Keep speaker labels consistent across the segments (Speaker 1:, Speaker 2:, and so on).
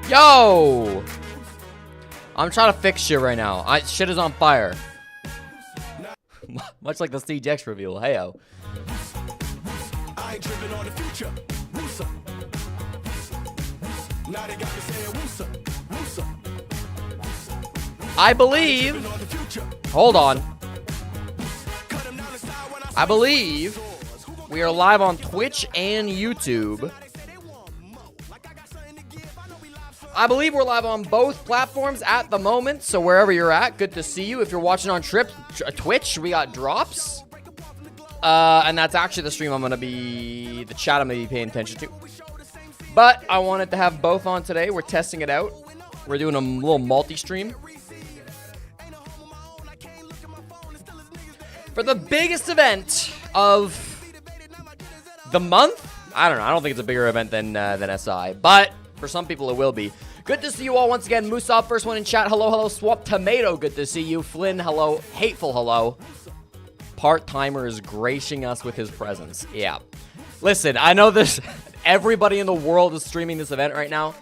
Speaker 1: Yo! I'm trying to fix shit right now. Shit is on fire. Much like the CJX reveal. Heyo. I ain't tripping on the future. Now they got me saying I believe. Hold on. I believe we are live on Twitch and YouTube. I believe we're live on both platforms at the moment, so wherever you're at, good to see you. If you're watching on Twitch, we got drops. And that's actually the stream the chat I'm going to be paying attention to. But I wanted to have both on today. We're testing it out. We're doing a little multi-stream. For the biggest event of the month? I don't know. I don't think it's a bigger event than SI. But for some people, it will be. Good to see you all once again. Musab, first one in chat. Hello, hello. Swamp Tomato, good to see you. Flynn, hello. Hateful, hello. Part-timer is gracing us with his presence. Yeah. Listen, I know this. Everybody in the world is streaming this event right now.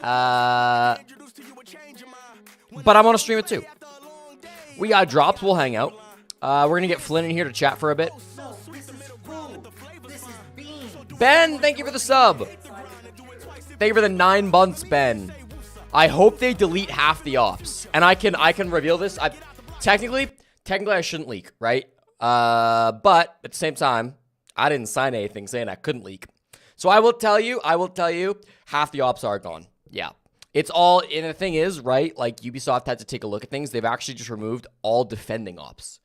Speaker 1: But I'm going to stream it too. We got drops. We'll hang out. We're going to get Flynn in here to chat for a bit. Ben, thank you for the sub. Thank you for the 9 months, Ben. I hope they delete half the ops. And I can reveal this. Technically I shouldn't leak, right? But at the same time, I didn't sign anything saying I couldn't leak. So I will tell you, half the ops are gone. Yeah. It's all, and the thing is, right, like Ubisoft had to take a look at things. They've actually just removed all defending ops.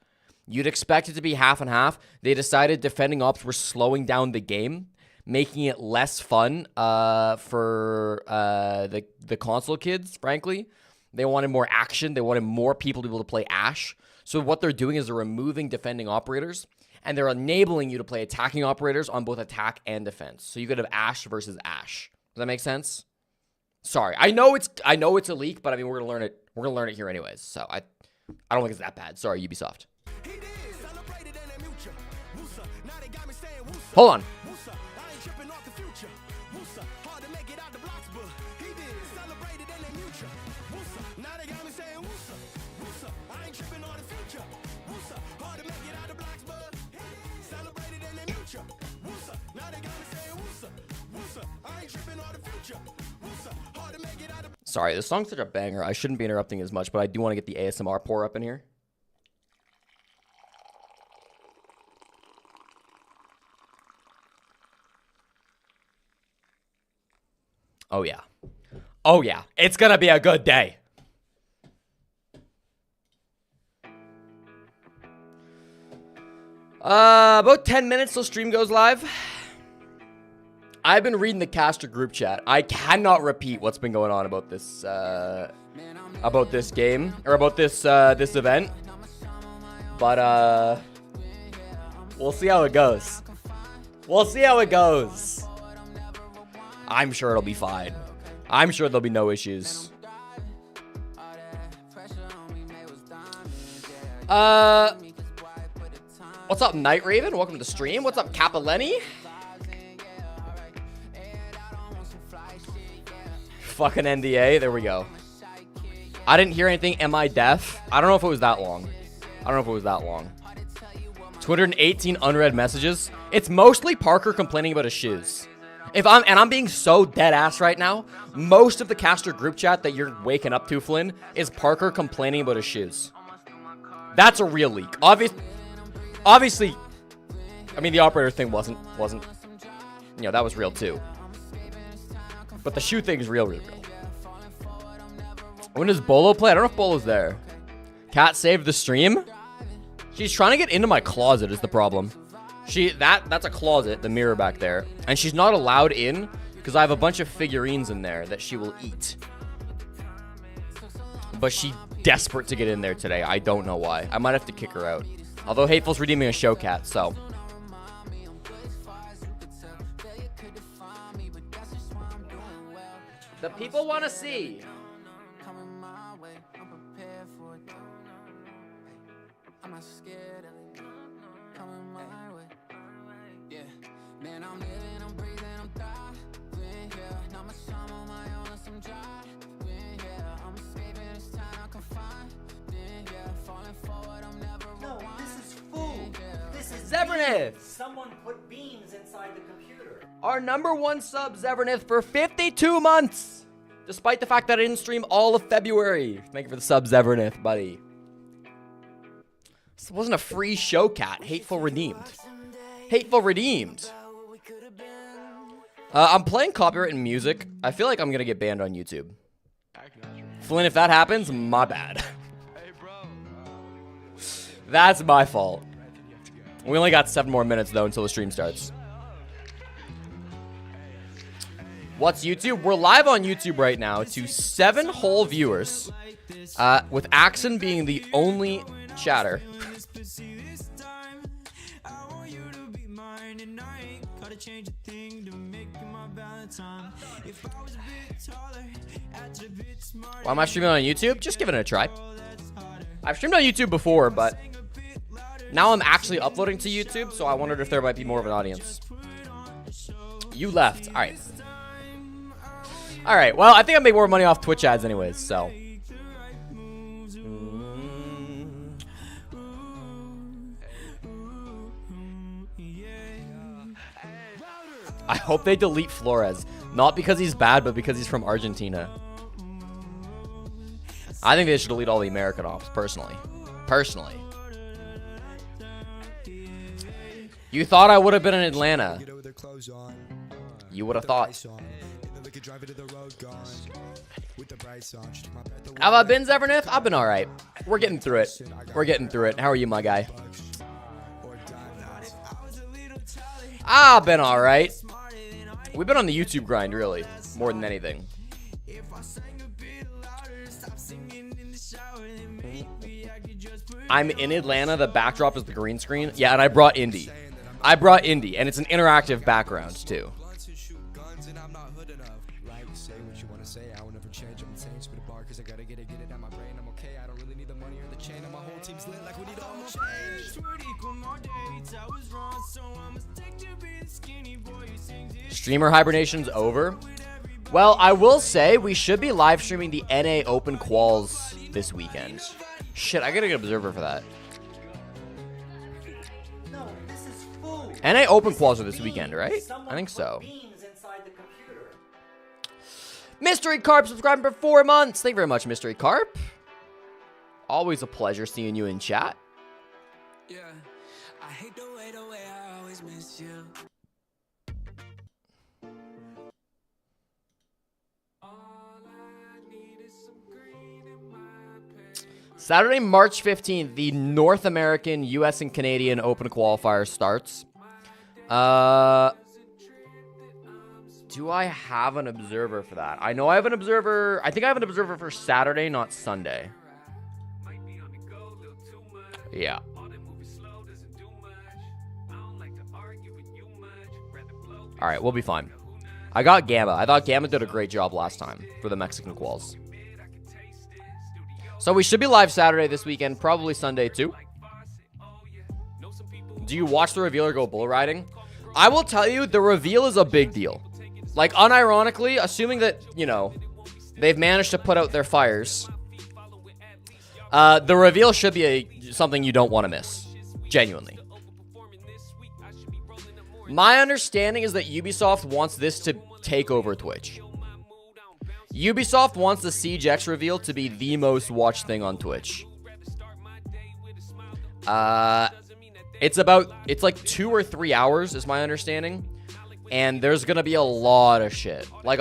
Speaker 1: You'd expect it to be half and half. They decided defending ops were slowing down the game, making it less fun for the console kids, frankly. They wanted more action. They wanted more people to be able to play Ash. So what they're doing is they're removing defending operators, and they're enabling you to play attacking operators on both attack and defense. So you could have Ash versus Ash. Does that make sense? Sorry. I know it's a leak, but I mean, we're going to learn it. We're going to learn it here anyways. So I don't think it's that bad. Sorry, Ubisoft. Hold on. Sorry, this song's such a banger. I shouldn't be interrupting as much, but I do want to get the ASMR pour up in here. Oh, yeah. Oh, yeah. It's gonna be a good day. About 10 minutes till stream goes live. I've been reading the caster group chat. I cannot repeat what's been going on about this game, or about this event. But we'll see how it goes. We'll see how it goes. I'm sure it'll be fine. I'm sure there'll be no issues. What's up, Night Raven? Welcome to the stream. What's up, Capeleni? Fucking NDA. There we go. I didn't hear anything. Am I deaf? I don't know if it was that long. 218 unread messages. It's mostly Parker complaining about his shoes. I'm being so dead ass right now. Most of the caster group chat that you're waking up to, Flynn, is Parker complaining about his shoes. That's a real leak. Obviously, I mean, the operator thing wasn't, you know, that was real too. But the shoe thing is real. When does Bolo play? I don't know if Bolo's there. Cat saved the stream? She's trying to get into my closet is the problem. That's a closet, the mirror back there. And she's not allowed in because I have a bunch of figurines in there that she will eat. But she's desperate to get in there today. I don't know why. I might have to kick her out. Although Hateful's redeeming a show cat, so. The people want to see. Man, I'm living, I'm breathing, I'm thriving, yeah. Not much time on my own, some drive. Zevernith!
Speaker 2: Someone put beans inside the computer.
Speaker 1: Our #1 sub, Zevernith, for 52 months! Despite the fact that I didn't stream all of February. Thank you for the sub, Zevernith, buddy. This wasn't a free show, cat. Hateful redeemed. Hateful redeemed. I'm playing copyrighted music. I feel like I'm gonna get banned on YouTube. Flynn, if that happens, my bad. That's my fault. We only got 7 more minutes, though, until the stream starts. What's YouTube? We're live on YouTube right now to 7 whole viewers, with Axon being the only chatter. Why am I streaming on YouTube? Just giving it a try. I've streamed on YouTube before, but now I'm actually uploading to YouTube, so I wondered if there might be more of an audience. You left. All right. All right. Well, I think I make more money off Twitch ads anyways, so. I hope they delete Flores. Not because he's bad, but because he's from Argentina. I think they should delete all the American ops, personally. Personally. You thought I would have been in Atlanta. You would have thought. Have I been, Zevernith? I've been alright. We're getting through it. We're getting through it. How are you, my guy? I've been alright. We've been on the YouTube grind, really. More than anything. I'm in Atlanta. The backdrop is the green screen. Yeah, and I brought Indy. And it's an interactive background, too. Streamer hibernation's over. Well, I will say we should be live streaming the NA Open Quals this weekend. Shit, I gotta get an observer for that.
Speaker 2: No, this is food.
Speaker 1: NA Open Quals are this weekend, right? I think so. Mystery Carp subscribing for 4 months. Thank you very much, Mystery Carp. Always a pleasure seeing you in chat.
Speaker 3: Yeah, I hate the way I always miss you.
Speaker 1: Saturday, March 15th, the North American, US, and Canadian Open Qualifier starts. Do I have an observer for that? I know I have an observer. I think I have an observer for Saturday, not Sunday. Yeah. All right, we'll be fine. I got Gamma. I thought Gamma did a great job last time for the Mexican quals. So we should be live Saturday this weekend, probably Sunday too. Do you watch the reveal or go bull riding? I will tell you, the reveal is a big deal. Like, unironically, assuming that, you know, they've managed to put out their fires, the reveal should be something you don't want to miss. Genuinely. My understanding is that Ubisoft wants this to take over Twitch. Ubisoft wants the Siege X reveal to be the most watched thing on Twitch. It's like 2 or 3 hours is my understanding. And there's gonna be a lot of shit. Like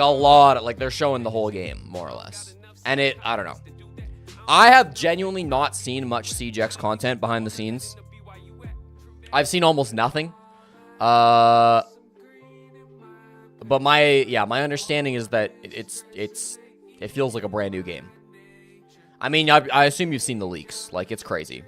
Speaker 1: they're showing the whole game, more or less. And I don't know. I have genuinely not seen much Siege X content behind the scenes. I've seen almost nothing. But my understanding is that it feels like a brand new game. I mean, I assume you've seen the leaks. Like, it's crazy.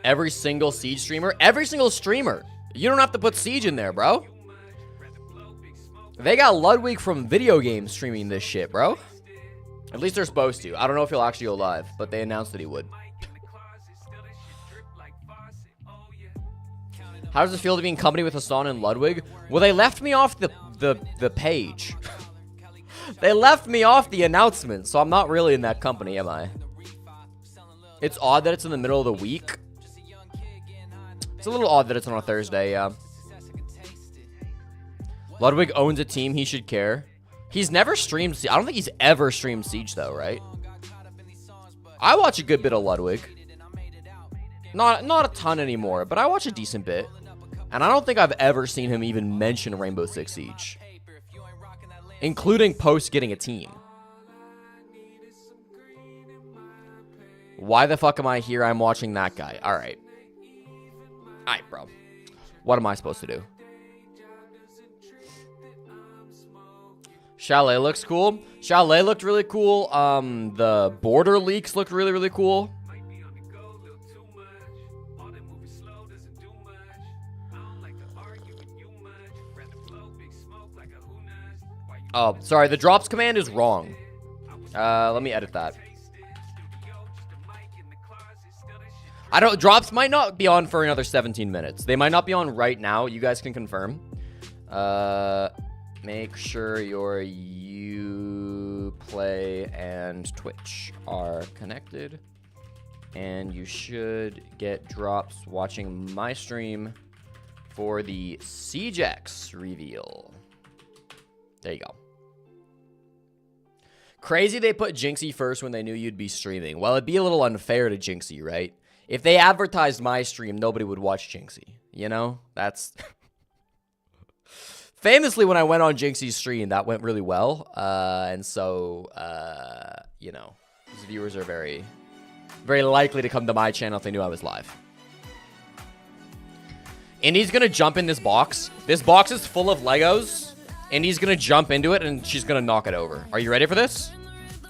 Speaker 1: Every single Siege streamer? Every single streamer. You don't have to put Siege in there, bro. They got Ludwig from video games streaming this shit, bro. At least they're supposed to. I don't know if he'll actually go live, but they announced that he would. How does it feel to be in company with Hassan and Ludwig? Well, they left me off the page. They left me off the announcement, so I'm not really in that company, am I? It's odd that it's in the middle of the week. It's a little odd that it's on a Thursday, yeah. Ludwig owns a team, he should care. He's never streamed Siege. I don't think he's ever streamed Siege, though, right? I watch a good bit of Ludwig. Not a ton anymore, but I watch a decent bit. And I don't think I've ever seen him even mention Rainbow Six Siege. Including post getting a team. Why the fuck am I here? I'm watching that guy. Alright. Alright, bro. What am I supposed to do? Chalet looks cool. Chalet looked really cool. The border leaks looked really, really cool. Oh, sorry. The drops command is wrong. Let me edit that. Drops might not be on for another 17 minutes. They might not be on right now. You guys can confirm. Make sure your Uplay and Twitch are connected. And you should get drops watching my stream for the CJX reveal. There you go. Crazy they put Jinxie first when they knew you'd be streaming. Well, it'd be a little unfair to Jinxie, right? If they advertised my stream, nobody would watch Jinxie. You know? That's... Famously, when I went on Jinxie's stream, that went really well. And so, you know, his viewers are very, very likely to come to my channel if they knew I was live. Indy's going to jump in this box. This box is full of Legos. Indy's going to jump into it, and she's going to knock it over. Are you ready for this?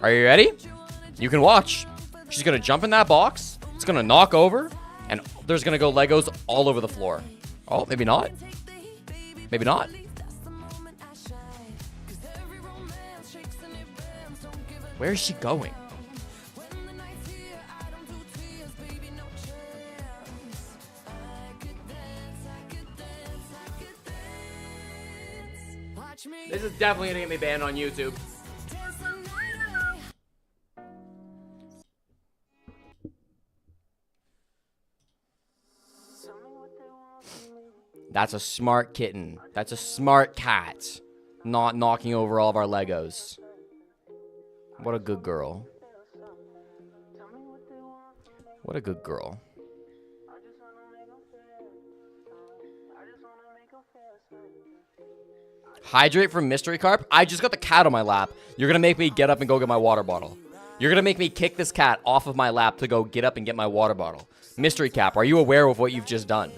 Speaker 1: Are you ready? You can watch. She's going to jump in that box. It's going to knock over, and there's going to go Legos all over the floor. Oh, maybe not. Maybe not. Where is she going? This is definitely gonna get me banned on YouTube. That's a smart kitten. That's a smart cat. Not knocking over all of our Legos. What a good girl. What a good girl. Hydrate from Mystery Carp? I just got the cat on my lap. You're gonna make me get up and go get my water bottle. You're gonna make me kick this cat off of my lap to go get up and get my water bottle. Mystery Cap, are you aware of what you've just done?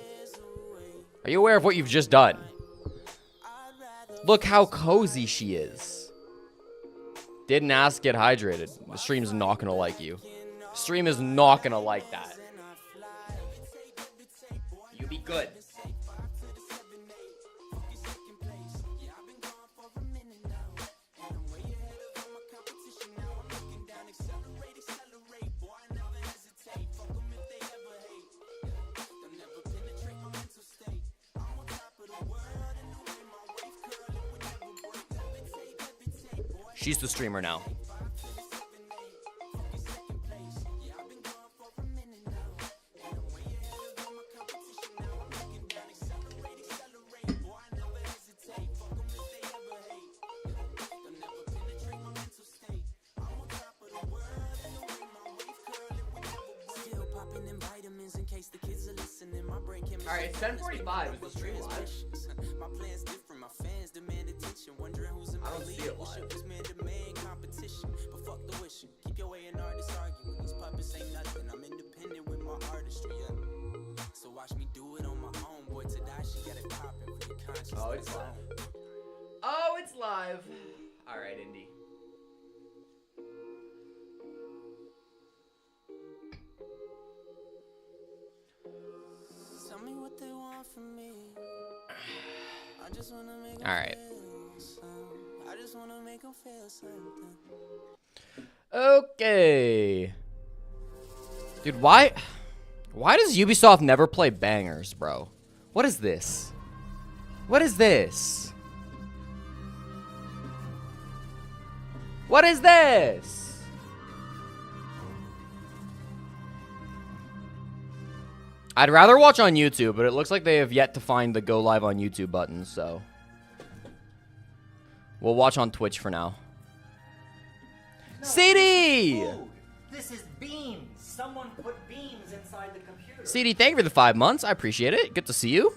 Speaker 1: Are you aware of what you've just done? Look how cozy she is. Didn't ask, get hydrated. The stream's not gonna like you. Stream is not gonna like that. You be good. She's the streamer now. Alright, it's 10:45. Is the stream live? I don't see it live. Oh, it's live. Oh, it's live. All right, Indy.
Speaker 3: Tell me what they want from me. I just wanna make
Speaker 1: all right.
Speaker 3: I just wanna make them feel something.
Speaker 1: Okay. Dude, why does Ubisoft never play bangers, bro? What is this? What is this? What is this? I'd rather watch on YouTube, but it looks like they have yet to find the go live on YouTube button, so we'll watch on Twitch for now.
Speaker 2: No,
Speaker 1: CD!
Speaker 2: this is food. This is beans. Someone put beans inside the computer.
Speaker 1: CD, thank you for the 5 months. I appreciate it. Good to see you.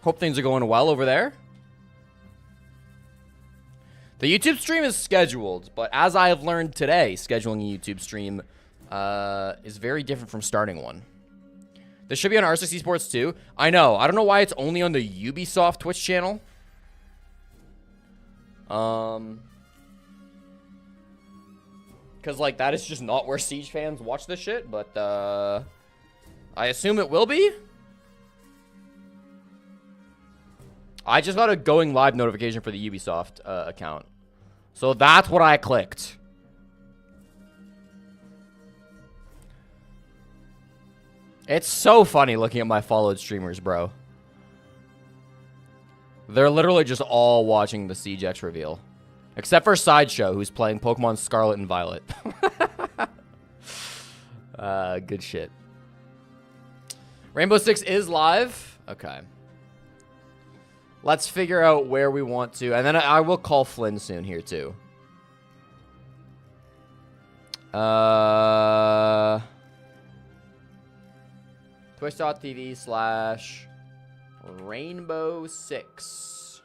Speaker 1: Hope things are going well over there. The YouTube stream is scheduled, but as I have learned today, scheduling a YouTube stream is very different from starting one. This should be on R6 Esports too. I know. I don't know why it's only on the Ubisoft Twitch channel. Because, like, that is just not where Siege fans watch this shit, but, I assume it will be? I just got a going live notification for the Ubisoft account. So that's what I clicked. It's so funny looking at my followed streamers, bro. They're literally just all watching the Siege X reveal. Except for Sideshow, who's playing Pokemon Scarlet and Violet. Good shit. Rainbow Six is live. Okay. Let's figure out where we want to. And then I will call Flynn soon here, too. Twitch.tv/Rainbow Six.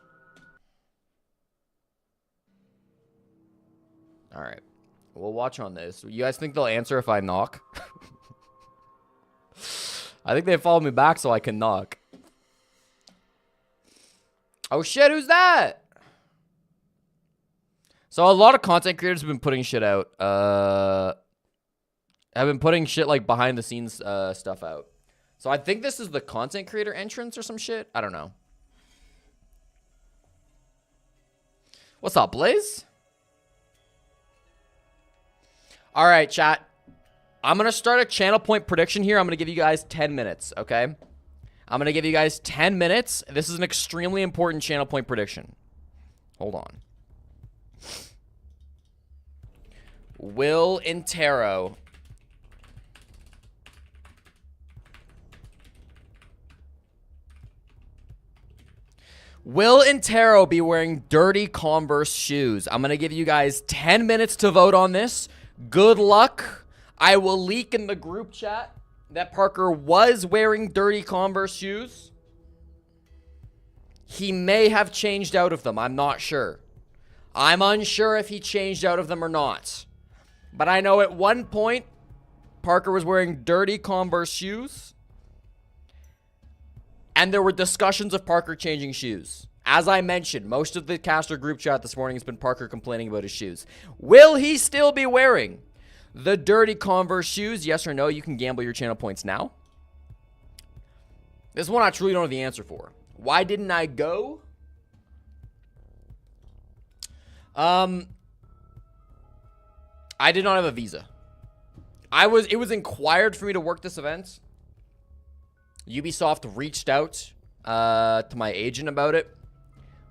Speaker 1: Alright. We'll watch on this. You guys think they'll answer if I knock? I think they followed me back so I can knock. Oh shit, who's that? So a lot of content creators have been putting shit out. Have been putting shit like behind the scenes stuff out. So I think this is the content creator entrance or some shit. I don't know. What's up, Blaze? All right, chat. I'm going to start a channel point prediction here. I'm going to give you guys 10 minutes, okay? I'm going to give you guys 10 minutes. This is an extremely important channel point prediction. Hold on. Will Intero be wearing dirty Converse shoes? I'm going to give you guys 10 minutes to vote on this. Good luck. I will leak in the group chat that Parker was wearing dirty Converse shoes. He may have changed out of them. I'm not sure. I'm unsure if he changed out of them or not. But I know at one point, Parker was wearing dirty Converse shoes. And there were discussions of Parker changing shoes. As I mentioned, most of the caster group chat this morning has been Parker complaining about his shoes. Will he still be wearing the dirty Converse shoes? Yes or no? You can gamble your channel points now. This one I truly don't have the answer for. Why didn't I go? I did not have a visa. It was inquired for me to work this event. Ubisoft reached out to my agent about it.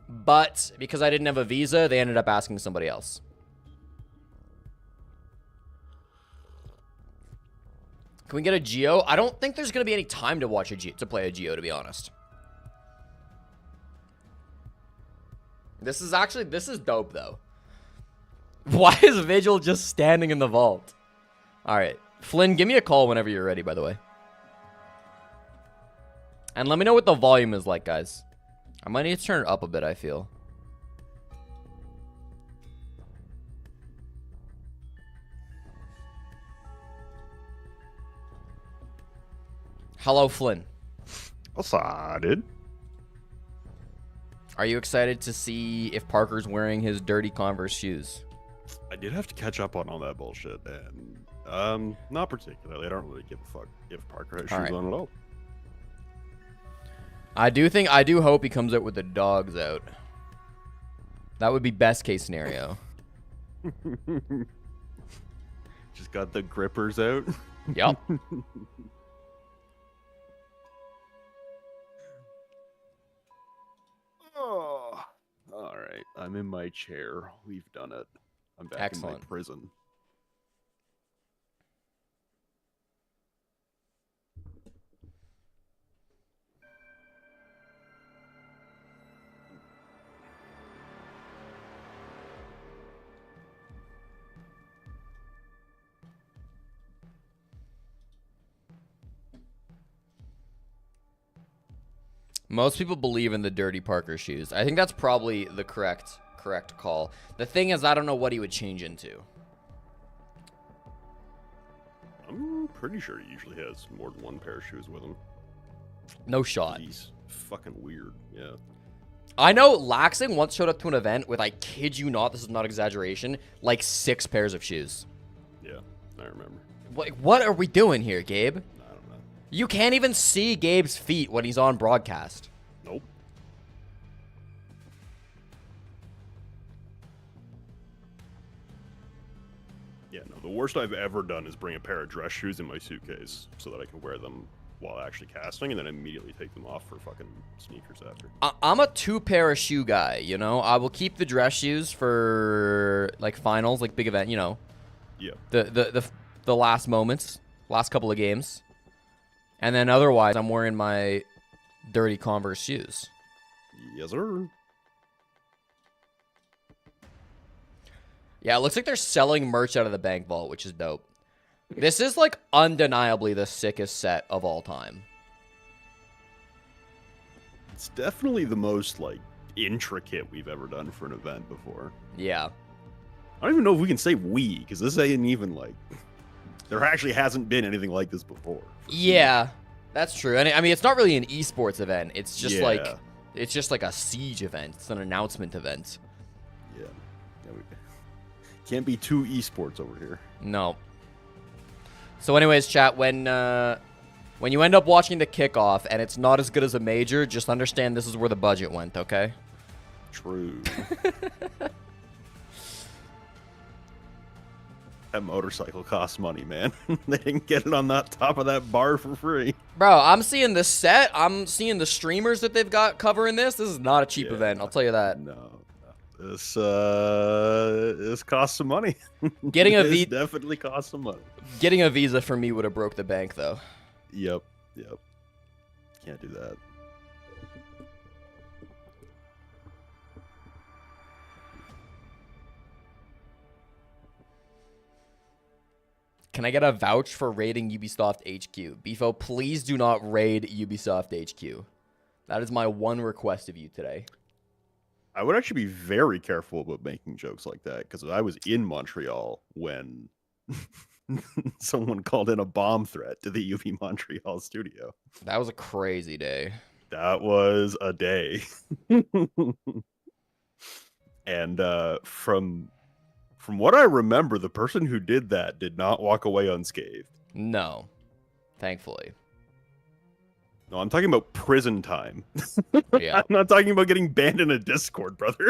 Speaker 1: But because I didn't have a visa, they ended up asking somebody else. Can we get a Geo? I don't think there's going to be any time to watch to play a Geo, to be honest. This is dope, though. Why is Vigil just standing in the vault? All right. Flynn, give me a call whenever you're ready, by the way. And let me know what the volume is like, guys. I might need to turn it up a bit, I feel. Hello, Flynn.
Speaker 4: What's up, dude?
Speaker 1: Are you excited to see if Parker's wearing his dirty Converse shoes?
Speaker 4: I did have to catch up on all that bullshit, and not particularly. I don't really give a fuck if Parker has shoes on at all.
Speaker 1: I do hope he comes out with the dogs out. That would be best case scenario.
Speaker 4: Just got the grippers out.
Speaker 1: Yep.
Speaker 4: Oh, all right. I'm in my chair. We've done it. I'm back
Speaker 1: Excellent.
Speaker 4: in my prison.
Speaker 1: Most people believe in the Dirty Parker shoes. I think that's probably the correct call. The thing is, I don't know what he would change into.
Speaker 4: I'm pretty sure he usually has more than one pair of shoes with him.
Speaker 1: No shot.
Speaker 4: He's fucking weird. Yeah.
Speaker 1: I know Laxing once showed up to an event with, I kid you not, this is not exaggeration, like 6 pairs of shoes.
Speaker 4: Yeah, I remember.
Speaker 1: What are we doing here, Gabe?
Speaker 4: I don't know.
Speaker 1: You can't even see Gabe's feet when he's on broadcast.
Speaker 4: Nope. Yeah, no, the worst I've ever done is bring a pair of dress shoes in my suitcase so that I can wear them while actually casting and then immediately take them off for fucking sneakers after.
Speaker 1: I'm a 2-pair of shoe guy, you know? I will keep the dress shoes for, like, finals, like, big event, you know?
Speaker 4: Yeah.
Speaker 1: The last moments, last couple of games. And then otherwise, I'm wearing my dirty Converse shoes.
Speaker 4: Yes, sir.
Speaker 1: Yeah, it looks like they're selling merch out of the bank vault, which is dope. This is, like, undeniably the sickest set of all time.
Speaker 4: It's definitely the most, like, intricate we've ever done for an event before.
Speaker 1: Yeah.
Speaker 4: I don't even know if we can say we, because this ain't even, like... There actually hasn't been anything like this before.
Speaker 1: Yeah, that's true. And I mean, it's not really an esports event. It's just
Speaker 4: Yeah.
Speaker 1: like, it's just like a siege event. It's an announcement event.
Speaker 4: Yeah. Can't be too esports over here.
Speaker 1: No. So anyways, chat, when you end up watching the kickoff and it's not as good as a major, just understand this is where the budget went, okay?
Speaker 4: True. That motorcycle costs money, man. They didn't get it on that top of that bar for free.
Speaker 1: Bro, I'm seeing the set. I'm seeing the streamers that they've got covering this. This is not a cheap
Speaker 4: Yeah.
Speaker 1: event, I'll tell you that.
Speaker 4: No. This costs some money.
Speaker 1: Getting a
Speaker 4: This definitely costs some money.
Speaker 1: Getting a visa for me would have broke the bank, though.
Speaker 4: Yep. Can't do that.
Speaker 1: Can I get a vouch for raiding Ubisoft HQ? Beefo, please do not raid Ubisoft HQ. That is my one request of you today.
Speaker 4: I would actually be very careful about making jokes like that because I was in Montreal when someone called in a bomb threat to the UB Montreal studio.
Speaker 1: That was a crazy day.
Speaker 4: That was a day. And from what I remember, the person who did that did not walk away unscathed.
Speaker 1: No. Thankfully.
Speaker 4: No, I'm talking about prison time.
Speaker 1: Yeah.
Speaker 4: I'm not talking about getting banned in a Discord, brother.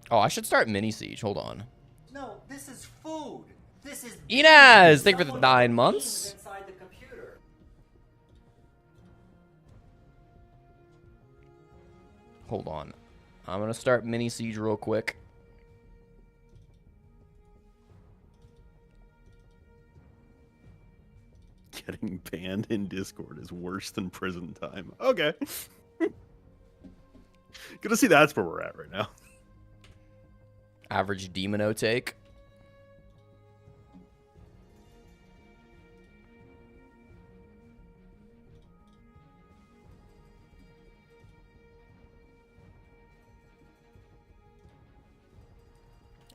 Speaker 1: Oh, I should start mini siege. Hold on.
Speaker 2: No, this is food. This is
Speaker 1: Inez, thank you for the
Speaker 2: someone
Speaker 1: 9
Speaker 2: put
Speaker 1: months.
Speaker 2: beans inside the computer.
Speaker 1: Hold on. I'm going to start mini siege real quick.
Speaker 4: Getting banned in Discord is worse than prison time. Okay. Good to see that's where we're at right now.
Speaker 1: Average Demino take.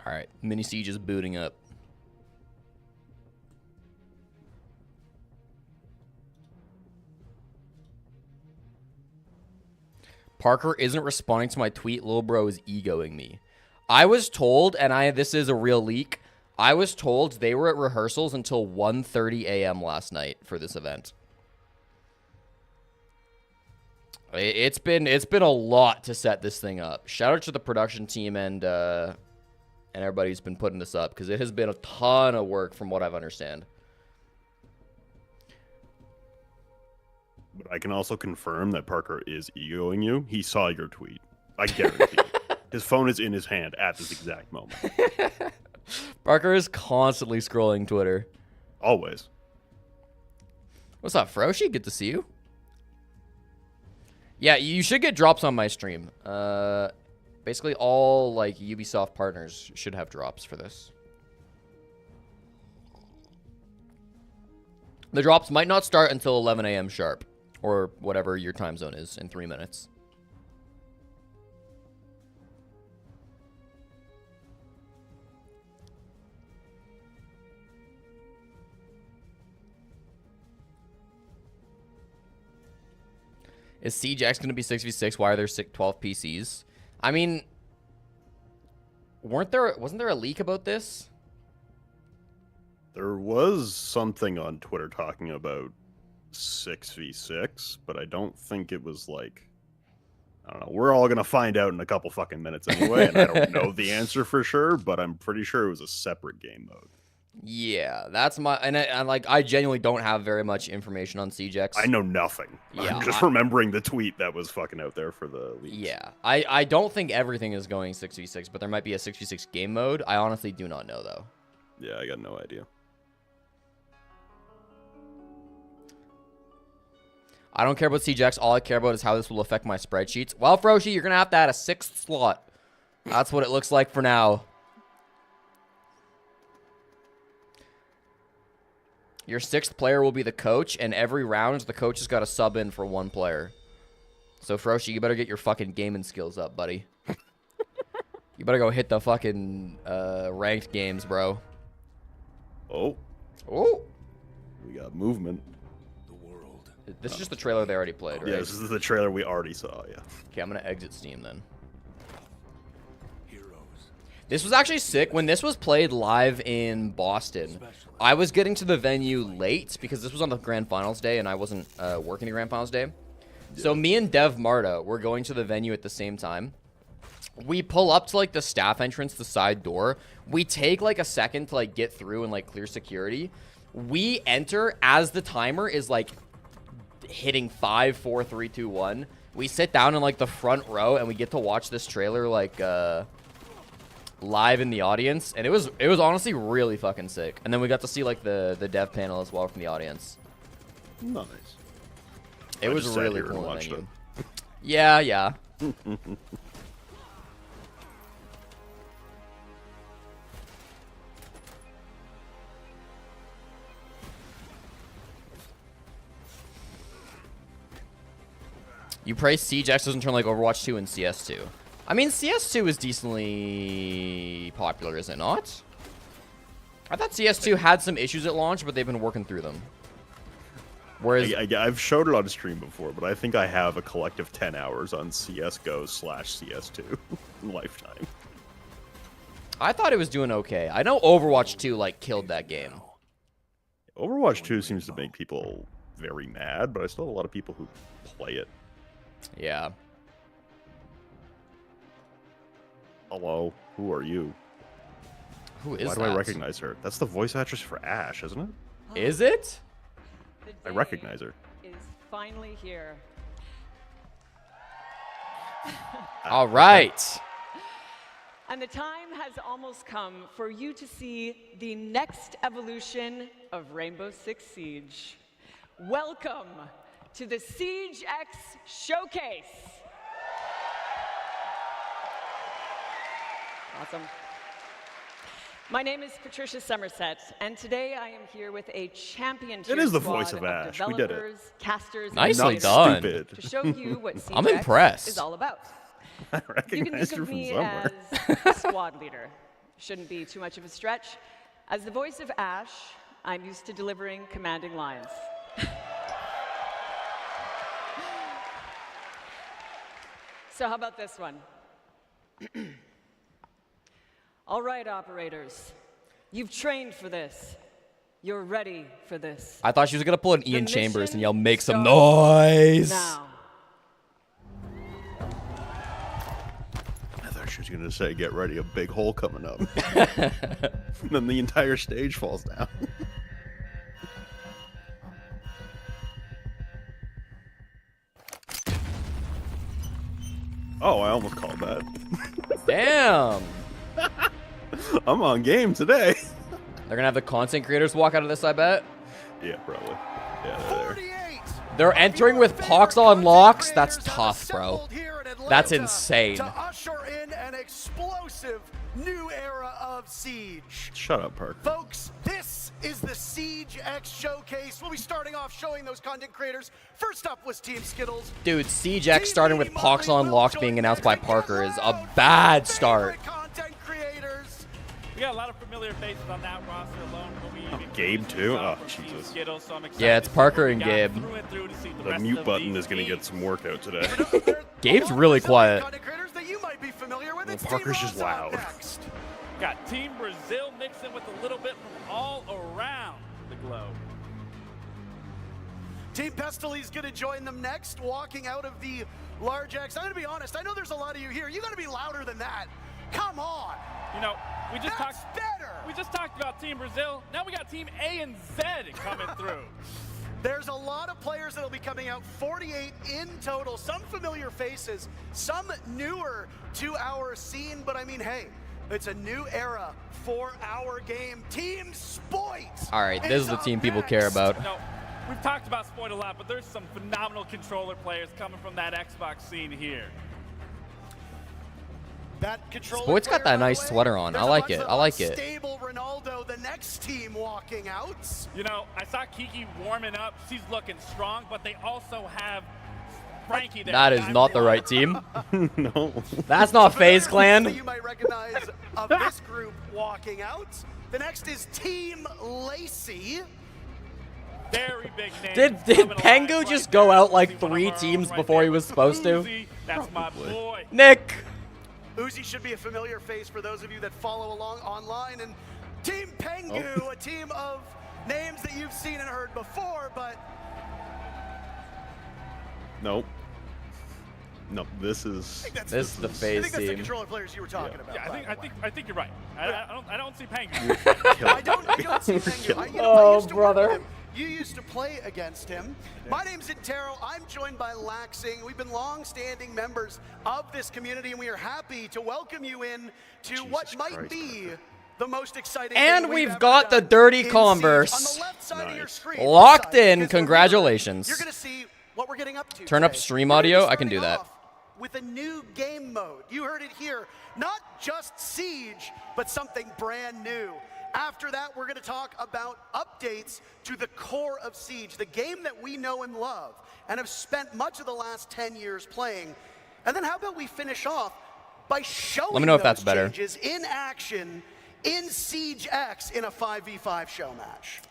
Speaker 1: All right, mini siege is booting up. Parker isn't responding to my tweet. Lil bro is egoing me. I was told, and this is a real leak, I was told they were at rehearsals until 1:30 a.m. last night for this event. It's been a lot to set this thing up. Shout out to the production team and everybody who's been putting this up, because it has been a ton of work from what I've understand.
Speaker 4: But I can also confirm that Parker is egoing you. He saw your tweet. I guarantee. His phone is in his hand at this exact moment.
Speaker 1: Parker is constantly scrolling Twitter.
Speaker 4: Always.
Speaker 1: What's up, Froshi? Good to see you. Yeah, you should get drops on my stream. Basically all like Ubisoft partners should have drops for this. The drops might not start until 11 a.m. sharp, or whatever your time zone is in 3 minutes. Is Siege X going to be 6v6? Why are there 12 PCs? I mean, wasn't there a leak about this?
Speaker 4: There was something on Twitter talking about 6v6, but I don't think it was like, I don't know. We're all going to find out in a couple fucking minutes anyway, and I don't know the answer for sure, but I'm pretty sure it was a separate game mode.
Speaker 1: Yeah, that's my, and I genuinely don't have very much information on Siege X.
Speaker 4: I know nothing.
Speaker 1: Yeah,
Speaker 4: I'm just remembering the tweet that was fucking out there for the leaks.
Speaker 1: Yeah, I don't think everything is going 6v6, but there might be a 6v6 game mode. I honestly do not know, though.
Speaker 4: Yeah, I got no idea.
Speaker 1: I don't care about Siege X. All I care about is how this will affect my spreadsheets. Well, Froshi, you're going to have to add a 6th slot. That's what it looks like for now. Your 6th player will be the coach, and every round, the coach has got to sub in for 1 player. So, Froshi, you better get your fucking gaming skills up, buddy. You better go hit the fucking ranked games, bro.
Speaker 4: Oh.
Speaker 1: Oh.
Speaker 4: We got movement.
Speaker 1: This is just the trailer they already played, right?
Speaker 4: Yeah, this is the trailer we already saw, yeah.
Speaker 1: Okay, I'm going to exit Steam then. This was actually sick. When this was played live in Boston, I was getting to the venue late because this was on the Grand Finals day and I wasn't working the Grand Finals day. So me and Dev Marta were going to the venue at the same time. We pull up to like the staff entrance, the side door. We take like a second to like get through and like clear security. We enter as the timer is like hitting 5, 4, 3, 2, 1. We sit down in like the front row and we get to watch this trailer like live in the audience, and it was honestly really fucking sick. And then we got to see like the dev panel as well from the audience.
Speaker 4: Nice.
Speaker 1: It
Speaker 4: I
Speaker 1: was
Speaker 4: just sat
Speaker 1: really
Speaker 4: here and
Speaker 1: cool.
Speaker 4: watched
Speaker 1: Venue.
Speaker 4: it.
Speaker 1: Yeah. You pray Siege X doesn't turn like Overwatch 2 and CS2. I mean, CS2 is decently popular, is it not? I thought CS2 had some issues at launch, but they've been working through them. Whereas
Speaker 4: I've showed it on stream before, but I think I have a collective 10 hours on CSGO/CS2 in lifetime.
Speaker 1: I thought it was doing okay. I know Overwatch 2 like killed that game.
Speaker 4: Overwatch 2 seems to make people very mad, but I still have a lot of people who play it.
Speaker 1: Yeah.
Speaker 4: Hello, who are you?
Speaker 1: Who is
Speaker 4: Why
Speaker 1: that?
Speaker 4: do I recognize her? That's the voice actress for Ash, isn't it?
Speaker 1: Is it?
Speaker 4: I recognize her.
Speaker 5: Is finally here.
Speaker 1: All right.
Speaker 5: And the time has almost come for you to see the next evolution of Rainbow Six Siege. Welcome to the Siege X Showcase. Awesome. My name is Patricia Somerset, and today I am here with a champion
Speaker 4: It is the
Speaker 5: squad
Speaker 4: voice of Ash. We did it.
Speaker 5: developers, casters,
Speaker 1: Nicely
Speaker 5: and
Speaker 1: done.
Speaker 5: creators to show you what Siege
Speaker 1: I'm
Speaker 5: X
Speaker 1: impressed.
Speaker 5: is all about.
Speaker 4: I
Speaker 5: You can
Speaker 4: recognize
Speaker 5: think
Speaker 4: her
Speaker 5: of
Speaker 4: from
Speaker 5: me
Speaker 4: somewhere.
Speaker 5: as squad leader. Shouldn't be too much of a stretch. As the voice of Ash, I'm used to delivering commanding lines. So how about this one? All right, operators. You've trained for this. You're ready for this.
Speaker 1: I thought she was gonna pull an Ian
Speaker 5: The
Speaker 1: Chambers and
Speaker 5: mission
Speaker 1: yell, "Make some
Speaker 5: starts
Speaker 1: noise!"
Speaker 5: Now.
Speaker 4: I thought she was going to say, get ready, a big hole coming up. And then the entire stage falls down. Oh, I almost called that.
Speaker 1: Damn.
Speaker 4: I'm on game today.
Speaker 1: They're gonna have the content creators walk out of this, I bet.
Speaker 4: Yeah, probably. Yeah, they're there.
Speaker 6: 48.
Speaker 1: They're entering with Pox on locks. That's tough, bro. That's insane.
Speaker 6: To usher in an explosive new era of Siege.
Speaker 4: Shut up, Park.
Speaker 6: Folks, this is the Siege X Showcase. We'll be starting off showing those content creators. First up was Team Skittles.
Speaker 1: Dude, Siege X starting with Pox on locks being announced by Parker is a bad start.
Speaker 6: Content creators.
Speaker 7: We got a lot of familiar faces on that roster alone.
Speaker 4: Gabe too? Oh, Jesus.
Speaker 7: Skittles, so I'm
Speaker 1: Yeah, it's
Speaker 7: excited to see
Speaker 1: Parker
Speaker 7: what we
Speaker 1: and
Speaker 7: got
Speaker 1: Gabe.
Speaker 7: through and through to see the
Speaker 4: The
Speaker 7: rest
Speaker 4: mute
Speaker 7: of
Speaker 4: button
Speaker 7: these
Speaker 4: is going to get
Speaker 7: teams.
Speaker 4: some workout today.
Speaker 1: Gabe's really quiet.
Speaker 6: Content creators that you might be familiar with. It's
Speaker 4: Parker's
Speaker 6: Team
Speaker 4: just
Speaker 6: Rosa
Speaker 4: loud.
Speaker 6: next.
Speaker 7: Got Team Brazil mixing with a little bit from all around the globe.
Speaker 6: Team Pestely's going to join them next, walking out of the large X. I'm going to be honest, I know there's a lot of you here. You got to be louder than that. Come on.
Speaker 7: You know, we just
Speaker 6: That's
Speaker 7: talked.
Speaker 6: better.
Speaker 7: We just talked about Team Brazil. Now we got Team A and Z coming through.
Speaker 6: There's a lot of players that'll be coming out, 48 in total. Some familiar faces, some newer to our scene, but I mean, hey, it's a new era for our game. Team Spoit.
Speaker 1: All right, this is the
Speaker 6: up
Speaker 1: team people
Speaker 6: next.
Speaker 1: care about.
Speaker 7: No, we've talked about Spoit a lot, but there's some phenomenal controller players coming from that Xbox scene here.
Speaker 6: That controller
Speaker 1: Spoit's got
Speaker 6: player,
Speaker 1: that
Speaker 6: by the
Speaker 1: nice
Speaker 6: way,
Speaker 1: sweater on. I
Speaker 6: there's a
Speaker 1: like
Speaker 6: bunch
Speaker 1: it.
Speaker 6: of
Speaker 1: I like it.
Speaker 6: Stable Ronaldo, the next team walking out.
Speaker 7: You know, I saw Kiki warming up. She's looking strong, but they also have Frankie there.
Speaker 1: That is
Speaker 7: I'm
Speaker 1: not the
Speaker 7: really-
Speaker 1: right team.
Speaker 4: No.
Speaker 1: That's not FaZe
Speaker 6: That
Speaker 1: Clan.
Speaker 6: you might recognize of this group walking out. The next is Team Lacey.
Speaker 7: Very big name.
Speaker 1: Did
Speaker 7: coming alive
Speaker 1: Pengu
Speaker 7: right
Speaker 1: just go
Speaker 7: there.
Speaker 1: out like
Speaker 7: See one of
Speaker 1: 3
Speaker 7: our
Speaker 1: teams
Speaker 7: own right
Speaker 1: before he
Speaker 7: there.
Speaker 1: was supposed to?
Speaker 7: Uzi, that's my boy.
Speaker 1: Nick.
Speaker 6: Uzi should be a familiar face for those of you that follow along online. And Team Pengu,
Speaker 1: Oh.
Speaker 6: a team of names that you've seen and heard before, but
Speaker 4: Nope. No, this is.
Speaker 6: that's
Speaker 1: This is the
Speaker 6: I
Speaker 1: FaZe
Speaker 6: think that's the
Speaker 1: team.
Speaker 6: controller players you were talking about.
Speaker 7: Yeah,
Speaker 6: by the way.
Speaker 7: I think you're right. I don't see Pengu.
Speaker 6: I don't see Pengu. I
Speaker 1: Oh,
Speaker 6: used to work
Speaker 1: brother.
Speaker 6: with him. You used to play against him. My name's Intero. I'm joined by Laxing. We've been long-standing members of this community, and we are happy to welcome you in to what might
Speaker 4: Christ,
Speaker 6: be
Speaker 4: Parker.
Speaker 6: the most exciting
Speaker 1: And
Speaker 6: thing
Speaker 1: we've
Speaker 6: ever
Speaker 1: got the
Speaker 6: done
Speaker 1: dirty
Speaker 6: in Siege.
Speaker 1: Converse.
Speaker 6: On the left side of your
Speaker 4: Nice.
Speaker 6: screen,
Speaker 1: Locked
Speaker 6: this side,
Speaker 1: in.
Speaker 6: is the
Speaker 1: Congratulations.
Speaker 6: You're going to see what we're getting up to.
Speaker 1: Turn up
Speaker 6: today.
Speaker 1: stream
Speaker 6: We're gonna be
Speaker 1: audio. I can do
Speaker 6: starting
Speaker 1: that.
Speaker 6: off with a new game mode. You heard it here. Not just Siege, but something brand new. After that, we're going to talk about updates to the core of Siege, the game that we know and love and have spent much of the last 10 years playing. And then how about we finish off by showing
Speaker 1: Let me know if
Speaker 6: those
Speaker 1: that's better.
Speaker 6: changes in action in Siege X in a 5v5 show match.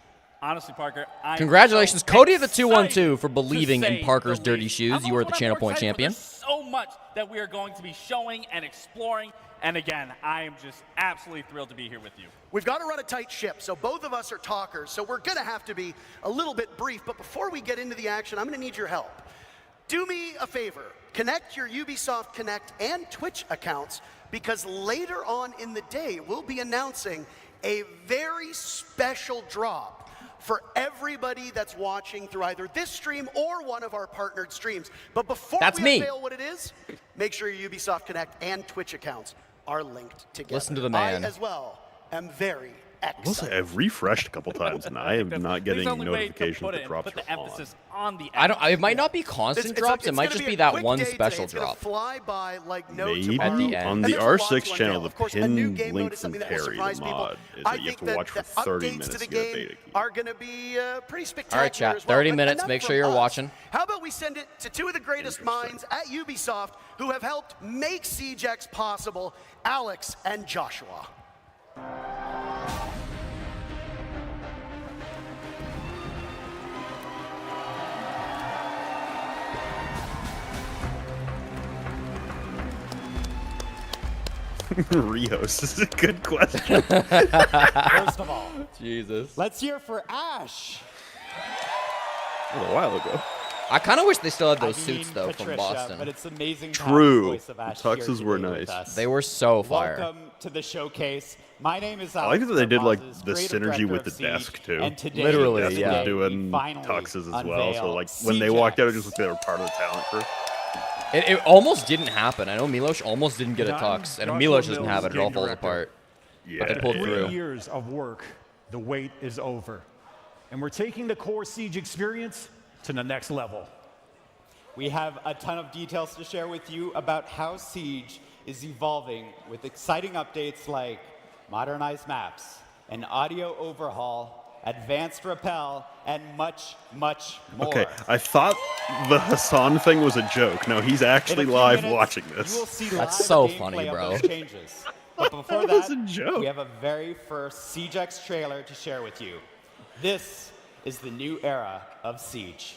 Speaker 7: Honestly, Parker, I'm
Speaker 1: Congratulations,
Speaker 7: so
Speaker 1: Cody of the
Speaker 7: excited
Speaker 1: 212 for
Speaker 7: to
Speaker 1: believing in
Speaker 7: say
Speaker 1: Parker's
Speaker 7: the
Speaker 1: dirty
Speaker 7: least.
Speaker 1: shoes.
Speaker 7: I'm
Speaker 1: You are
Speaker 7: also
Speaker 1: the Channel
Speaker 7: not
Speaker 1: Point
Speaker 7: excited, but
Speaker 1: champion.
Speaker 7: there's so much that we are going to be showing and exploring. And again, I am just absolutely thrilled to be here with you.
Speaker 6: We've got to run a tight ship, so both of us are talkers, so we're going to have to be a little bit brief. But before we get into the action, I'm going to need your help. Do me a favor. Connect your Ubisoft Connect and Twitch accounts, because later on in the day, we'll be announcing a very special drop for everybody that's watching through either this stream or one of our partnered streams. But before
Speaker 1: That's
Speaker 6: we
Speaker 1: me.
Speaker 6: unveil what it is, make sure your Ubisoft Connect and Twitch accounts are linked together.
Speaker 1: Listen to the man.
Speaker 6: I, as well, am very
Speaker 4: Listen,
Speaker 6: excited.
Speaker 4: I've refreshed a couple times and I am not
Speaker 7: There's
Speaker 4: getting
Speaker 7: only way to
Speaker 4: notifications
Speaker 7: put
Speaker 4: that
Speaker 7: it,
Speaker 4: drops
Speaker 7: put the
Speaker 4: are on.
Speaker 7: emphasis on the
Speaker 1: I don't. It might not be
Speaker 6: It's-
Speaker 1: constant
Speaker 6: it's-
Speaker 1: drops. It
Speaker 6: it's
Speaker 1: might
Speaker 6: gonna
Speaker 1: just
Speaker 6: a
Speaker 1: be that
Speaker 6: quick
Speaker 1: one
Speaker 6: day today.
Speaker 1: special
Speaker 6: It's gonna
Speaker 1: drop.
Speaker 6: fly by like no
Speaker 4: Maybe
Speaker 6: tomorrow.
Speaker 1: At the end.
Speaker 4: on
Speaker 6: And
Speaker 4: the
Speaker 6: there's a lot
Speaker 4: R6
Speaker 6: to
Speaker 4: channel,
Speaker 6: unveil.
Speaker 4: the
Speaker 6: Of course, a new
Speaker 4: pinned
Speaker 6: game mode
Speaker 4: link
Speaker 6: is
Speaker 4: from
Speaker 6: something that will
Speaker 4: Perry, the
Speaker 6: surprise people.
Speaker 4: mod, is
Speaker 6: I
Speaker 4: that you have
Speaker 6: think
Speaker 4: to
Speaker 6: that
Speaker 4: watch for
Speaker 6: the
Speaker 4: 30
Speaker 6: updates
Speaker 4: minutes
Speaker 6: to the
Speaker 4: to get a
Speaker 6: game
Speaker 4: beta key.
Speaker 6: are going to be pretty spectacular.
Speaker 1: All right, chat,
Speaker 6: as well.
Speaker 1: 30
Speaker 6: But
Speaker 1: minutes.
Speaker 6: enough
Speaker 1: Make sure
Speaker 6: from
Speaker 1: you're
Speaker 6: us.
Speaker 1: watching.
Speaker 6: How about we send it to two of the greatest minds at Ubisoft who have helped make Siege X possible, Alex and Joshua.
Speaker 4: Rios is a good question.
Speaker 2: First of all,
Speaker 1: Jesus.
Speaker 2: let's hear for Ash.
Speaker 4: A while ago.
Speaker 1: I kind of wish they still had those
Speaker 2: I mean
Speaker 1: suits though from
Speaker 2: Patricia,
Speaker 1: Boston.
Speaker 2: But it's amazing. to have the
Speaker 4: True.
Speaker 2: voice of Ash
Speaker 4: Tuxes
Speaker 2: here
Speaker 4: were
Speaker 2: today with
Speaker 4: nice.
Speaker 2: us.
Speaker 1: They were so fire.
Speaker 2: Welcome to the showcase. My name is
Speaker 4: I like
Speaker 2: Alex
Speaker 4: that they did like
Speaker 2: Termazes,
Speaker 4: the
Speaker 2: creative
Speaker 4: synergy
Speaker 2: director
Speaker 4: with
Speaker 2: of
Speaker 4: the
Speaker 2: Siege,
Speaker 4: desk too.
Speaker 2: And today,
Speaker 1: Literally,
Speaker 4: Desk
Speaker 1: yeah.
Speaker 4: was doing
Speaker 2: we finally
Speaker 4: tuxes as well. So
Speaker 2: unveil
Speaker 4: like when they
Speaker 2: Siege
Speaker 4: walked out, it
Speaker 2: X.
Speaker 4: just looked like they were part of the talent crew.
Speaker 1: It almost didn't happen. I know Milos almost didn't get a tux, and if
Speaker 8: Joshua
Speaker 1: Milos doesn't
Speaker 8: Mills,
Speaker 1: have it, it all
Speaker 8: game
Speaker 1: falls
Speaker 8: director.
Speaker 1: apart.
Speaker 4: Yeah.
Speaker 1: But they pulled
Speaker 8: 3
Speaker 1: through.
Speaker 8: years of work, the wait is over. And we're taking the core Siege experience to the next level.
Speaker 9: We have a ton of details to share with you about how Siege is evolving with exciting updates like modernized maps, an audio overhaul, advanced rappel, and much, much more.
Speaker 4: Okay, I thought the Hassan thing was a joke. No, he's
Speaker 9: In a
Speaker 4: actually
Speaker 9: few
Speaker 4: live
Speaker 9: minutes,
Speaker 4: watching
Speaker 9: You will
Speaker 4: this.
Speaker 9: see
Speaker 1: That's
Speaker 9: live
Speaker 1: so
Speaker 9: gameplay
Speaker 1: funny,
Speaker 9: of
Speaker 1: bro.
Speaker 9: those changes. But before
Speaker 4: That was
Speaker 9: that,
Speaker 4: a joke.
Speaker 9: we have a very first SiegeX trailer to share with you. This is the new era of Siege.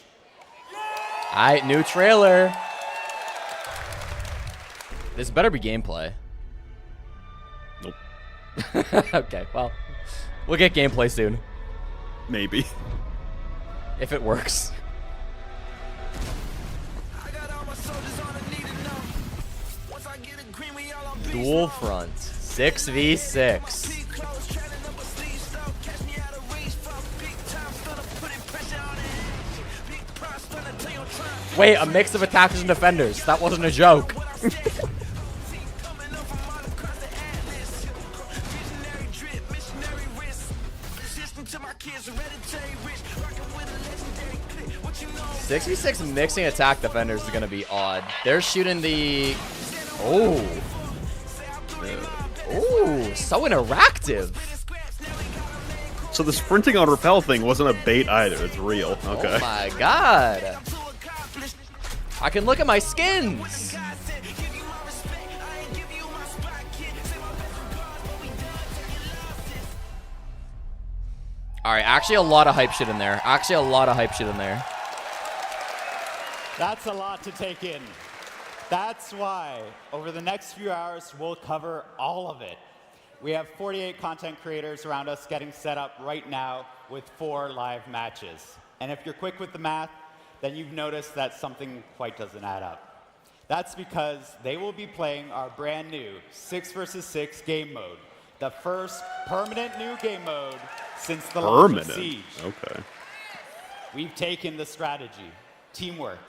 Speaker 1: All right, new trailer. This better be gameplay.
Speaker 4: Nope.
Speaker 1: Okay, well, we'll get gameplay soon
Speaker 4: Maybe.
Speaker 1: if it works. Dual front, 6v6. Wait, a mix of attackers and defenders. That wasn't a joke. Six v six mixing attack defenders is gonna be odd. They're shooting the. Oh. Oh, so interactive.
Speaker 4: So the sprinting on rappel thing wasn't a bait either. It's real. Okay.
Speaker 1: Oh my god. I can look at my skins. All right, actually a lot of hype shit in there.
Speaker 9: That's a lot to take in. That's why, over the next few hours, we'll cover all of it. We have 48 content creators around us getting set up right now with 4 live matches. And if you're quick with the math, then you've noticed that something quite doesn't add up. That's because they will be playing our brand new 6 versus 6 game mode, the first permanent new game mode since the launch of
Speaker 4: Permanent.
Speaker 9: Siege.
Speaker 4: Okay.
Speaker 9: We've taken the strategy, teamwork,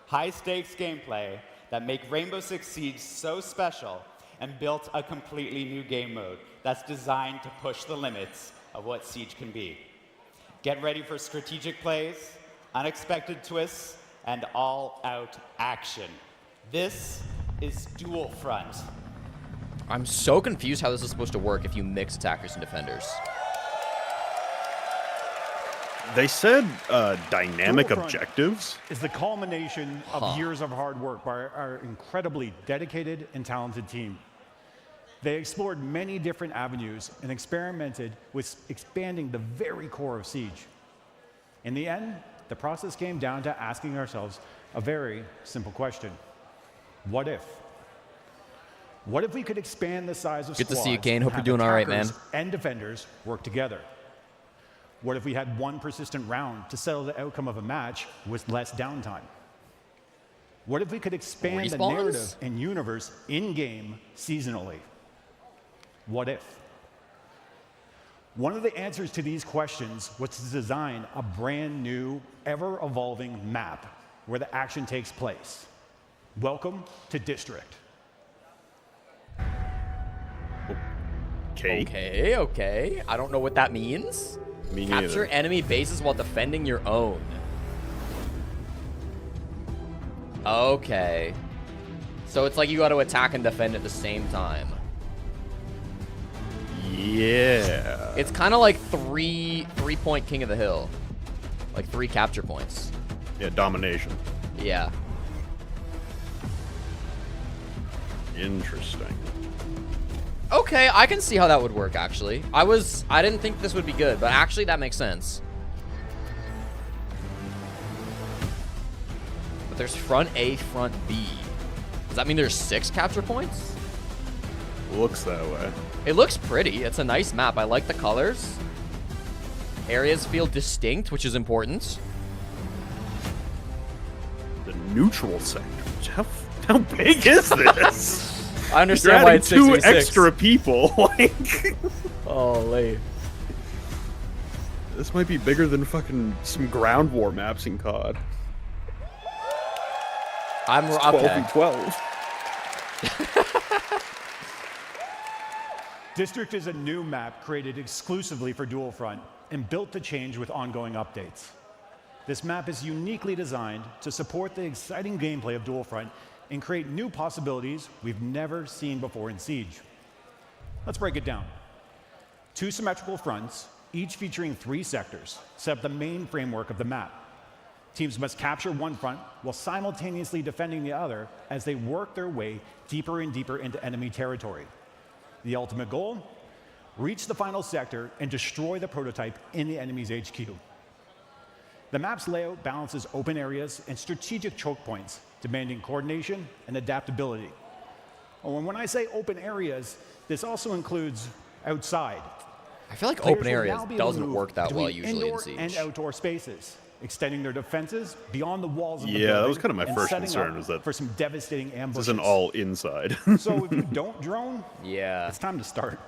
Speaker 9: high-stakes gameplay that make Rainbow Six Siege so special and built a completely new game mode that's designed to push the limits of what Siege can be. Get ready for strategic plays, unexpected twists, and all-out action. This is Dual Front.
Speaker 1: I'm so confused how this is supposed to work if you mix attackers and defenders.
Speaker 4: They said dynamic
Speaker 8: Dual Front
Speaker 4: objectives.
Speaker 8: is the culmination of years of hard work by our incredibly dedicated and talented team. They explored many different avenues and experimented with expanding the very core of Siege. In the end, the process came down to asking ourselves a very simple question. What if? What if we could expand the size of
Speaker 1: Good to
Speaker 8: squads
Speaker 1: see you, Kane.
Speaker 8: and
Speaker 1: Hope
Speaker 8: have
Speaker 1: you're doing all right, man.
Speaker 8: attackers and defenders work together? What if we had one persistent round to settle the outcome of a match with less downtime? What if we could expand the
Speaker 1: Respawns?
Speaker 8: narrative and universe in-game seasonally? What if? One of the answers to these questions was to design a brand new, ever-evolving map where the action takes place. Welcome to District.
Speaker 4: Okay.
Speaker 1: Okay. I don't know what that means.
Speaker 4: Me
Speaker 1: Capture
Speaker 4: neither.
Speaker 1: enemy bases while defending your own. Okay. So it's like you got to attack and defend at the same time.
Speaker 4: Yeah.
Speaker 1: It's kind of like three-point King of the Hill. Like 3 capture points.
Speaker 4: Yeah, domination.
Speaker 1: Yeah.
Speaker 4: Interesting.
Speaker 1: Okay, I can see how that would work, actually. I didn't think this would be good, but actually that makes sense. But there's front A, front B. Does that mean there's 6 capture points?
Speaker 4: Looks that way.
Speaker 1: It looks pretty. It's a nice map. I like the colors. Areas feel distinct, which is important.
Speaker 4: The neutral sector. How big is this?
Speaker 1: I
Speaker 4: You're
Speaker 1: understand why
Speaker 4: adding
Speaker 1: it's
Speaker 4: 2
Speaker 1: 6v6.
Speaker 4: extra people. Like,
Speaker 1: Holy.
Speaker 4: this might be bigger than fucking some ground war maps in COD.
Speaker 1: I'm
Speaker 4: 12
Speaker 1: okay.
Speaker 4: and 12.
Speaker 8: District is a new map created exclusively for Dual Front and built to change with ongoing updates. This map is uniquely designed to support the exciting gameplay of Dual Front and create new possibilities we've never seen before in Siege. Let's break it down. 2 symmetrical fronts, each featuring 3 sectors, set up the main framework of the map. Teams must capture one front while simultaneously defending the other as they work their way deeper and deeper into enemy territory. The ultimate goal? Reach the final sector and destroy the prototype in the enemy's HQ. The map's layout balances open areas and strategic choke points, demanding coordination and adaptability. Oh, and when I say open areas, this also includes outside.
Speaker 1: I feel like
Speaker 8: Players
Speaker 1: open
Speaker 8: will
Speaker 1: areas
Speaker 8: now be able to
Speaker 1: doesn't
Speaker 8: move
Speaker 1: work that well
Speaker 8: between
Speaker 1: usually in
Speaker 8: indoor and
Speaker 1: Siege.
Speaker 8: outdoor spaces, extending their defenses beyond the walls of the
Speaker 4: Yeah, that
Speaker 8: building
Speaker 4: was kind of my
Speaker 8: and
Speaker 4: first
Speaker 8: setting
Speaker 4: concern,
Speaker 8: up
Speaker 4: was that
Speaker 8: for some devastating
Speaker 4: this
Speaker 8: ambushes.
Speaker 4: isn't all inside.
Speaker 8: So if you don't drone,
Speaker 1: Yeah.
Speaker 8: it's time to start.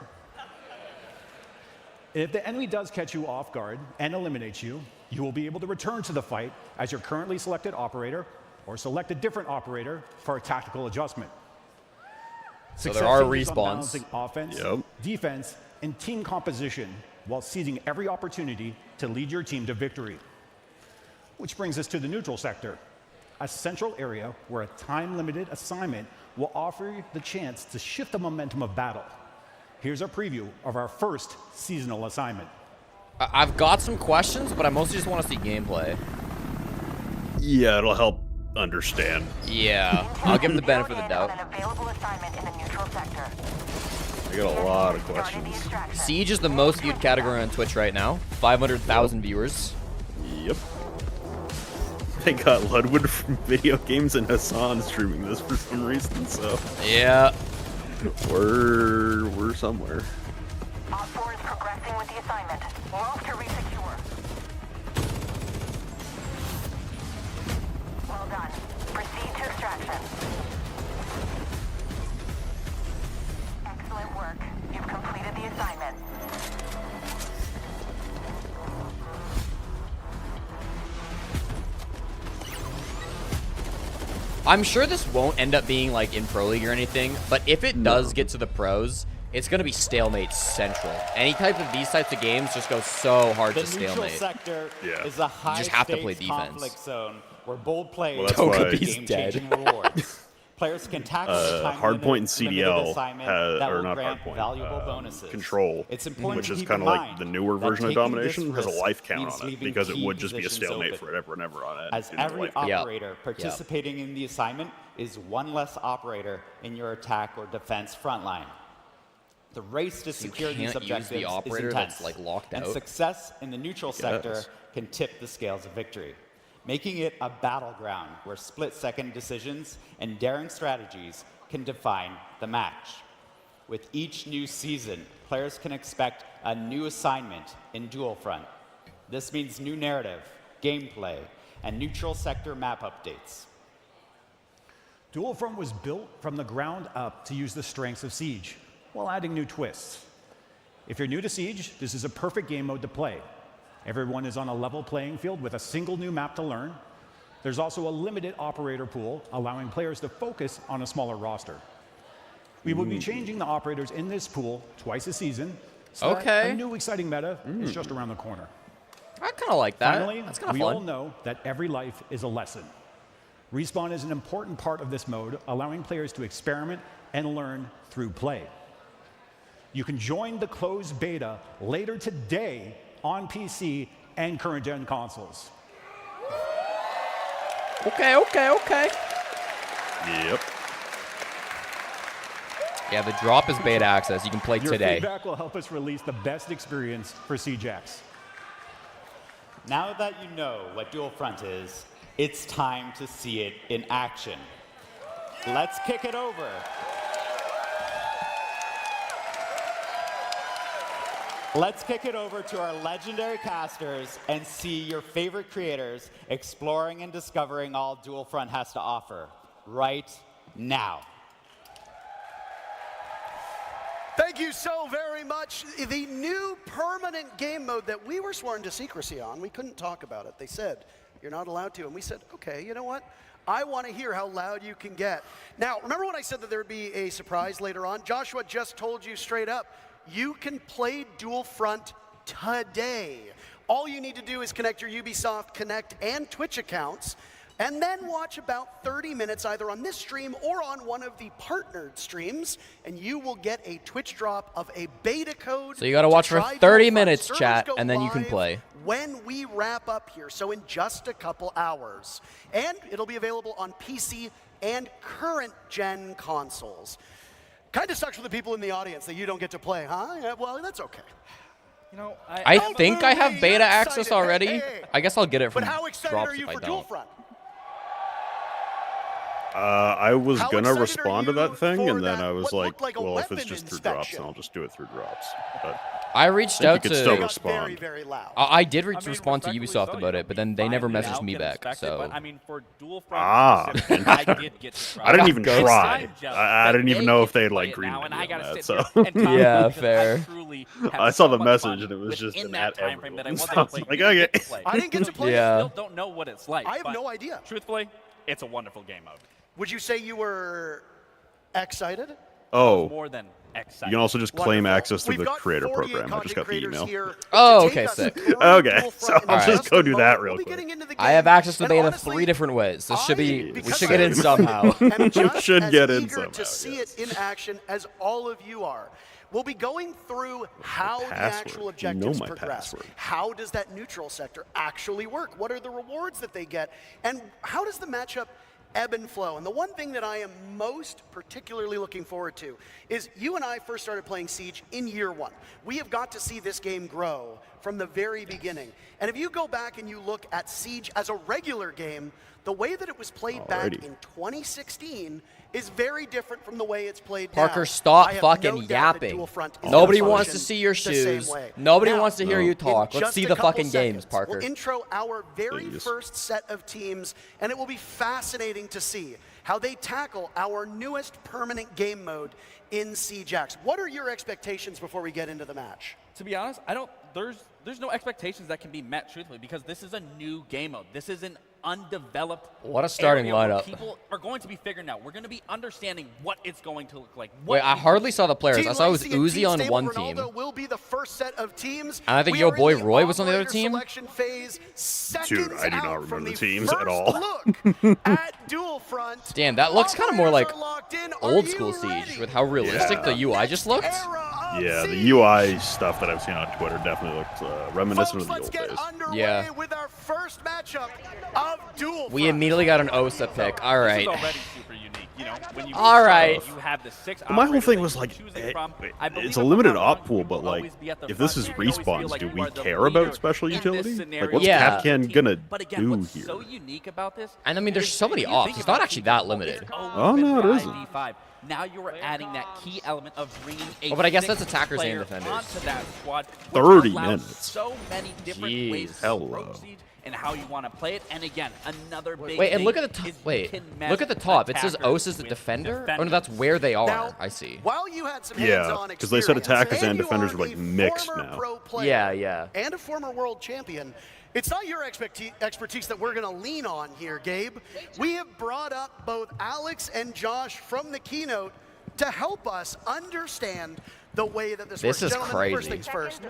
Speaker 8: If the enemy does catch you off guard and eliminates you, you will be able to return to the fight as your currently selected operator or select a different operator for a tactical adjustment.
Speaker 1: So there
Speaker 8: Success
Speaker 1: are
Speaker 8: hinges on
Speaker 1: respawns.
Speaker 8: balancing offense,
Speaker 4: Yep.
Speaker 8: defense, and team composition while seizing every opportunity to lead your team to victory. Which brings us to the neutral sector, a central area where a time-limited assignment will offer you the chance to shift the momentum of battle. Here's a preview of our first seasonal assignment.
Speaker 1: I've got some questions, but I mostly just want to see gameplay.
Speaker 4: Yeah, it'll help understand.
Speaker 1: Yeah, I'll give him the benefit of the doubt.
Speaker 10: An available assignment in the neutral sector.
Speaker 4: I got a lot of questions.
Speaker 1: Siege is the most viewed category on Twitch right now. 500,000 viewers.
Speaker 4: Yep. They got Ludwig from Video Games and Hassan streaming this for some reason, so
Speaker 1: Yeah.
Speaker 4: we're somewhere.
Speaker 10: Op 4 is progressing with the assignment. Move to resecure. Well done. Proceed to extraction. Excellent work. You've completed the assignment.
Speaker 1: I'm sure this won't end up being like in Pro League or anything, but if it does get to the pros, it's going to be stalemate central. Any type of these types of games just go so hard
Speaker 9: The
Speaker 1: to
Speaker 9: neutral
Speaker 1: stalemate.
Speaker 9: sector
Speaker 4: Yeah.
Speaker 9: is a high
Speaker 1: just have to play
Speaker 9: stakes
Speaker 1: defense.
Speaker 9: conflict zone where bold players
Speaker 4: Well, that's
Speaker 9: can
Speaker 4: why-
Speaker 9: get
Speaker 1: He's
Speaker 9: game-changing rewards. Players can tackle the time
Speaker 4: Hardpoint and
Speaker 9: limited
Speaker 4: CDL
Speaker 9: assignment
Speaker 4: has,
Speaker 9: that
Speaker 4: or
Speaker 9: will
Speaker 4: not
Speaker 9: grant
Speaker 4: Hardpoint,
Speaker 9: valuable bonuses.
Speaker 4: Control,
Speaker 9: It's important
Speaker 4: which
Speaker 9: to
Speaker 4: is
Speaker 9: keep
Speaker 4: kind
Speaker 9: in
Speaker 4: of like
Speaker 9: mind
Speaker 4: the newer
Speaker 9: that
Speaker 4: version of
Speaker 9: taking this
Speaker 4: Domination, has a
Speaker 9: risk
Speaker 4: life count
Speaker 9: means
Speaker 4: on it
Speaker 9: leaving
Speaker 4: because it
Speaker 9: key
Speaker 4: would just be a
Speaker 9: positions
Speaker 4: stalemate
Speaker 9: open.
Speaker 4: forever and ever on it.
Speaker 9: As
Speaker 4: in the
Speaker 9: every
Speaker 4: life count.
Speaker 9: operator participating in the assignment is one less operator in your attack or defense front line. The race to secure these
Speaker 1: can't use the
Speaker 9: objectives
Speaker 1: operator
Speaker 9: is intense,
Speaker 1: that's, like, locked
Speaker 9: and
Speaker 1: out?
Speaker 9: success in the neutral sector
Speaker 4: Yes.
Speaker 9: can tip the scales of victory, making it a battleground where split-second decisions and daring strategies can define the match. With each new season, players can expect a new assignment in Dual Front. This means new narrative, gameplay, and neutral sector map updates.
Speaker 8: Dual Front was built from the ground up to use the strengths of Siege, while adding new twists. If you're new to Siege, this is a perfect game mode to play. Everyone is on a level playing field with a single new map to learn. There's also a limited operator pool, allowing players to focus on a smaller roster. We will be changing the operators in this pool twice a season, so that
Speaker 1: Okay.
Speaker 8: a new exciting meta is just around the corner.
Speaker 1: I kind of like that.
Speaker 8: Finally,
Speaker 1: That's kind of
Speaker 8: we all
Speaker 1: fun.
Speaker 8: know that every life is a lesson. Respawn is an important part of this mode, allowing players to experiment and learn through play. You can join the closed beta later today on PC and current-gen consoles.
Speaker 1: Okay.
Speaker 4: Yep.
Speaker 1: Yeah, the drop is beta access. You can play
Speaker 8: Your
Speaker 1: today.
Speaker 8: feedback will help us release the best experience for CJAX.
Speaker 9: Now that you know what Dual Front is, it's time to see it in action. Let's kick it over. Let's kick it over to our legendary casters and see your favorite creators exploring and discovering all Dual Front has to offer right now.
Speaker 6: Thank you so very much. The new permanent game mode that we were sworn to secrecy on, we couldn't talk about it. They said, you're not allowed to. And we said, okay, you know what? I want to hear how loud you can get. Now, remember when I said that there would be a surprise later on? Joshua just told you straight up, you can play Dual Front today. All you need to do is connect your Ubisoft Connect and Twitch accounts, and then watch about 30 minutes either on this stream or on one of the partnered streams, and you will get a Twitch drop of a beta code.
Speaker 1: So you got to watch for
Speaker 6: try
Speaker 1: 30
Speaker 6: Dual Front.
Speaker 1: minutes,
Speaker 6: Servers
Speaker 1: chat,
Speaker 6: go
Speaker 1: and then you can
Speaker 6: live
Speaker 1: play.
Speaker 6: when we wrap up here, so in just a couple hours. And it'll be available on PC and current-gen consoles. Kind of sucks for the people in the audience that you don't get to play, huh? Yeah, well, that's okay.
Speaker 7: You know,
Speaker 1: I think I have
Speaker 6: You're
Speaker 1: beta access
Speaker 6: excited.
Speaker 1: already.
Speaker 6: Hey.
Speaker 1: I guess I'll get it
Speaker 6: But
Speaker 1: from
Speaker 6: how excited
Speaker 1: drops
Speaker 6: are you
Speaker 1: if I
Speaker 6: for Dual
Speaker 1: don't.
Speaker 6: Front?
Speaker 4: I was
Speaker 6: How
Speaker 4: gonna
Speaker 6: excited are
Speaker 4: respond to
Speaker 6: you
Speaker 4: that thing,
Speaker 6: for
Speaker 4: and then
Speaker 6: that
Speaker 4: I was
Speaker 6: what
Speaker 4: like,
Speaker 6: looked like a
Speaker 4: well, if it's
Speaker 6: weapon
Speaker 4: just through drops,
Speaker 6: inspection?
Speaker 4: then I'll just do it through drops. But
Speaker 1: I reached
Speaker 4: think
Speaker 1: out
Speaker 4: you could
Speaker 1: to.
Speaker 4: still
Speaker 6: Got
Speaker 4: respond.
Speaker 6: very, very loud.
Speaker 1: I did
Speaker 7: I mean,
Speaker 1: respond to
Speaker 7: respectfully
Speaker 1: Ubisoft
Speaker 7: so,
Speaker 1: about
Speaker 7: you
Speaker 1: it, but
Speaker 7: know,
Speaker 1: then they
Speaker 7: fine
Speaker 1: never
Speaker 7: now,
Speaker 1: messaged me
Speaker 7: get
Speaker 1: back.
Speaker 7: inspected,
Speaker 1: So
Speaker 7: but, I mean, for Dual Front
Speaker 4: Ah.
Speaker 7: specifically, I did get to try.
Speaker 4: I didn't even
Speaker 1: Ghosted.
Speaker 4: try.
Speaker 7: I'm jealous
Speaker 4: I
Speaker 7: that
Speaker 4: didn't even
Speaker 7: they
Speaker 4: know
Speaker 7: get
Speaker 4: if
Speaker 7: to
Speaker 4: they'd
Speaker 7: play
Speaker 4: like
Speaker 7: it
Speaker 4: green
Speaker 7: now,
Speaker 4: me
Speaker 7: and I
Speaker 4: on
Speaker 7: gotta
Speaker 4: that.
Speaker 7: sit
Speaker 4: So
Speaker 7: here and talk
Speaker 1: Yeah,
Speaker 7: about it because
Speaker 1: fair.
Speaker 7: I truly have
Speaker 4: I saw
Speaker 7: so
Speaker 4: the
Speaker 7: much
Speaker 4: message,
Speaker 7: fun
Speaker 4: and it was just
Speaker 7: within
Speaker 4: an
Speaker 7: that
Speaker 4: at
Speaker 7: time frame that I
Speaker 4: everyone.
Speaker 7: wasn't
Speaker 4: So I
Speaker 7: able
Speaker 4: was
Speaker 7: to play.
Speaker 4: like,
Speaker 7: You
Speaker 4: okay.
Speaker 7: get to play.
Speaker 6: I didn't get to play.
Speaker 1: Yeah.
Speaker 7: Still don't know what it's like.
Speaker 6: I have
Speaker 7: but
Speaker 6: no idea.
Speaker 7: Truthfully, it's a wonderful game mode.
Speaker 6: Would you say you were excited?
Speaker 4: Oh,
Speaker 7: More than exciting.
Speaker 4: you can also just claim
Speaker 6: Wonderful.
Speaker 4: access to
Speaker 6: We've
Speaker 4: the
Speaker 6: got
Speaker 4: creator
Speaker 6: 48
Speaker 4: program. I just got the
Speaker 6: content
Speaker 4: email.
Speaker 6: creators here
Speaker 1: Oh,
Speaker 6: to
Speaker 1: okay,
Speaker 6: take us
Speaker 1: sick.
Speaker 6: through
Speaker 4: Okay,
Speaker 6: Dual
Speaker 4: so
Speaker 6: Front in
Speaker 4: I'll
Speaker 1: just
Speaker 6: just
Speaker 4: go
Speaker 6: a
Speaker 4: do
Speaker 6: moment.
Speaker 4: that
Speaker 6: We'll
Speaker 4: real
Speaker 6: be
Speaker 4: quick.
Speaker 6: getting into the
Speaker 1: I have
Speaker 6: game,
Speaker 1: access to
Speaker 6: and
Speaker 1: beta
Speaker 6: honestly,
Speaker 1: 3 different ways. This should be. We
Speaker 6: because
Speaker 1: should get in
Speaker 6: I
Speaker 1: somehow.
Speaker 6: am just
Speaker 4: Should
Speaker 6: as
Speaker 4: get in
Speaker 6: eager
Speaker 4: somehow,
Speaker 6: to see
Speaker 4: yes.
Speaker 6: it in action as all of you are. We'll be going through how the
Speaker 4: password.
Speaker 6: actual
Speaker 4: You know
Speaker 6: objectives
Speaker 4: my
Speaker 6: progress.
Speaker 4: password.
Speaker 6: How does that neutral sector actually work? What are the rewards that they get? And how does the matchup ebb and flow? And the one thing that I am most particularly looking forward to is you and I first started playing Siege in year 1. We have got to see this game grow from the very beginning. And if you go back and you look at Siege as a regular game, the way that it was played back
Speaker 4: Alrighty.
Speaker 6: in 2016 is very different from the way it's played
Speaker 1: Parker,
Speaker 6: now.
Speaker 1: stop
Speaker 6: I have
Speaker 1: fucking
Speaker 6: no doubt that
Speaker 1: yapping.
Speaker 6: Dual Front is
Speaker 1: Nobody
Speaker 6: gonna
Speaker 1: wants to
Speaker 6: function
Speaker 1: see your
Speaker 6: the same
Speaker 1: shoes.
Speaker 6: way.
Speaker 1: Nobody
Speaker 6: Now,
Speaker 1: wants to hear you
Speaker 6: in
Speaker 1: talk. Let's
Speaker 6: just
Speaker 1: see
Speaker 6: a
Speaker 1: the
Speaker 6: couple
Speaker 1: fucking
Speaker 6: seconds,
Speaker 1: games, Parker.
Speaker 6: We'll intro our very
Speaker 4: Please.
Speaker 6: first set of teams, and it will be fascinating to see how they tackle our newest permanent game mode in Siege X. What are your expectations before we get into the match?
Speaker 7: To be honest, I don't. There's no expectations that can be met truthfully because this is a new game mode. This is an undeveloped.
Speaker 1: What a starting
Speaker 7: area where
Speaker 1: lineup.
Speaker 7: People are going to be figuring out. We're going to be understanding what it's going to look like.
Speaker 1: Wait, I hardly saw the players.
Speaker 6: Team
Speaker 1: I saw it was
Speaker 6: Lacey and
Speaker 1: Uzi
Speaker 6: Team
Speaker 1: on
Speaker 6: Stable
Speaker 1: one
Speaker 6: Ronaldo
Speaker 1: team.
Speaker 6: will be the first set of teams.
Speaker 1: And I think
Speaker 6: We
Speaker 1: your
Speaker 6: are in
Speaker 1: boy
Speaker 6: the
Speaker 1: Roy was on the other
Speaker 6: operator
Speaker 1: team.
Speaker 6: Selection phase, seconds
Speaker 4: I do not
Speaker 6: out
Speaker 4: remember
Speaker 6: from
Speaker 4: the
Speaker 6: the
Speaker 4: teams at
Speaker 6: first
Speaker 4: all.
Speaker 6: Look at Dual Front.
Speaker 1: Damn, that looks kind of more like
Speaker 6: Operators are locked in. Are
Speaker 1: old
Speaker 6: you
Speaker 1: school Siege
Speaker 6: ready?
Speaker 1: with how realistic
Speaker 4: Yeah.
Speaker 1: the UI just looked.
Speaker 6: Era of
Speaker 4: Yeah, the
Speaker 6: Siege.
Speaker 4: UI stuff that I've seen on Twitter definitely looks reminiscent
Speaker 6: Folks,
Speaker 4: of the
Speaker 6: let's
Speaker 4: old
Speaker 6: get
Speaker 4: days.
Speaker 6: underway
Speaker 1: Yeah.
Speaker 6: with our first matchup of Dual
Speaker 1: We
Speaker 6: Front.
Speaker 1: immediately got an OSA pick. All
Speaker 7: This
Speaker 1: right.
Speaker 7: is already super unique. You know, when you
Speaker 1: All right.
Speaker 7: you have the 6
Speaker 4: But my whole
Speaker 7: operators
Speaker 4: thing
Speaker 7: that
Speaker 4: was
Speaker 7: you're
Speaker 4: like,
Speaker 7: choosing from. I believe
Speaker 4: it's a
Speaker 7: if I'm
Speaker 4: limited
Speaker 7: not wrong,
Speaker 4: op pool,
Speaker 7: you
Speaker 4: but
Speaker 7: will
Speaker 4: like,
Speaker 7: always be at the
Speaker 4: if this is
Speaker 7: front. You always feel
Speaker 4: respawns,
Speaker 7: like
Speaker 4: do
Speaker 7: you
Speaker 4: we
Speaker 7: are the
Speaker 4: care
Speaker 7: leader
Speaker 4: about special
Speaker 7: in this
Speaker 4: utility?
Speaker 7: scenario.
Speaker 4: Like, what's
Speaker 1: Yeah.
Speaker 4: Capcan gonna
Speaker 7: But again,
Speaker 4: do
Speaker 7: what's
Speaker 4: here?
Speaker 7: so unique about this?
Speaker 1: And I mean, there's
Speaker 7: is
Speaker 1: so many
Speaker 7: when you
Speaker 1: ops.
Speaker 7: think
Speaker 1: It's not
Speaker 7: about
Speaker 1: actually
Speaker 7: it,
Speaker 1: that
Speaker 7: it's
Speaker 1: limited.
Speaker 7: always
Speaker 4: Oh,
Speaker 7: been
Speaker 4: no, it
Speaker 7: for
Speaker 4: isn't.
Speaker 7: IV5. Now you're adding that key element of bringing a
Speaker 1: Oh, but I guess that's
Speaker 7: sixth
Speaker 1: attackers and
Speaker 7: player
Speaker 1: defenders.
Speaker 7: onto that squad, which
Speaker 4: 30
Speaker 7: allows
Speaker 4: minutes.
Speaker 7: So many different
Speaker 1: Jeez.
Speaker 7: ways to
Speaker 4: Hello.
Speaker 7: approach Siege and how you want to play it. And again, another big
Speaker 1: Wait, and
Speaker 7: thing
Speaker 1: look at the top.
Speaker 7: is you
Speaker 1: Wait,
Speaker 7: can
Speaker 1: look at the
Speaker 7: mesh
Speaker 1: top. It says
Speaker 7: attackers
Speaker 1: OS is the
Speaker 7: with
Speaker 1: defender. Oh, no,
Speaker 7: defenders.
Speaker 1: that's where they are.
Speaker 6: Now,
Speaker 1: I see.
Speaker 6: While you had some
Speaker 4: Yeah,
Speaker 6: hands-on
Speaker 4: 'cause they said
Speaker 6: experience,
Speaker 4: attackers and
Speaker 6: you
Speaker 4: defenders
Speaker 6: are
Speaker 4: were, like,
Speaker 6: a
Speaker 4: mixed
Speaker 6: former
Speaker 4: now.
Speaker 6: pro player
Speaker 1: Yeah, yeah.
Speaker 6: And a former world champion. It's not your expertise that we're going to lean on here, Gabe. We have brought up both Alex and Josh from the keynote to help us understand the way that this
Speaker 1: This
Speaker 6: works.
Speaker 1: is
Speaker 6: Gentlemen,
Speaker 1: crazy.
Speaker 6: First things first.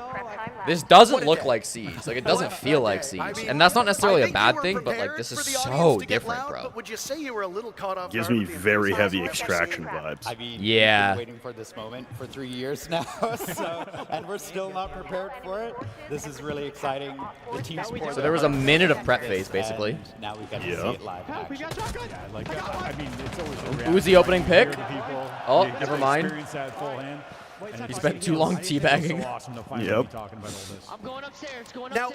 Speaker 1: This doesn't
Speaker 6: What a
Speaker 1: look
Speaker 6: day.
Speaker 1: like Siege. Like, it doesn't feel like
Speaker 6: Okay,
Speaker 1: Siege.
Speaker 6: I mean,
Speaker 1: And that's not necessarily
Speaker 6: I
Speaker 1: a
Speaker 6: think you
Speaker 1: bad
Speaker 6: were
Speaker 1: thing, but, like,
Speaker 6: prepared
Speaker 1: this
Speaker 6: for
Speaker 1: is
Speaker 6: the
Speaker 1: so
Speaker 6: audience to get
Speaker 1: different,
Speaker 6: loud,
Speaker 1: bro.
Speaker 6: But would you say you were a little caught off
Speaker 4: Gives
Speaker 6: guard
Speaker 4: me
Speaker 6: with the
Speaker 4: very
Speaker 6: enthusiasm
Speaker 4: heavy
Speaker 6: of what you're
Speaker 4: extraction
Speaker 6: seeing?
Speaker 4: vibes.
Speaker 9: I mean,
Speaker 1: Yeah.
Speaker 9: we've been waiting for this moment for 3 years now, and we're still not prepared for it. This is really exciting. The team support.
Speaker 1: So there was a minute of prep phase, basically.
Speaker 9: And now we get to
Speaker 4: Yeah.
Speaker 9: see it live in action.
Speaker 8: Yeah, like, I mean, it's always a reaction.
Speaker 1: Uzi opening pick.
Speaker 8: Hear the people,
Speaker 1: Oh,
Speaker 8: you get
Speaker 1: never
Speaker 8: to
Speaker 1: mind.
Speaker 8: experience that full hand. And
Speaker 1: He spent too long
Speaker 8: it's
Speaker 1: teabagging.
Speaker 8: so awesome to finally
Speaker 4: Yep.
Speaker 8: be talking about all this.
Speaker 11: I'm going upstairs,
Speaker 6: Now,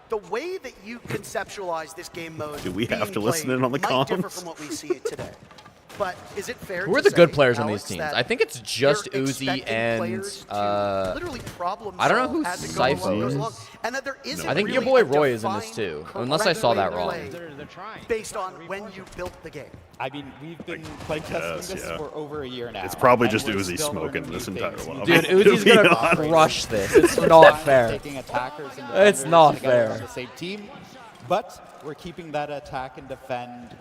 Speaker 6: the way that you conceptualize this game mode
Speaker 4: Do we have
Speaker 6: being
Speaker 4: to listen
Speaker 6: played
Speaker 4: in on the
Speaker 6: might differ
Speaker 4: comms?
Speaker 6: from what we see it today. But is it fair
Speaker 1: Who
Speaker 6: to
Speaker 1: are the
Speaker 6: say,
Speaker 1: good players on
Speaker 6: Alex,
Speaker 1: these teams?
Speaker 6: that
Speaker 1: I think it's just
Speaker 6: you're
Speaker 1: Uzi
Speaker 6: expecting
Speaker 1: and
Speaker 6: players to literally problem
Speaker 1: I don't know
Speaker 6: solve
Speaker 1: who
Speaker 6: as it goes
Speaker 1: Sypho
Speaker 6: along,
Speaker 1: is.
Speaker 6: and that there isn't
Speaker 1: I think your
Speaker 6: really
Speaker 1: boy
Speaker 6: a
Speaker 1: Roy is in this
Speaker 6: defined
Speaker 1: too, unless I saw that
Speaker 6: correct
Speaker 1: wrong.
Speaker 6: way
Speaker 11: They're trying.
Speaker 6: based on when you built the game.
Speaker 9: I mean, we've been playtesting
Speaker 4: guess,
Speaker 9: this
Speaker 4: yeah.
Speaker 9: for over a year now.
Speaker 4: It's probably
Speaker 9: and
Speaker 4: just
Speaker 9: we're
Speaker 4: Uzi
Speaker 9: still
Speaker 4: smoking
Speaker 9: learning
Speaker 4: this
Speaker 9: new
Speaker 4: entire
Speaker 9: things.
Speaker 4: lobby.
Speaker 1: Dude,
Speaker 4: To
Speaker 1: Uzi's
Speaker 4: be
Speaker 1: gonna
Speaker 4: honest.
Speaker 1: crush this. It's
Speaker 9: We're
Speaker 1: not
Speaker 9: fine
Speaker 1: fair.
Speaker 9: Taking attackers and
Speaker 1: It's
Speaker 9: defenders
Speaker 1: not
Speaker 9: together
Speaker 1: fair.
Speaker 9: on the same team, but we're keeping that attack and defend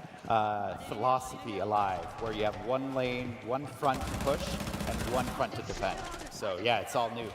Speaker 9: philosophy alive, where you have one lane, one front to push, and one front to defend. So yeah, it's all new.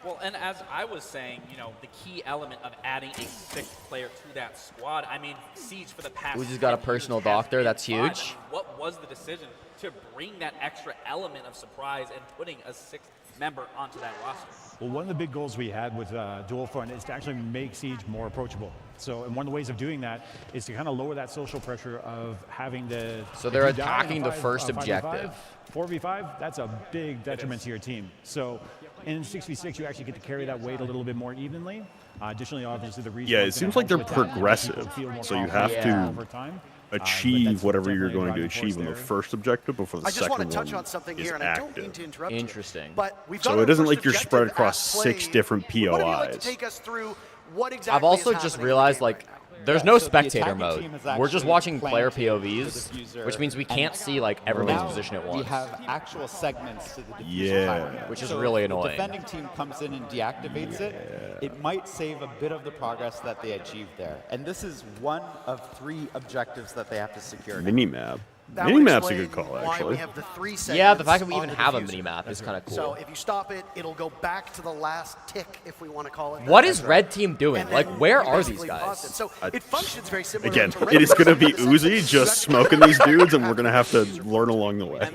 Speaker 7: Well, and as I was saying, you know, the key element of adding a 6th player to that squad, I mean, Siege for the past
Speaker 1: Uzi's got a
Speaker 7: 10
Speaker 1: personal
Speaker 7: years has
Speaker 1: doctor,
Speaker 7: been
Speaker 1: that's
Speaker 7: fun. I mean,
Speaker 1: huge.
Speaker 7: what was the decision to bring that extra element of surprise and putting a 6th member onto that roster?
Speaker 8: Well, one of the big goals we had with Dual Front is to actually make Siege more approachable. So, and one of the ways of doing that is to kind of lower that social pressure of having the.
Speaker 1: So they're attacking the first objective.
Speaker 8: 4v5, that's a big detriment to your team. So in 6v6, you actually get to carry that weight a little bit more evenly. Additionally, obviously, the respawn's
Speaker 4: Yeah,
Speaker 8: gonna
Speaker 4: it seems
Speaker 8: help
Speaker 4: like they're
Speaker 8: with that, and
Speaker 4: progressive,
Speaker 8: people feel more
Speaker 4: so you
Speaker 8: confident
Speaker 4: have to
Speaker 8: over time.
Speaker 4: achieve whatever you're
Speaker 8: definitely a
Speaker 4: going to
Speaker 8: driving force
Speaker 4: achieve on the
Speaker 8: there.
Speaker 4: first objective before the
Speaker 6: I just
Speaker 4: second
Speaker 6: want
Speaker 4: one
Speaker 6: to touch on something
Speaker 4: is
Speaker 6: here, and I don't mean
Speaker 4: active.
Speaker 6: to interrupt you.
Speaker 1: Interesting.
Speaker 6: But we've
Speaker 4: So
Speaker 6: got
Speaker 4: it
Speaker 6: our
Speaker 4: isn't
Speaker 6: first
Speaker 4: like you're
Speaker 6: objective
Speaker 4: spread
Speaker 6: at
Speaker 4: across 6
Speaker 6: play.
Speaker 4: different
Speaker 6: What would you like to
Speaker 4: POIs.
Speaker 6: take us through what exactly
Speaker 1: I've also
Speaker 6: is
Speaker 1: just
Speaker 6: happening in the
Speaker 1: realized,
Speaker 6: game
Speaker 1: like,
Speaker 6: right now?
Speaker 1: there's
Speaker 9: Yeah,
Speaker 1: no
Speaker 9: so the
Speaker 1: spectator
Speaker 9: attacking
Speaker 1: mode.
Speaker 9: team is
Speaker 1: We're just
Speaker 9: actually
Speaker 1: watching player
Speaker 9: flanking the
Speaker 1: POVs,
Speaker 9: diffuser,
Speaker 1: which means we
Speaker 9: and
Speaker 1: can't see, like, everybody's
Speaker 9: now
Speaker 1: position at
Speaker 9: we
Speaker 1: once.
Speaker 9: have actual segments to the diffuser
Speaker 4: Yeah.
Speaker 9: timer.
Speaker 1: Which is
Speaker 9: So
Speaker 1: really
Speaker 9: if
Speaker 1: annoying.
Speaker 9: The defending team comes in and deactivates it. It might save a bit of the progress that they achieved there. And this is one of 3 objectives that they have to secure.
Speaker 4: Minimap.
Speaker 6: That would
Speaker 4: Minimap's a
Speaker 6: explain
Speaker 4: good call,
Speaker 6: why we
Speaker 4: actually.
Speaker 6: have the 3 segments
Speaker 1: Yeah, the fact that we
Speaker 6: on
Speaker 1: even
Speaker 6: the
Speaker 1: have a
Speaker 6: diffuser.
Speaker 1: mini-map is kind of cool.
Speaker 6: So if you stop it, it'll go back to the last tick, if we want to call it that.
Speaker 1: What is Red Team doing?
Speaker 6: And
Speaker 1: like,
Speaker 6: then
Speaker 1: where
Speaker 6: you
Speaker 1: are these
Speaker 6: basically pause
Speaker 1: guys?
Speaker 6: it. So it functions very similar
Speaker 4: Again,
Speaker 6: to
Speaker 4: it is going to be
Speaker 6: Rainbow Six,
Speaker 4: Uzi
Speaker 6: except
Speaker 4: just
Speaker 6: you actually
Speaker 4: smoking these dudes, and we're going to have to learn along the way.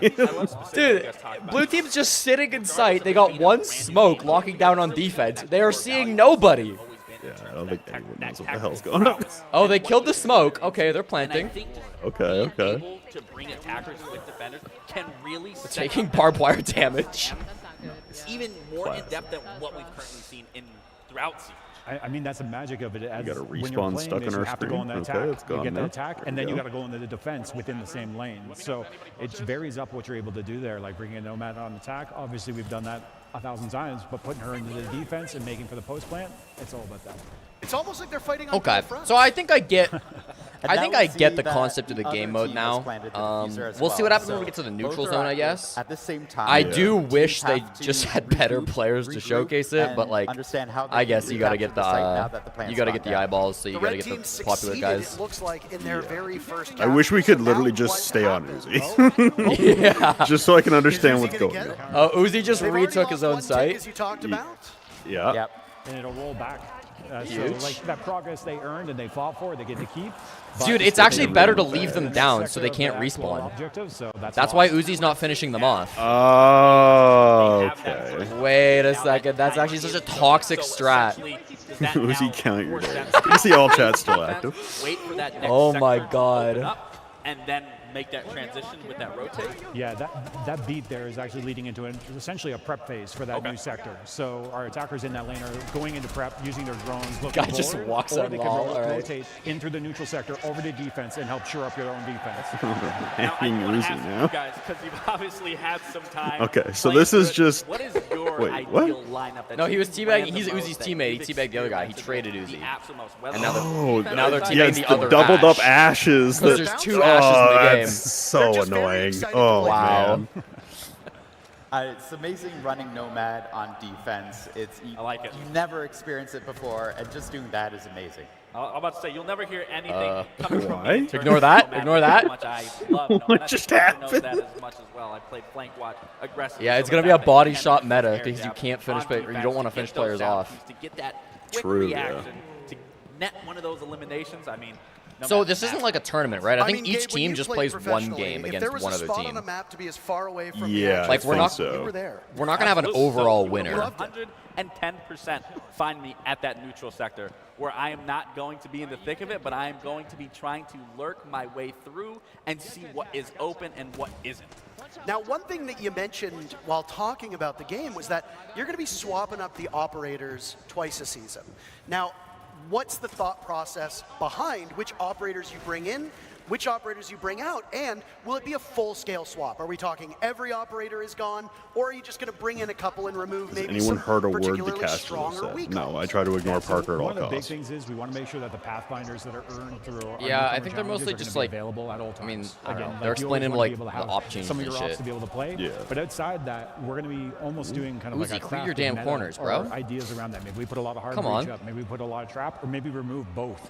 Speaker 1: Dude, Blue Team's just sitting in sight. They got one smoke locking down on defense. They are seeing nobody.
Speaker 4: Yeah, I don't think anyone knows what the hell's going on.
Speaker 1: Oh, they killed the smoke. Okay, they're
Speaker 7: And I
Speaker 1: planting.
Speaker 7: think
Speaker 4: Okay,
Speaker 7: being
Speaker 4: okay.
Speaker 7: able to bring attackers with defenders can really set
Speaker 1: Taking
Speaker 7: up
Speaker 1: barbed wire damage.
Speaker 7: even more in depth than what we've currently seen throughout Siege.
Speaker 8: I mean, that's the magic of it. As
Speaker 4: got a
Speaker 8: when you're
Speaker 4: respawn
Speaker 8: playing
Speaker 4: stuck
Speaker 8: this,
Speaker 4: in our
Speaker 8: you have to go
Speaker 4: screen.
Speaker 8: on the
Speaker 4: Okay,
Speaker 8: attack.
Speaker 4: it's
Speaker 8: You
Speaker 4: gone
Speaker 8: get the
Speaker 4: now.
Speaker 8: attack,
Speaker 4: There
Speaker 8: and
Speaker 4: we
Speaker 8: then you
Speaker 4: go.
Speaker 8: got to go into the defense within the same lane. So it varies up what you're able to do there, like bringing a Nomad on attack. Obviously, we've done that 1,000 times, but putting her into the defense and making for the post plant, it's all about that.
Speaker 6: It's almost like they're fighting on
Speaker 1: Okay,
Speaker 6: both fronts.
Speaker 1: so I think I get.
Speaker 9: And
Speaker 1: I
Speaker 9: now
Speaker 1: think
Speaker 9: we
Speaker 1: I get
Speaker 9: see
Speaker 1: the
Speaker 9: that
Speaker 1: concept of the
Speaker 9: other
Speaker 1: game
Speaker 9: team
Speaker 1: mode
Speaker 9: has
Speaker 1: now.
Speaker 9: planted the diffuser as
Speaker 1: We'll see what
Speaker 9: well.
Speaker 1: happens when we get to the neutral
Speaker 9: both are
Speaker 1: zone, I
Speaker 9: active
Speaker 1: guess.
Speaker 9: At the same time,
Speaker 1: I do
Speaker 9: teams
Speaker 1: wish they
Speaker 9: have to
Speaker 1: just had better
Speaker 9: regroup,
Speaker 1: players to
Speaker 9: regroup,
Speaker 1: showcase it, but
Speaker 9: and
Speaker 1: like,
Speaker 9: understand how they
Speaker 1: I
Speaker 9: can
Speaker 1: guess you gotta get
Speaker 9: recapture the site now that the
Speaker 1: the
Speaker 9: plant's
Speaker 1: you gotta
Speaker 9: gone
Speaker 1: get the
Speaker 9: down.
Speaker 1: eyeballs, so you
Speaker 6: The
Speaker 1: gotta
Speaker 6: red
Speaker 1: get
Speaker 6: team
Speaker 1: the popular
Speaker 6: succeeded,
Speaker 1: guys.
Speaker 6: it looks like, in their very first
Speaker 4: I wish we
Speaker 6: capture.
Speaker 4: could
Speaker 6: So
Speaker 4: literally
Speaker 6: now
Speaker 4: just
Speaker 6: what
Speaker 4: stay on
Speaker 6: happens?
Speaker 4: Uzi.
Speaker 1: Yeah.
Speaker 4: Just so I can understand
Speaker 6: Is Uzi
Speaker 4: what's
Speaker 6: gonna
Speaker 4: going
Speaker 6: get
Speaker 4: on.
Speaker 6: it?
Speaker 1: Oh, Uzi just
Speaker 6: They've already
Speaker 1: retook his
Speaker 6: lost
Speaker 1: own
Speaker 6: one tick,
Speaker 1: site.
Speaker 6: as you talked about.
Speaker 4: Yeah.
Speaker 9: Yep.
Speaker 8: And it'll roll back. So
Speaker 1: Huge.
Speaker 8: like that progress they earned and they fought for, they get to keep. But
Speaker 1: Dude, it's
Speaker 8: they
Speaker 1: actually
Speaker 8: get
Speaker 1: better to
Speaker 8: the
Speaker 1: leave them
Speaker 8: next
Speaker 1: down
Speaker 8: sector
Speaker 1: so they
Speaker 8: of
Speaker 1: can't
Speaker 8: the actual
Speaker 1: respawn.
Speaker 8: objective, so
Speaker 1: That's why
Speaker 8: lost.
Speaker 1: Uzi's not finishing them off.
Speaker 4: Oh, okay.
Speaker 1: Wait a second, that's actually such a toxic strat.
Speaker 4: Uzi count your days. You see all chat still active.
Speaker 7: Wait for that next
Speaker 1: Oh my
Speaker 7: sector to
Speaker 1: God.
Speaker 7: open up, and then make that transition with that rotate.
Speaker 8: Yeah, that beat there is actually leading into essentially a prep phase for that new sector. So our attackers in that lane are going into prep, using their drones, looking
Speaker 1: Guy just
Speaker 8: forward,
Speaker 1: walks
Speaker 8: or
Speaker 1: on
Speaker 8: they
Speaker 1: wall,
Speaker 8: can
Speaker 1: alright.
Speaker 8: rotate in through the neutral sector over to defense and help shore up your own defense.
Speaker 7: Now, I
Speaker 4: Hanging
Speaker 7: want to
Speaker 4: Uzi
Speaker 7: ask
Speaker 4: now.
Speaker 7: you guys, because you've obviously had some time.
Speaker 4: Okay, so
Speaker 7: playing
Speaker 4: this is
Speaker 7: good.
Speaker 4: just-
Speaker 7: What is your
Speaker 4: Wait,
Speaker 7: ideal
Speaker 4: what?
Speaker 7: lineup? That
Speaker 1: No, he
Speaker 7: you
Speaker 1: was
Speaker 7: ran
Speaker 1: teabagging.
Speaker 7: the
Speaker 1: He's
Speaker 7: most,
Speaker 1: Uzi's
Speaker 7: that
Speaker 1: teammate. He
Speaker 7: you've
Speaker 1: teabagged the other guy. He
Speaker 7: experienced
Speaker 1: traded
Speaker 7: the
Speaker 1: Uzi.
Speaker 7: absolute most,
Speaker 1: And now they're-
Speaker 4: Oh,
Speaker 1: Now they're
Speaker 4: yeah,
Speaker 1: teaming
Speaker 4: it's
Speaker 1: the
Speaker 4: the
Speaker 1: other
Speaker 4: doubled up
Speaker 1: Ash.
Speaker 4: ashes.
Speaker 1: Because
Speaker 4: that-
Speaker 1: there's two ashes in the game.
Speaker 4: That's so
Speaker 6: They're just very
Speaker 4: annoying.
Speaker 6: excited to
Speaker 4: Oh,
Speaker 6: play.
Speaker 1: Wow.
Speaker 4: man.
Speaker 9: It's amazing running Nomad on defense.
Speaker 7: I like it.
Speaker 9: You never experienced it before, and just doing that is amazing.
Speaker 7: I'm about to say, you'll never hear anything coming from
Speaker 4: why?
Speaker 7: me. in terms
Speaker 1: Ignore
Speaker 7: of
Speaker 1: that,
Speaker 7: Nomad,
Speaker 1: ignore
Speaker 7: how
Speaker 1: that.
Speaker 7: much I love Nomad.
Speaker 4: What
Speaker 7: I
Speaker 4: just
Speaker 7: think Arthur knows
Speaker 4: happened?
Speaker 7: that as much as well. I played flank watch aggressive.
Speaker 1: Yeah,
Speaker 7: so
Speaker 1: it's
Speaker 7: the
Speaker 1: gonna be a
Speaker 7: fact that
Speaker 1: body
Speaker 7: you can
Speaker 1: shot
Speaker 7: use
Speaker 1: meta
Speaker 7: air
Speaker 1: because you
Speaker 7: depth
Speaker 1: can't finish,
Speaker 7: on
Speaker 1: or you
Speaker 7: defense
Speaker 1: don't want to
Speaker 7: to
Speaker 1: finish
Speaker 7: get those
Speaker 1: players
Speaker 7: down
Speaker 1: off.
Speaker 7: keys, to get that quick
Speaker 4: True, yeah.
Speaker 7: reaction, to net one of those eliminations. I mean,
Speaker 1: So this isn't like a tournament, right? I think
Speaker 6: mean,
Speaker 1: each
Speaker 6: Gabe, when
Speaker 1: team
Speaker 6: you
Speaker 1: just
Speaker 6: played
Speaker 1: plays one
Speaker 6: professionally,
Speaker 1: game
Speaker 6: if
Speaker 1: against
Speaker 6: there was
Speaker 1: one
Speaker 6: a
Speaker 1: other
Speaker 6: spot on
Speaker 1: team.
Speaker 6: the map to be as far away from the
Speaker 4: Yeah,
Speaker 6: action
Speaker 1: Like,
Speaker 6: as
Speaker 1: we're not-
Speaker 6: possible,
Speaker 4: so.
Speaker 6: you were there.
Speaker 1: We're not gonna have an
Speaker 7: Absolutely.
Speaker 1: overall
Speaker 7: So,
Speaker 1: winner.
Speaker 7: 110% find me at that neutral sector where I am not going to be in the thick of it, but I am going to be trying to lurk my way through and see what is open and what isn't.
Speaker 6: Now, one thing that you mentioned while talking about the game was that you're going to be swapping up the operators twice a season. Now, what's the thought process behind which operators you bring in, which operators you bring out, and will it be a full-scale swap? Are we talking every operator is gone, or are you just going to bring in a couple and remove maybe
Speaker 4: Anyone
Speaker 6: some
Speaker 4: heard a word the
Speaker 6: particularly
Speaker 4: caster
Speaker 6: strong or
Speaker 4: said?
Speaker 6: weak
Speaker 4: No, I
Speaker 6: ones?
Speaker 4: try to ignore
Speaker 8: So
Speaker 4: Parker at all
Speaker 8: one of the big
Speaker 4: costs.
Speaker 8: things is we want to make sure that the pathfinders that are earned through our
Speaker 1: Yeah, I
Speaker 8: newcomer
Speaker 1: think they're mostly
Speaker 8: challenges are
Speaker 1: just,
Speaker 8: gonna be
Speaker 1: like-
Speaker 8: available at all times.
Speaker 1: I mean, I don't know.
Speaker 8: Again,
Speaker 1: They're
Speaker 8: you always
Speaker 1: explaining,
Speaker 8: wanna
Speaker 1: like,
Speaker 8: be able to
Speaker 1: the
Speaker 8: have
Speaker 1: op changes
Speaker 8: some of
Speaker 1: and
Speaker 8: your ops
Speaker 1: shit.
Speaker 8: to be able to play.
Speaker 4: Yeah.
Speaker 8: But outside that, we're going to be almost doing kind of
Speaker 1: Uzi,
Speaker 8: like a
Speaker 1: clear your
Speaker 8: crafted
Speaker 1: damn
Speaker 8: meta
Speaker 1: corners,
Speaker 8: or
Speaker 1: bro.
Speaker 8: ideas around that. Maybe we put a lot of hard
Speaker 1: Come
Speaker 8: breach
Speaker 1: on.
Speaker 8: up, maybe we put a lot of trap, or maybe remove both.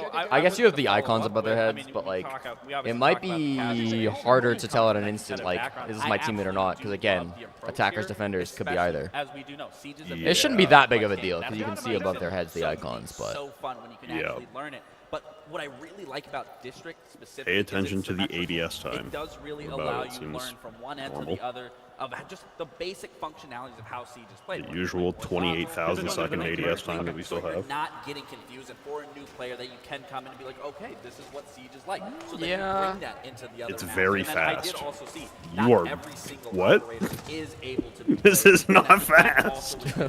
Speaker 7: So
Speaker 1: I guess you have the
Speaker 7: follow
Speaker 1: icons
Speaker 7: up
Speaker 1: above their
Speaker 7: with- I
Speaker 1: heads,
Speaker 7: mean,
Speaker 1: but
Speaker 7: we
Speaker 1: like,
Speaker 7: talk about- we
Speaker 1: it
Speaker 7: obviously
Speaker 1: might
Speaker 7: talked about the
Speaker 1: be
Speaker 7: casual
Speaker 1: harder to tell at an
Speaker 7: competitive
Speaker 1: instant, like,
Speaker 7: background.
Speaker 1: is this
Speaker 7: I
Speaker 1: my teammate or
Speaker 7: absolutely
Speaker 1: not?
Speaker 7: do
Speaker 1: Because again,
Speaker 7: love the approach
Speaker 1: attackers,
Speaker 7: here,
Speaker 1: defenders could be
Speaker 7: especially
Speaker 1: either.
Speaker 7: As we do know, Siege is a
Speaker 1: It
Speaker 7: very
Speaker 1: shouldn't be that big of a
Speaker 7: game.
Speaker 1: deal because you can see above their heads the
Speaker 7: So
Speaker 1: icons, but
Speaker 7: so fun when you can
Speaker 4: Yeah.
Speaker 7: actually learn it.
Speaker 12: But what I really like about District specifically,
Speaker 4: Pay attention
Speaker 12: is
Speaker 4: to
Speaker 12: it's
Speaker 4: the
Speaker 12: symmetrical.
Speaker 4: ADS time.
Speaker 12: It does really
Speaker 4: About
Speaker 12: allow
Speaker 4: it
Speaker 12: you to
Speaker 4: seems
Speaker 12: learn from one end
Speaker 4: normal.
Speaker 12: to the other of just the basic functionalities of how Siege is played.
Speaker 4: The usual 28,000-second ADS time that we still
Speaker 12: You're
Speaker 4: have.
Speaker 12: not getting confused, and for a new player that you can come in and be like, okay, this is what Siege is like. So then
Speaker 1: Yeah.
Speaker 12: you bring that into the other
Speaker 4: It's
Speaker 12: maps.
Speaker 4: very
Speaker 12: And then I did
Speaker 4: fast.
Speaker 12: also see
Speaker 4: You
Speaker 12: not
Speaker 4: are-
Speaker 12: every single
Speaker 4: what?
Speaker 12: operator is able to be
Speaker 4: This
Speaker 12: played.
Speaker 4: is
Speaker 12: And
Speaker 4: not
Speaker 12: that's
Speaker 4: fast.
Speaker 12: also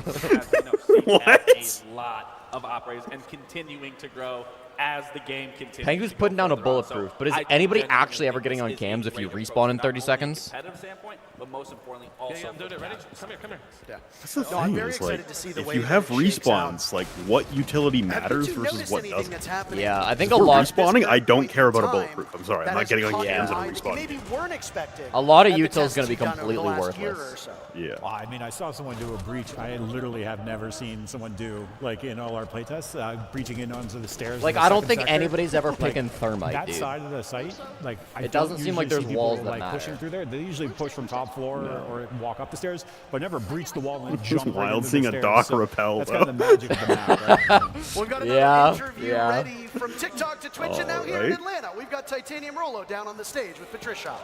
Speaker 12: what Siege has a lot of operators and continuing to grow as the game continues.
Speaker 1: Penguin's
Speaker 12: to go
Speaker 1: putting down a
Speaker 12: further on. So
Speaker 1: bulletproof, but is
Speaker 12: I
Speaker 1: anybody
Speaker 12: genuinely
Speaker 1: actually ever
Speaker 12: think
Speaker 1: getting
Speaker 12: this
Speaker 1: on
Speaker 12: is a
Speaker 1: cams if you
Speaker 12: great
Speaker 1: respawn in
Speaker 12: approach,
Speaker 1: 30
Speaker 12: not only
Speaker 1: seconds?
Speaker 12: competitive standpoint, but most importantly, also
Speaker 7: I'm doing it. Ready? Come here.
Speaker 6: Yeah.
Speaker 4: That's the
Speaker 6: No, I'm
Speaker 4: thing
Speaker 6: very
Speaker 4: is,
Speaker 6: excited
Speaker 4: like,
Speaker 6: to see the
Speaker 4: if
Speaker 6: way
Speaker 4: you
Speaker 6: that
Speaker 4: have
Speaker 6: it shakes out.
Speaker 4: respawns, like, what utility
Speaker 6: Have
Speaker 4: matters
Speaker 6: you two
Speaker 4: versus
Speaker 6: noticed
Speaker 4: what
Speaker 6: anything
Speaker 4: doesn't.
Speaker 6: that's happening?
Speaker 1: Yeah, I think a
Speaker 4: If we're
Speaker 1: lot.
Speaker 4: respawning, I don't care about a
Speaker 6: Time
Speaker 4: bulletproof. I'm sorry,
Speaker 6: that
Speaker 4: I'm not
Speaker 6: has
Speaker 4: getting on
Speaker 6: caught
Speaker 4: cams
Speaker 6: your
Speaker 4: and
Speaker 6: eye that you
Speaker 4: respawning.
Speaker 6: maybe weren't expecting.
Speaker 1: A lot of
Speaker 6: at the
Speaker 1: util is
Speaker 6: tests
Speaker 1: going to be
Speaker 6: you've done over the
Speaker 1: completely
Speaker 6: last year
Speaker 1: worthless.
Speaker 6: or so.
Speaker 4: Yeah.
Speaker 8: Well, I mean, I saw someone do a breach. I literally have never seen someone do, like, in all our playtests, breaching in onto the stairs.
Speaker 1: Like,
Speaker 8: in the
Speaker 1: I don't
Speaker 8: second
Speaker 1: think
Speaker 8: sector.
Speaker 1: anybody's ever
Speaker 8: Like,
Speaker 1: picking thermite,
Speaker 8: that
Speaker 1: dude.
Speaker 8: side of the site, like, I
Speaker 1: It
Speaker 8: don't
Speaker 1: doesn't seem like
Speaker 8: usually
Speaker 1: there's
Speaker 8: see people,
Speaker 1: walls that
Speaker 8: like,
Speaker 1: matter.
Speaker 8: pushing through there. They usually push from top floor or walk up the stairs, but never breach the wall and jump right
Speaker 4: wild
Speaker 8: into
Speaker 4: seeing
Speaker 8: the
Speaker 4: a
Speaker 8: stairs.
Speaker 4: dock
Speaker 8: So
Speaker 4: rappel,
Speaker 8: That's kind of the
Speaker 4: though.
Speaker 8: magic of the map, right?
Speaker 6: We've got another
Speaker 1: Yeah,
Speaker 6: interview
Speaker 1: yeah.
Speaker 6: ready from TikTok to Twitch, and now here in
Speaker 4: Alright.
Speaker 6: Atlanta, we've got Titanium Rolo down on the stage with Patricia.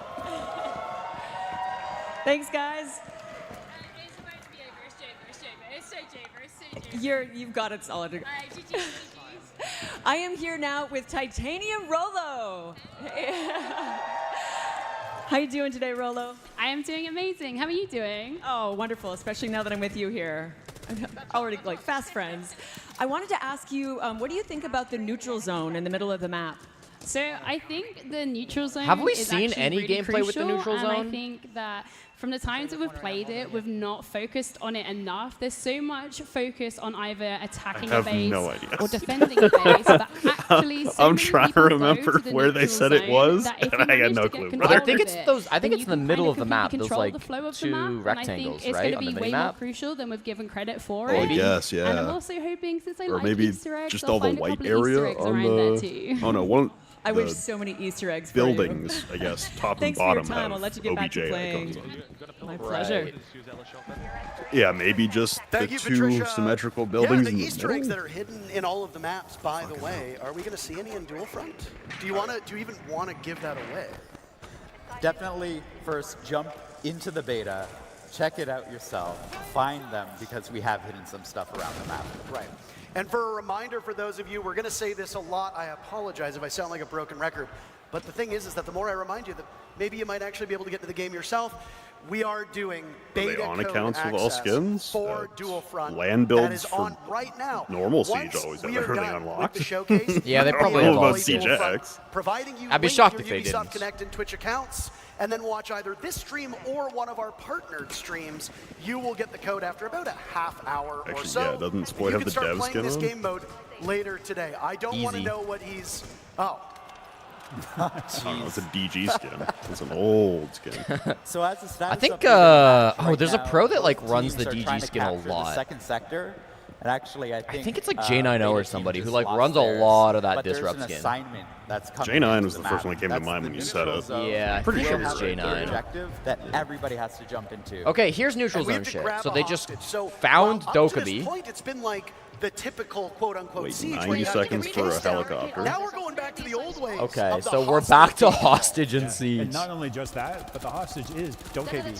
Speaker 5: Thanks, guys. You've got it solid. I am here now with Titanium Rolo. How you doing today, Rolo?
Speaker 13: I am doing amazing. How are you doing?
Speaker 5: Oh, wonderful, especially now that I'm with you here. I'm already like fast friends. I wanted to ask you, what do you think about the neutral zone in the middle of the map?
Speaker 13: So I think the neutral zone
Speaker 1: Have we
Speaker 13: is
Speaker 1: seen
Speaker 13: actually
Speaker 1: any
Speaker 13: really
Speaker 1: gameplay with the
Speaker 13: crucial,
Speaker 1: neutral
Speaker 13: and
Speaker 1: zone?
Speaker 13: I think that from the times that we've played it, we've not focused on it enough. There's so much focus on either attacking
Speaker 4: I have
Speaker 13: a base
Speaker 4: no idea.
Speaker 13: or defending a base, but actually so
Speaker 4: I'm
Speaker 13: many
Speaker 4: trying to
Speaker 13: people go
Speaker 4: remember
Speaker 13: the
Speaker 4: where they
Speaker 13: neutral
Speaker 4: said it
Speaker 13: zone
Speaker 4: was,
Speaker 13: that if
Speaker 4: and
Speaker 13: you
Speaker 4: I got
Speaker 13: manage
Speaker 4: no
Speaker 13: to get
Speaker 4: clue.
Speaker 13: control
Speaker 1: I think
Speaker 13: of
Speaker 1: it's
Speaker 13: it,
Speaker 1: those. I think
Speaker 13: then
Speaker 1: it's
Speaker 13: you
Speaker 1: in the
Speaker 13: can
Speaker 1: middle
Speaker 13: kind
Speaker 1: of the
Speaker 13: completely
Speaker 1: map. Those
Speaker 13: control
Speaker 1: like
Speaker 13: the flow of the
Speaker 1: two
Speaker 13: map, and I
Speaker 1: rectangles,
Speaker 13: think it's
Speaker 1: right,
Speaker 13: going to
Speaker 1: on the
Speaker 13: be way
Speaker 1: mini
Speaker 13: more
Speaker 1: map.
Speaker 13: crucial than we've given credit for
Speaker 4: Oh,
Speaker 13: it.
Speaker 4: yes,
Speaker 13: And I'm
Speaker 4: yeah.
Speaker 13: also hoping, since I
Speaker 4: Or
Speaker 13: like
Speaker 4: maybe
Speaker 13: Easter eggs,
Speaker 4: just
Speaker 13: I'll
Speaker 4: all the
Speaker 13: find a
Speaker 4: white
Speaker 13: couple of Easter
Speaker 4: area
Speaker 13: eggs
Speaker 4: on
Speaker 13: around there
Speaker 4: the.
Speaker 13: too.
Speaker 4: Oh no, one.
Speaker 5: I
Speaker 4: the
Speaker 5: wish so many Easter eggs for you.
Speaker 4: buildings, I guess, top
Speaker 5: Thanks
Speaker 4: and
Speaker 5: for your
Speaker 4: bottom
Speaker 5: time.
Speaker 4: have
Speaker 5: I'll let you get back
Speaker 4: OBJ
Speaker 5: to playing.
Speaker 4: icons on.
Speaker 5: My pleasure.
Speaker 4: Yeah, maybe just
Speaker 6: Thank
Speaker 4: the
Speaker 6: you,
Speaker 4: two
Speaker 6: Patricia.
Speaker 4: symmetrical
Speaker 6: Yeah,
Speaker 4: buildings
Speaker 6: the
Speaker 4: in the
Speaker 6: Easter eggs that
Speaker 4: middle.
Speaker 6: are hidden in all of the maps, by the way, are we going to see any in Dual Front? Do you even want to give that away?
Speaker 9: Definitely first jump into the beta, check it out yourself, find them because we have hidden some stuff around the map.
Speaker 6: Right. And for a reminder for those of you, we're going to say this a lot. I apologize if I sound like a broken record. But the thing is that the more I remind you that maybe you might actually be able to get into the game yourself, we are doing beta
Speaker 4: on
Speaker 6: code
Speaker 4: accounts with all
Speaker 6: access
Speaker 4: skins?
Speaker 6: for Dual Front.
Speaker 4: Land
Speaker 6: that
Speaker 4: builds
Speaker 6: is
Speaker 4: for
Speaker 6: on right now.
Speaker 4: normal Siege
Speaker 6: Once
Speaker 4: always
Speaker 6: we
Speaker 4: have
Speaker 6: are
Speaker 4: everything
Speaker 6: done with
Speaker 4: unlocked.
Speaker 6: the showcase,
Speaker 1: Yeah, they
Speaker 6: we
Speaker 1: probably
Speaker 6: will
Speaker 1: have all
Speaker 6: play
Speaker 1: Siege
Speaker 6: Dual Front,
Speaker 4: X.
Speaker 6: providing you
Speaker 1: I'd be
Speaker 6: link
Speaker 1: shocked
Speaker 6: your
Speaker 1: if they
Speaker 6: Ubisoft
Speaker 1: didn't.
Speaker 6: Connect and Twitch accounts, and then watch either this stream or one of our partnered streams. You will get the code after about a half hour or
Speaker 4: Actually,
Speaker 6: so.
Speaker 4: yeah, doesn't Spoit
Speaker 6: you
Speaker 4: have
Speaker 6: can
Speaker 4: the
Speaker 6: start
Speaker 4: dev
Speaker 6: playing
Speaker 4: skin
Speaker 6: this
Speaker 4: on?
Speaker 6: game mode later today. I don't want to
Speaker 1: Easy.
Speaker 6: know what he's. Oh.
Speaker 4: I don't know, it's a DG skin. It's an old skin.
Speaker 9: So as the status
Speaker 1: I think,
Speaker 9: update of the match
Speaker 1: oh,
Speaker 9: right
Speaker 1: there's a
Speaker 9: now,
Speaker 1: pro that, like,
Speaker 9: both
Speaker 1: runs the
Speaker 9: teams are
Speaker 1: DG
Speaker 9: trying to
Speaker 1: skin a
Speaker 9: capture the
Speaker 1: lot.
Speaker 9: second sector. And actually, I think
Speaker 1: it's like J9O
Speaker 9: Beta
Speaker 1: or
Speaker 9: team
Speaker 1: somebody who,
Speaker 9: just
Speaker 1: like,
Speaker 9: lost
Speaker 1: runs a
Speaker 9: theirs,
Speaker 1: lot of that
Speaker 9: but there's
Speaker 1: disrupt
Speaker 9: an
Speaker 1: skin.
Speaker 9: assignment that's coming
Speaker 4: J9
Speaker 9: into
Speaker 4: was the first
Speaker 9: map.
Speaker 4: one that came to
Speaker 9: That's
Speaker 4: mind
Speaker 9: the
Speaker 4: when you
Speaker 9: neutral
Speaker 4: said it.
Speaker 9: zone.
Speaker 1: Yeah, I
Speaker 4: Pretty
Speaker 1: think
Speaker 4: sure
Speaker 1: it
Speaker 4: it's
Speaker 1: was
Speaker 9: Have a
Speaker 1: J9.
Speaker 9: objective that everybody has to jump into.
Speaker 1: Okay, here's neutral
Speaker 6: And we
Speaker 1: zone
Speaker 6: have to
Speaker 1: shit.
Speaker 6: grab
Speaker 1: So
Speaker 6: a
Speaker 1: they just
Speaker 6: hostage. So
Speaker 1: found
Speaker 6: while up to this
Speaker 1: Dokkaebi.
Speaker 6: point, it's been like the typical quote-unquote
Speaker 4: Wait,
Speaker 6: siege.
Speaker 4: 90
Speaker 6: where you have to
Speaker 4: seconds
Speaker 6: get
Speaker 4: for a
Speaker 6: chased down.
Speaker 4: helicopter.
Speaker 6: Now we're going back to the old ways.
Speaker 1: Okay,
Speaker 6: of the
Speaker 1: so we're
Speaker 6: hostage
Speaker 1: back to
Speaker 6: game.
Speaker 1: hostage and
Speaker 8: And
Speaker 1: siege.
Speaker 8: not only just that, but the hostage is Dokkaebi.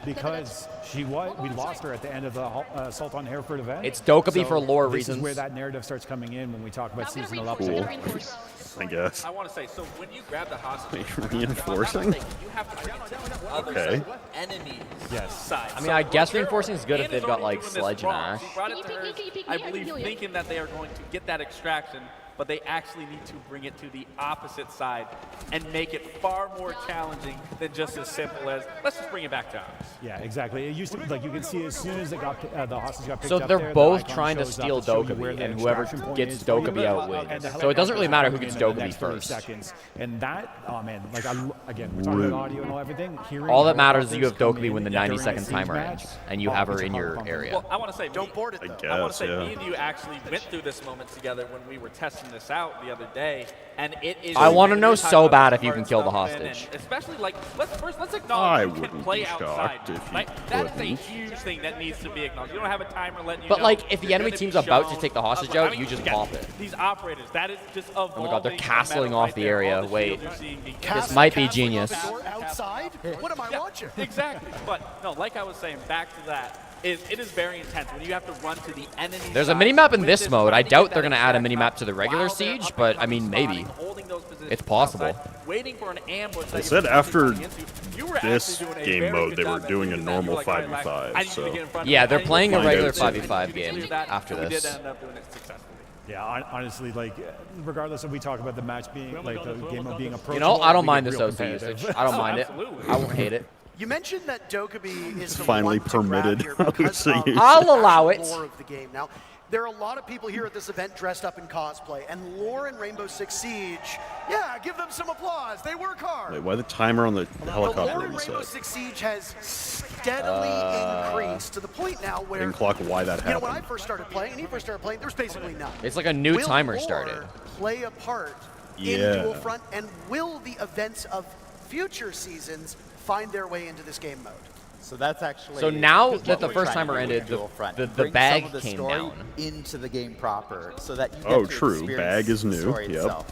Speaker 8: Because we lost her at the end of the Assault on Hereford event.
Speaker 1: It's Dokkaebi
Speaker 8: So
Speaker 1: for lore
Speaker 8: this
Speaker 1: reasons.
Speaker 8: is where that narrative starts coming in when we talk about seasonal
Speaker 4: Cool.
Speaker 8: updates.
Speaker 4: I guess.
Speaker 12: I want to say, so when you grab the hostage,
Speaker 4: Reinforcing?
Speaker 12: you have to bring it to the other
Speaker 4: Okay.
Speaker 12: side, enemy
Speaker 8: Yes.
Speaker 12: side.
Speaker 1: I mean,
Speaker 12: So
Speaker 1: I guess
Speaker 12: Rotero
Speaker 1: reinforcing is good if
Speaker 12: and
Speaker 1: they've
Speaker 12: is
Speaker 1: got,
Speaker 12: already
Speaker 1: like,
Speaker 12: doing this
Speaker 1: Sledge and
Speaker 12: wrong.
Speaker 1: Ash.
Speaker 12: She brought it to her, I believe, thinking that they are going to get that extraction, but they actually need to bring it to the opposite side and make it far more challenging than just as simple as, let's just bring it back to us.
Speaker 8: Yeah, exactly. It used to, like, you can see as soon as it got the hostage got picked
Speaker 1: So
Speaker 8: up
Speaker 1: they're
Speaker 8: there, the
Speaker 1: both
Speaker 8: icon
Speaker 1: trying to
Speaker 8: shows up
Speaker 1: steal
Speaker 8: show you where
Speaker 1: Dokkaebi,
Speaker 8: the
Speaker 1: and whoever
Speaker 8: extraction point
Speaker 1: gets
Speaker 8: is for you.
Speaker 1: Dokkaebi out
Speaker 8: And
Speaker 1: wins.
Speaker 8: the
Speaker 1: So it doesn't really matter who
Speaker 8: helicopter's
Speaker 1: gets
Speaker 8: coming in the
Speaker 1: Dokkaebi
Speaker 8: next 30
Speaker 1: first.
Speaker 8: seconds. And that, oh man, like, again, we're talking about audio and all everything. Hearing
Speaker 1: All that matters is you have
Speaker 8: helicopters come
Speaker 1: Dokkaebi when the
Speaker 8: in during
Speaker 1: 90-second
Speaker 8: a
Speaker 1: timer
Speaker 8: siege
Speaker 1: ends,
Speaker 8: match.
Speaker 1: and you
Speaker 8: Oh,
Speaker 1: have her
Speaker 8: it's a
Speaker 1: in
Speaker 8: hard
Speaker 1: your
Speaker 8: pump.
Speaker 1: area.
Speaker 12: Well, I want to say,
Speaker 6: Don't board it, though.
Speaker 12: I want to
Speaker 4: guess,
Speaker 12: say,
Speaker 4: yeah.
Speaker 12: me and you actually went through this moment together when we were testing testing this out the other day, and it is.
Speaker 1: I wanna know
Speaker 12: we're talking
Speaker 1: so
Speaker 12: about
Speaker 1: bad
Speaker 12: the
Speaker 1: if you can
Speaker 12: hard
Speaker 1: kill the
Speaker 12: stuff, and
Speaker 1: hostage.
Speaker 12: especially like let's
Speaker 4: I
Speaker 12: acknowledge you can
Speaker 4: wouldn't
Speaker 12: play
Speaker 4: be
Speaker 12: outside.
Speaker 4: shocked if you
Speaker 12: Like that is a
Speaker 4: couldn't.
Speaker 12: huge thing that needs to be acknowledged. You don't have a timer letting you
Speaker 1: But
Speaker 12: know
Speaker 1: like, if the
Speaker 12: you're
Speaker 1: enemy
Speaker 12: gonna
Speaker 1: team's
Speaker 12: be
Speaker 1: about to
Speaker 12: shown
Speaker 1: take the hostage
Speaker 12: a-
Speaker 1: out,
Speaker 12: I mean,
Speaker 1: you just
Speaker 12: again,
Speaker 1: pop it.
Speaker 12: These operators, that is just evolving.
Speaker 1: Oh my God, they're castling
Speaker 12: momentum
Speaker 1: off
Speaker 12: right
Speaker 1: the
Speaker 12: there. All
Speaker 1: area.
Speaker 12: the
Speaker 1: Wait,
Speaker 12: shields you're seeing being
Speaker 1: this might be genius.
Speaker 6: Outside? What am I watching?
Speaker 12: Exactly. But no, like I was saying, back to that. It is very intense when you have to run to the enemy.
Speaker 1: There's a
Speaker 12: side
Speaker 1: minimap in
Speaker 12: with
Speaker 1: this mode.
Speaker 12: trying
Speaker 1: I
Speaker 12: to
Speaker 1: doubt
Speaker 12: get
Speaker 1: they're
Speaker 12: that
Speaker 1: going to add a
Speaker 12: extract
Speaker 1: minimap to the regular
Speaker 12: while they're
Speaker 1: siege,
Speaker 12: up
Speaker 1: but
Speaker 12: and
Speaker 1: I mean,
Speaker 12: coming,
Speaker 1: maybe.
Speaker 12: holding those positions
Speaker 1: It's possible.
Speaker 12: outside, waiting for an ambush.
Speaker 4: They
Speaker 12: that
Speaker 4: said
Speaker 12: you're
Speaker 4: after
Speaker 12: running into. You were
Speaker 4: this
Speaker 12: actually doing a
Speaker 4: game
Speaker 12: very
Speaker 4: mode,
Speaker 12: good
Speaker 4: they were
Speaker 12: job at
Speaker 4: doing a
Speaker 12: doing that. You were
Speaker 4: normal
Speaker 12: like, all right, Lex,
Speaker 4: 5v5,
Speaker 12: I need you to
Speaker 4: so-
Speaker 12: get in front of
Speaker 1: Yeah,
Speaker 12: me.
Speaker 1: they're
Speaker 12: I need
Speaker 1: playing
Speaker 12: you
Speaker 1: a
Speaker 12: to
Speaker 1: regular
Speaker 12: do this.
Speaker 1: 5v5
Speaker 12: And you
Speaker 1: game
Speaker 12: did that.
Speaker 1: after
Speaker 12: We
Speaker 1: this.
Speaker 12: did end up doing it successfully.
Speaker 8: Yeah, honestly, like, regardless if we talk about the match being, like, the game of being approachable.
Speaker 1: You know, I don't
Speaker 8: we
Speaker 1: mind
Speaker 8: get
Speaker 1: this
Speaker 8: real
Speaker 1: OC
Speaker 8: competitive.
Speaker 1: usage. I don't mind it. I won't hate it.
Speaker 6: You mentioned that Dokkaebi is the
Speaker 4: Finally
Speaker 6: one to grab
Speaker 4: permitted
Speaker 6: here
Speaker 4: OC
Speaker 6: because of
Speaker 4: usage.
Speaker 1: I'll
Speaker 6: the
Speaker 1: allow
Speaker 6: actual
Speaker 1: it.
Speaker 6: lore of the game. Now, there are a lot of people here at this event dressed up in cosplay, and lore in Rainbow Six Siege, yeah, give them some applause. They work hard.
Speaker 4: Wait, why the timer on the
Speaker 6: The
Speaker 4: helicopter
Speaker 6: lore
Speaker 4: on
Speaker 6: in
Speaker 4: the
Speaker 6: Rainbow
Speaker 4: set?
Speaker 6: Six Siege has steadily increased to the point now where,
Speaker 4: Didn't clock why that
Speaker 6: you know, when I
Speaker 4: happened.
Speaker 6: first started playing, and he first started playing, there was basically none.
Speaker 1: It's like a new
Speaker 6: Will
Speaker 1: timer
Speaker 6: lore
Speaker 1: started.
Speaker 6: play a part
Speaker 4: Yeah.
Speaker 6: in Dual Front, and will the events of future seasons find their way into this game mode?
Speaker 9: So that's actually.
Speaker 1: So now
Speaker 9: what
Speaker 1: that the
Speaker 9: we're
Speaker 1: first
Speaker 9: trying to
Speaker 1: timer
Speaker 9: do with
Speaker 1: ended,
Speaker 9: Dual Front.
Speaker 1: the
Speaker 9: Bring
Speaker 1: bag
Speaker 9: some of the
Speaker 1: came
Speaker 9: story
Speaker 1: down.
Speaker 9: into the game proper, so that you get
Speaker 4: Oh,
Speaker 9: to
Speaker 4: true.
Speaker 9: experience
Speaker 4: Bag is
Speaker 9: the
Speaker 4: new.
Speaker 9: story
Speaker 4: Yep.
Speaker 9: itself.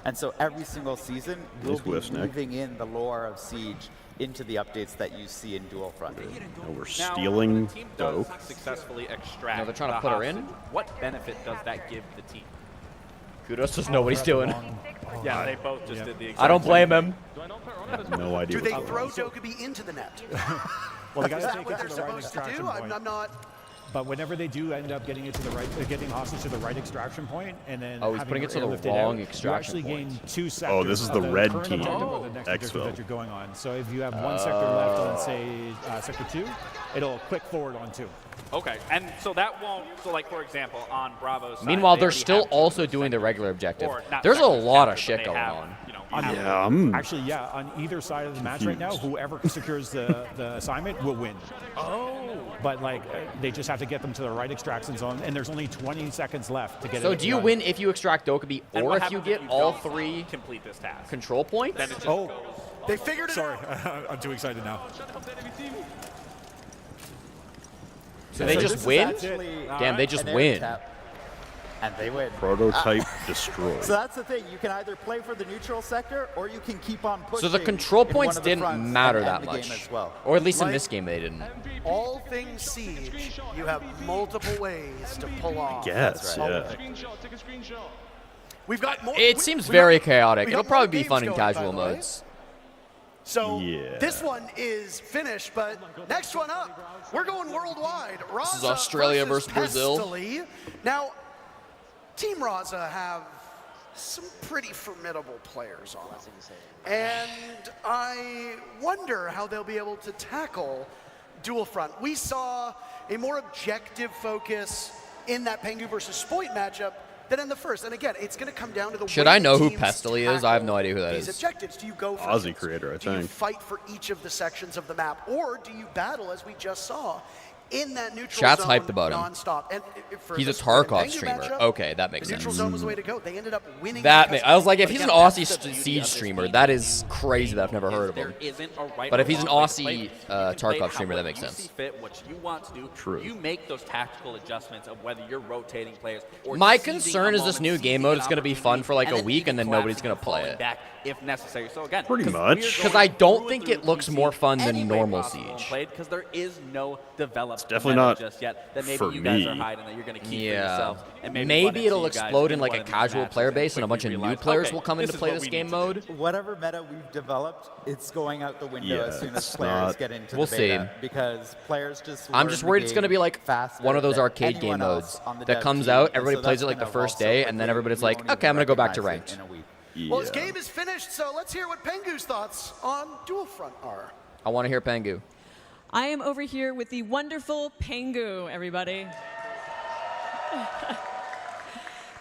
Speaker 9: And so every single season, we'll be
Speaker 4: whiff snack.
Speaker 9: moving in the lore of Siege into the updates that you see in Dual Front.
Speaker 4: Now we're
Speaker 12: Now,
Speaker 4: stealing
Speaker 12: when the team does
Speaker 4: dope.
Speaker 12: successfully extract.
Speaker 1: Now they're trying to
Speaker 12: the
Speaker 1: put her in?
Speaker 12: hostage, what benefit does that give the team?
Speaker 1: Kudos doesn't know what he's doing.
Speaker 12: Yeah, they both just did the exact
Speaker 1: I don't blame him.
Speaker 4: No idea.
Speaker 6: Do they
Speaker 4: what's
Speaker 6: throw
Speaker 4: going on.
Speaker 6: Dokkaebi into the net?
Speaker 8: Well, they
Speaker 6: Is
Speaker 8: gotta
Speaker 6: that
Speaker 8: take
Speaker 6: what
Speaker 8: it
Speaker 6: they're
Speaker 8: to the right
Speaker 6: supposed to
Speaker 8: extraction
Speaker 6: do?
Speaker 8: point.
Speaker 6: I'm not.
Speaker 8: But whenever they do end up getting it to the right, getting hostage to the right extraction point, and then
Speaker 1: Oh, he's
Speaker 8: having
Speaker 1: putting it to the
Speaker 8: airlifted
Speaker 1: wrong
Speaker 8: out,
Speaker 1: extraction
Speaker 8: you actually
Speaker 1: point.
Speaker 8: gain 2 sectors.
Speaker 4: this is
Speaker 8: of
Speaker 4: the red
Speaker 8: current
Speaker 4: team.
Speaker 8: objective or the next objective
Speaker 4: Exfil.
Speaker 8: that you're going on. So if you have one sector left on, say, sector 2, it'll click forward on 2.
Speaker 12: Okay, and so that won't. So, like for example, on Bravo's side,
Speaker 1: Meanwhile,
Speaker 12: they
Speaker 1: they're
Speaker 12: already
Speaker 1: still
Speaker 12: have
Speaker 1: also doing the regular objective.
Speaker 12: or not
Speaker 1: There's a
Speaker 12: sectors
Speaker 1: lot of
Speaker 12: captured,
Speaker 1: shit
Speaker 12: but
Speaker 1: going
Speaker 12: they have,
Speaker 1: on.
Speaker 12: You know,
Speaker 4: Yeah, I'm
Speaker 8: Actually, yeah, on either side of the match right now, whoever secures the assignment will win.
Speaker 12: Oh.
Speaker 8: But like, they just have to get them to the right extraction zone, and there's only 20 seconds left to get it.
Speaker 1: So do you
Speaker 8: done.
Speaker 1: win if you extract Dokkaebi,
Speaker 12: And
Speaker 1: or
Speaker 12: what
Speaker 1: if you
Speaker 12: happens
Speaker 1: get all
Speaker 12: don't
Speaker 1: 3
Speaker 12: complete this task?
Speaker 1: control points?
Speaker 12: Then it just
Speaker 8: Oh.
Speaker 12: goes.
Speaker 6: They figured it
Speaker 8: Sorry,
Speaker 6: out.
Speaker 8: I'm too excited now.
Speaker 1: So they
Speaker 9: So
Speaker 1: just
Speaker 9: this is
Speaker 1: win?
Speaker 9: actually
Speaker 1: Damn, they just
Speaker 9: an air
Speaker 1: win.
Speaker 9: tap, and they win.
Speaker 4: prototype destroyed.
Speaker 9: So that's the thing. You can either play for the neutral sector, or you can keep on pushing.
Speaker 1: So the control
Speaker 9: in one
Speaker 1: points
Speaker 9: of the
Speaker 1: didn't
Speaker 9: fronts
Speaker 1: matter
Speaker 9: and
Speaker 1: that
Speaker 9: end the game
Speaker 1: much.
Speaker 9: as well.
Speaker 1: Or at least in
Speaker 6: Like-
Speaker 1: this game they didn't.
Speaker 6: All things Siege, you have multiple ways to pull off.
Speaker 4: Guess,
Speaker 6: all
Speaker 4: yeah.
Speaker 6: of it. We've got more.
Speaker 1: It seems very chaotic.
Speaker 6: we
Speaker 1: It'll
Speaker 6: got
Speaker 1: probably
Speaker 6: more
Speaker 1: be
Speaker 6: games
Speaker 1: fun in
Speaker 6: going, by
Speaker 1: casual
Speaker 6: the way.
Speaker 1: modes.
Speaker 6: So
Speaker 4: Yeah.
Speaker 6: this one is finished, but next one up, we're going worldwide. Raza
Speaker 1: is Australia versus Brazil.
Speaker 6: Pestily. Now, Team Raza have some pretty formidable players on it. And I wonder how they'll be able to tackle Dual Front. We saw a more objective focus in that Pengu versus Spoit matchup than in the first. And again, it's going to come down to the
Speaker 1: Should
Speaker 6: way
Speaker 1: I know
Speaker 6: the
Speaker 1: who
Speaker 6: teams
Speaker 1: Pestily is? I have no
Speaker 6: tackle
Speaker 1: idea who that
Speaker 6: these
Speaker 1: is.
Speaker 6: objectives. Do you go for
Speaker 4: Aussie
Speaker 6: kills?
Speaker 4: creator, I
Speaker 6: Do you
Speaker 4: think.
Speaker 6: fight for each of the sections of the map, or do you battle as we just saw in that neutral
Speaker 1: Chat's
Speaker 6: zone
Speaker 1: hyped about him.
Speaker 6: nonstop? And for
Speaker 1: He's a
Speaker 6: this Spoit and
Speaker 1: Tarkov
Speaker 6: Pengu
Speaker 1: streamer.
Speaker 6: matchup,
Speaker 1: Okay, that makes
Speaker 6: the neutral
Speaker 1: sense.
Speaker 6: zone was the way to go. They ended up winning.
Speaker 1: That
Speaker 6: because
Speaker 1: I was like,
Speaker 6: of
Speaker 1: if
Speaker 6: it.
Speaker 1: he's an
Speaker 6: Again,
Speaker 1: Aussie
Speaker 6: that's the beauty
Speaker 1: Siege
Speaker 6: of this
Speaker 1: streamer,
Speaker 6: game.
Speaker 1: that is crazy that I've never heard of
Speaker 12: There
Speaker 1: him.
Speaker 12: isn't a right
Speaker 1: But
Speaker 12: or
Speaker 1: if he's an
Speaker 12: wrong way to
Speaker 1: Aussie,
Speaker 12: play it. You can play
Speaker 1: Tarkov
Speaker 12: it
Speaker 1: streamer, that
Speaker 12: however
Speaker 1: makes
Speaker 12: you
Speaker 1: sense.
Speaker 12: see fit, what you want to do.
Speaker 4: True.
Speaker 12: You make those tactical adjustments of whether you're rotating players or
Speaker 1: My
Speaker 12: seizing a
Speaker 1: concern is this
Speaker 12: moment,
Speaker 1: new game
Speaker 12: seizing
Speaker 1: mode
Speaker 12: an
Speaker 1: is gonna be fun for, like, a
Speaker 12: opportunity,
Speaker 1: week, and then
Speaker 12: even
Speaker 1: nobody's gonna
Speaker 12: collapsing,
Speaker 1: play
Speaker 12: falling
Speaker 1: it.
Speaker 12: back if necessary. So again,
Speaker 4: Pretty
Speaker 12: 'cause
Speaker 4: much.
Speaker 12: we're
Speaker 1: Because
Speaker 12: going
Speaker 1: I don't
Speaker 12: through
Speaker 1: think
Speaker 12: and
Speaker 1: it
Speaker 12: through
Speaker 1: looks
Speaker 12: PC
Speaker 1: more fun than
Speaker 12: any way
Speaker 1: normal
Speaker 12: possible and
Speaker 1: Siege.
Speaker 12: played, because there is no developed
Speaker 4: definitely
Speaker 12: meta
Speaker 4: not
Speaker 12: just yet that maybe
Speaker 4: for
Speaker 12: you guys are
Speaker 4: me.
Speaker 12: hiding that you're going to keep for
Speaker 1: Yeah.
Speaker 12: yourselves. And maybe
Speaker 1: Maybe
Speaker 12: run into
Speaker 1: it'll
Speaker 12: you guys
Speaker 1: explode in
Speaker 12: in
Speaker 1: like
Speaker 12: one
Speaker 1: a
Speaker 12: of these
Speaker 1: casual
Speaker 12: matches
Speaker 1: player
Speaker 12: and
Speaker 1: base, and a bunch
Speaker 12: quickly
Speaker 1: of new
Speaker 12: realize,
Speaker 1: players
Speaker 12: okay,
Speaker 1: will come in
Speaker 12: this
Speaker 1: to
Speaker 12: is
Speaker 1: play
Speaker 12: what
Speaker 1: this
Speaker 12: we
Speaker 1: game
Speaker 12: need to
Speaker 1: mode.
Speaker 12: do.
Speaker 9: Whatever meta we've developed, it's going out the window
Speaker 4: Yeah,
Speaker 9: as soon as
Speaker 4: it's
Speaker 9: players
Speaker 4: not-
Speaker 9: get into
Speaker 1: We'll
Speaker 9: the beta,
Speaker 1: see.
Speaker 9: because players just.
Speaker 1: I'm
Speaker 9: learn
Speaker 1: just
Speaker 9: the
Speaker 1: worried it's going to
Speaker 9: game
Speaker 1: be like
Speaker 9: faster
Speaker 1: one of those
Speaker 9: than
Speaker 1: arcade game
Speaker 9: anyone else
Speaker 1: modes
Speaker 9: on the
Speaker 1: that
Speaker 9: dev
Speaker 1: comes
Speaker 9: team,
Speaker 1: out,
Speaker 9: and
Speaker 1: everybody
Speaker 9: so
Speaker 1: plays
Speaker 9: that's
Speaker 1: it like the
Speaker 9: gonna evolve
Speaker 1: first
Speaker 9: so
Speaker 1: day,
Speaker 9: quickly,
Speaker 1: and then everybody's
Speaker 9: we
Speaker 1: like,
Speaker 9: won't even
Speaker 1: okay, I'm going to go back to
Speaker 9: recognize
Speaker 1: ranked.
Speaker 9: it in a week.
Speaker 6: Well, his
Speaker 4: Yeah.
Speaker 6: game is finished, so let's hear what Pengu's thoughts on Dual Front are.
Speaker 1: I want to hear Pengu.
Speaker 5: I am over here with the wonderful Pengu, everybody.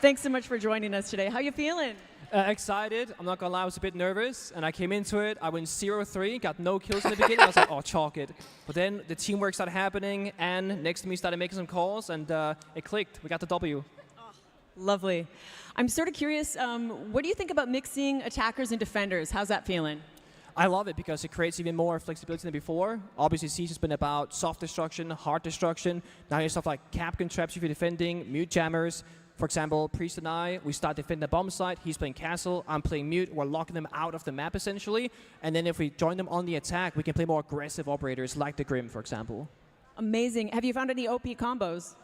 Speaker 5: Thanks so much for joining us today. How you feeling?
Speaker 14: Excited. I'm not gonna lie, I was a bit nervous, and I came into it. I went 0-3, got no kills in the beginning. I was like, oh, chalk it. But then the teamwork started happening, and next to me started making some calls, and it clicked. We got the W.
Speaker 5: Lovely. I'm sort of curious, what do you think about mixing attackers and defenders? How's that feeling?
Speaker 14: I love it because it creates even more flexibility than before. Obviously, Siege has been about soft destruction, hard destruction. Now you have stuff like Capcan traps if you're defending, mute jammers. For example, Priest and I, we start defending the bomb site. He's playing castle, I'm playing mute. We're locking them out of the map, essentially. And then if we join them on the attack, we can play more aggressive operators like the Grim, for example.
Speaker 5: Amazing. Have you found any OP combos?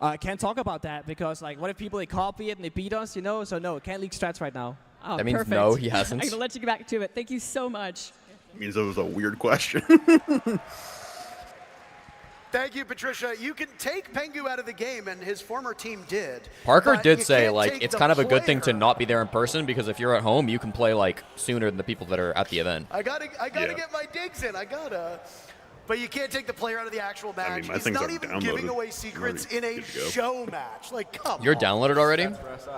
Speaker 14: I can't talk about that because, like, what if people, they copy it and they beat us, you know? So no, can't leak strats right now.
Speaker 5: Oh,
Speaker 1: That means
Speaker 5: perfect.
Speaker 1: no, he hasn't.
Speaker 5: I'm going to let you get back to it. Thank you so much.
Speaker 4: Means that was a weird question.
Speaker 6: Thank you, Patricia. You can take Pengu out of the game, and his former team did.
Speaker 1: Parker
Speaker 6: but
Speaker 1: did
Speaker 6: you
Speaker 1: say,
Speaker 6: can't
Speaker 1: like,
Speaker 6: take
Speaker 1: it's
Speaker 6: the
Speaker 1: kind of a good thing to
Speaker 6: player.
Speaker 1: not be there in person because if you're at home, you can play, like, sooner than the people that are at the event.
Speaker 6: I gotta get my digs in. I gotta. But you can't take the player out of the actual match.
Speaker 4: I mean, my
Speaker 6: He's
Speaker 4: things
Speaker 6: not
Speaker 4: are
Speaker 6: even
Speaker 4: downloaded.
Speaker 6: giving away secrets in a
Speaker 4: good to go.
Speaker 6: show match. Like, come
Speaker 1: You're
Speaker 6: on.
Speaker 1: downloaded already?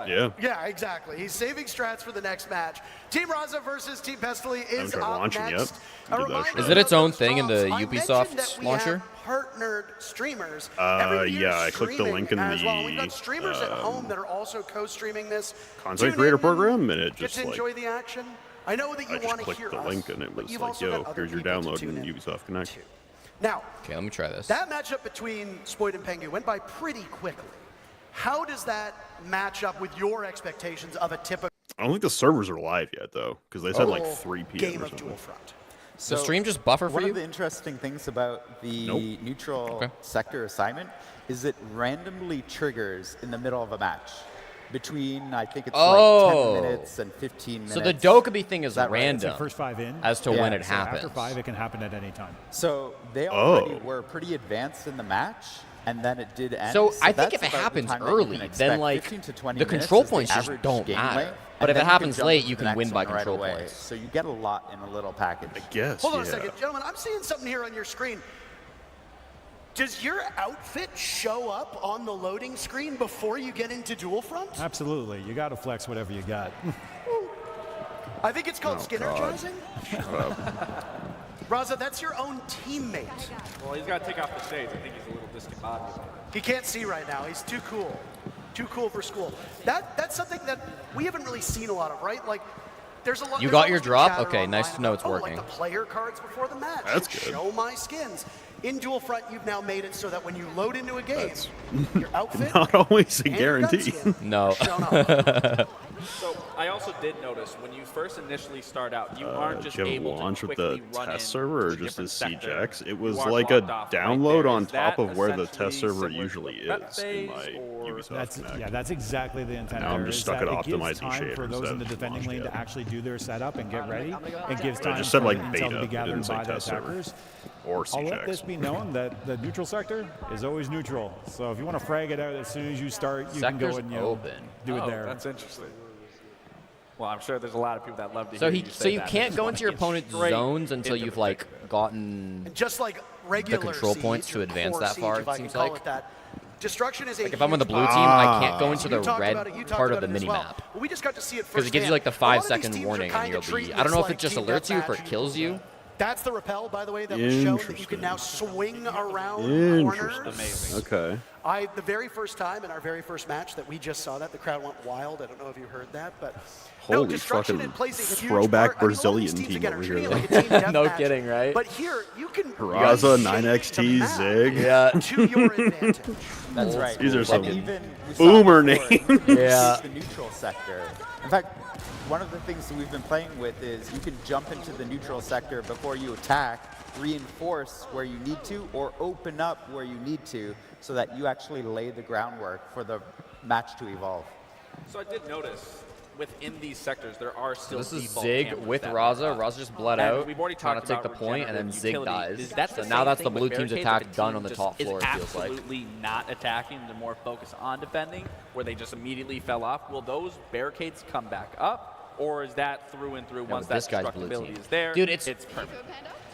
Speaker 4: Yeah.
Speaker 6: Yeah, exactly. He's saving strats for the next match. Team Raza versus Team Pestily is
Speaker 4: tried
Speaker 6: up
Speaker 4: launching yet.
Speaker 6: next.
Speaker 4: You
Speaker 6: A
Speaker 4: did that
Speaker 6: reminder
Speaker 4: shit.
Speaker 1: Is it its
Speaker 6: about
Speaker 1: own
Speaker 6: those
Speaker 1: thing in the
Speaker 6: drops. I
Speaker 1: Ubisoft
Speaker 6: mentioned that we
Speaker 1: launcher?
Speaker 6: have partnered streamers.
Speaker 4: Yeah, I clicked the link in
Speaker 6: as well. We've
Speaker 4: the
Speaker 6: got streamers at home that are also co-streaming this.
Speaker 4: content
Speaker 6: Tune
Speaker 4: creator
Speaker 6: in,
Speaker 4: program, and it
Speaker 6: get
Speaker 4: just
Speaker 6: to
Speaker 4: like
Speaker 6: enjoy the action. I know that
Speaker 4: I
Speaker 6: you
Speaker 4: just
Speaker 6: want to
Speaker 4: clicked
Speaker 6: hear
Speaker 4: the
Speaker 6: us,
Speaker 4: link and it
Speaker 6: but
Speaker 4: was
Speaker 6: you've
Speaker 4: like,
Speaker 6: also
Speaker 4: yo,
Speaker 6: got other
Speaker 4: here's your
Speaker 6: people to
Speaker 4: download
Speaker 6: tune
Speaker 4: in
Speaker 6: in
Speaker 4: Ubisoft Connect.
Speaker 6: Now,
Speaker 1: Okay, let me try this.
Speaker 6: that matchup between Spoid and Pengu went by pretty quickly. How does that match up with your expectations of a typical
Speaker 4: I don't think the servers are live yet though, because they said like 3 p.m.
Speaker 6: game
Speaker 4: or
Speaker 6: of
Speaker 4: something.
Speaker 6: Dual Front?
Speaker 1: The stream just buffer for
Speaker 9: One
Speaker 1: you?
Speaker 9: of the interesting things about the
Speaker 4: Nope.
Speaker 9: neutral
Speaker 1: Okay.
Speaker 9: sector assignment is it randomly triggers in the middle of a match. Between, I think it's
Speaker 1: Oh.
Speaker 9: like 10 minutes and 15 minutes.
Speaker 1: So the Dokkaebi thing is
Speaker 9: that right?
Speaker 8: It's
Speaker 1: random
Speaker 8: the first 5 in.
Speaker 1: as to
Speaker 9: Yeah,
Speaker 1: when it
Speaker 8: So
Speaker 1: happens.
Speaker 8: after 5, it can happen at any time.
Speaker 9: So they already
Speaker 4: Oh.
Speaker 9: were pretty advanced in the match, and then it did end.
Speaker 1: So I think
Speaker 9: that's
Speaker 1: if it
Speaker 9: about the
Speaker 1: happens
Speaker 9: time that you can
Speaker 1: early,
Speaker 9: expect.
Speaker 1: then like
Speaker 9: 15 to 20
Speaker 1: the
Speaker 9: minutes
Speaker 1: control
Speaker 9: is the
Speaker 1: points just
Speaker 9: average
Speaker 1: don't
Speaker 9: game
Speaker 1: matter.
Speaker 9: length,
Speaker 1: But
Speaker 9: and
Speaker 1: if it
Speaker 9: then you can
Speaker 1: happens
Speaker 9: jump
Speaker 1: late,
Speaker 9: into
Speaker 1: you
Speaker 9: the
Speaker 1: can
Speaker 9: next
Speaker 1: win by
Speaker 9: one right
Speaker 1: control
Speaker 9: away.
Speaker 1: points.
Speaker 9: So you get a lot in a little package.
Speaker 4: I guess.
Speaker 6: Hold on a
Speaker 4: yeah.
Speaker 6: second, gentlemen. I'm seeing something here on your screen. Does your outfit show up on the loading screen before you get into Dual Front?
Speaker 8: Absolutely. You got to flex whatever you got.
Speaker 6: I think it's called
Speaker 4: Oh, God.
Speaker 6: Skinnergizing.
Speaker 4: Shut up.
Speaker 6: Raza, that's your own teammate.
Speaker 12: Well, he's got to take off the shades. I think he's a little discombobulated.
Speaker 6: He can't see right now. He's too cool. Too cool for school. That's something that we haven't really seen a lot of, right? Like, there's a lot.
Speaker 1: You
Speaker 6: there's
Speaker 1: got your
Speaker 6: almost been
Speaker 1: drop?
Speaker 6: chatter
Speaker 1: Okay, nice
Speaker 6: online
Speaker 1: to know
Speaker 6: about,
Speaker 1: it's
Speaker 6: oh,
Speaker 1: working.
Speaker 6: Like the player cards before the match.
Speaker 4: That's good.
Speaker 6: Show my skins. In Dual Front, you've now made it so that when you load into a game, your outfit
Speaker 4: Not always a
Speaker 6: and your gun
Speaker 4: guarantee.
Speaker 6: skin
Speaker 1: No.
Speaker 6: shown up.
Speaker 12: So I also did notice when you first initially start out, you aren't just
Speaker 4: Did you have
Speaker 12: able
Speaker 4: launch
Speaker 12: to
Speaker 4: with
Speaker 12: quickly
Speaker 4: the
Speaker 12: run
Speaker 4: test
Speaker 12: in
Speaker 4: server or
Speaker 12: to
Speaker 4: just as
Speaker 12: different sector.
Speaker 4: CJX? It was
Speaker 12: You are
Speaker 4: like
Speaker 12: blocked
Speaker 4: a
Speaker 12: off right
Speaker 4: download
Speaker 12: there.
Speaker 4: on
Speaker 12: Is
Speaker 4: top
Speaker 12: that
Speaker 4: of where the test
Speaker 12: essentially
Speaker 4: server
Speaker 12: similar
Speaker 4: usually
Speaker 12: to the prep
Speaker 4: is in my
Speaker 12: phase, or-
Speaker 4: Ubisoft
Speaker 8: That's,
Speaker 4: Connect.
Speaker 8: yeah, that's exactly the intent.
Speaker 4: Now I'm
Speaker 8: there,
Speaker 4: just
Speaker 8: is
Speaker 4: stuck
Speaker 8: that
Speaker 4: at
Speaker 8: it gives
Speaker 4: optimizing
Speaker 8: time for
Speaker 4: shaders
Speaker 8: those in the
Speaker 4: that
Speaker 8: defending
Speaker 4: launch
Speaker 8: lane
Speaker 4: yet.
Speaker 8: to actually do their setup and get ready. It gives
Speaker 4: It
Speaker 8: time
Speaker 4: just said,
Speaker 8: for
Speaker 4: like,
Speaker 8: intel
Speaker 4: beta.
Speaker 8: to be
Speaker 4: It
Speaker 8: gathered
Speaker 4: didn't say
Speaker 8: by the
Speaker 4: test server.
Speaker 8: attackers.
Speaker 4: Or
Speaker 8: I'll let this
Speaker 4: CJX.
Speaker 8: be known that the neutral sector is always neutral. So if you want to frag it out as soon as you start, you can
Speaker 1: Sector's
Speaker 8: go and
Speaker 1: open.
Speaker 8: do it
Speaker 12: Oh,
Speaker 8: there.
Speaker 12: That's interesting. Well, I'm sure there's a lot of people that love to
Speaker 1: So
Speaker 12: hear
Speaker 1: he,
Speaker 12: you
Speaker 1: so
Speaker 12: say
Speaker 1: you
Speaker 12: that.
Speaker 1: can't
Speaker 12: Just
Speaker 1: go
Speaker 12: wanna
Speaker 1: into your
Speaker 12: get
Speaker 1: opponent's
Speaker 12: straight
Speaker 1: zones until
Speaker 12: into
Speaker 1: you've
Speaker 12: the
Speaker 1: like
Speaker 12: thick.
Speaker 1: gotten.
Speaker 6: And just like regular
Speaker 1: control
Speaker 6: Siege,
Speaker 1: points to
Speaker 6: your
Speaker 1: advance
Speaker 6: core
Speaker 1: that
Speaker 6: Siege,
Speaker 1: far,
Speaker 6: if I
Speaker 1: it
Speaker 6: can
Speaker 1: seems
Speaker 6: call
Speaker 1: like.
Speaker 6: it that. Destruction is a
Speaker 1: Like if I'm on the
Speaker 6: huge
Speaker 1: blue team, I can't go into the
Speaker 6: You talked
Speaker 1: red
Speaker 6: about it, you talked
Speaker 1: part of
Speaker 6: about
Speaker 1: the
Speaker 6: it as
Speaker 1: mini
Speaker 6: well.
Speaker 1: map.
Speaker 6: Well, we just got to see it
Speaker 1: Because it gives you like the
Speaker 6: firsthand. A lot of
Speaker 1: 5
Speaker 6: these
Speaker 1: second
Speaker 6: teams are
Speaker 1: warning and
Speaker 6: kinda
Speaker 1: you'll
Speaker 6: treating
Speaker 1: be. I don't know
Speaker 6: this
Speaker 1: if it
Speaker 6: like
Speaker 1: just
Speaker 6: team
Speaker 1: alerts you or if
Speaker 6: deathmatch.
Speaker 1: it kills you.
Speaker 6: That's the rappel, by the way, that was shown that you can now swing around corners.
Speaker 4: Interesting. Okay.
Speaker 6: The very first time in our very first match that we just saw that, the crowd went wild. I don't know if you heard that, but no,
Speaker 4: Holy
Speaker 6: destruction
Speaker 4: fucking
Speaker 6: plays a huge
Speaker 4: throwback
Speaker 6: part. I mean, a lot of these
Speaker 4: Brazilian
Speaker 6: teams,
Speaker 4: team
Speaker 6: again, are
Speaker 4: over
Speaker 6: treating
Speaker 4: here.
Speaker 6: it like a team
Speaker 1: No
Speaker 6: deathmatch.
Speaker 1: kidding, right?
Speaker 6: But here, you can
Speaker 4: Raza,
Speaker 6: reshape
Speaker 4: 9XT,
Speaker 6: the map
Speaker 4: Zig.
Speaker 1: Yeah.
Speaker 6: to your advantage.
Speaker 9: That's right.
Speaker 4: These are
Speaker 9: And
Speaker 4: some
Speaker 9: even we saw
Speaker 4: boomer
Speaker 9: before,
Speaker 4: names.
Speaker 1: Yeah.
Speaker 9: The neutral sector. In fact, one of the things that we've been playing with is you can jump into the neutral sector before you attack, reinforce where you need to, or open up where you need to, so that you actually lay the groundwork for the match to evolve.
Speaker 12: So I did notice within these sectors there are still.
Speaker 1: This is
Speaker 12: default
Speaker 1: Zig
Speaker 12: cameras
Speaker 1: with
Speaker 12: that
Speaker 1: Raza.
Speaker 12: are up.
Speaker 1: Raza just bled
Speaker 12: And
Speaker 1: out,
Speaker 12: we've already
Speaker 1: trying to
Speaker 12: talked
Speaker 1: take the
Speaker 12: about
Speaker 1: point, and then
Speaker 12: regenerative
Speaker 1: Zig
Speaker 12: utility.
Speaker 1: dies.
Speaker 12: Is that
Speaker 1: So
Speaker 12: the
Speaker 1: now
Speaker 12: same
Speaker 1: that's
Speaker 12: thing
Speaker 1: the
Speaker 12: with
Speaker 1: blue team's
Speaker 12: barricades,
Speaker 1: attack
Speaker 12: that the
Speaker 1: done
Speaker 12: team
Speaker 1: on the
Speaker 12: just
Speaker 1: top floor,
Speaker 12: is
Speaker 1: it feels like.
Speaker 12: absolutely not attacking, the more focus on defending, where they just immediately fell off. Will those barricades come back up, or is that through and through once that
Speaker 1: this guy's blue
Speaker 12: destructibility
Speaker 1: team.
Speaker 12: is there?
Speaker 1: Dude, it's
Speaker 12: perfect.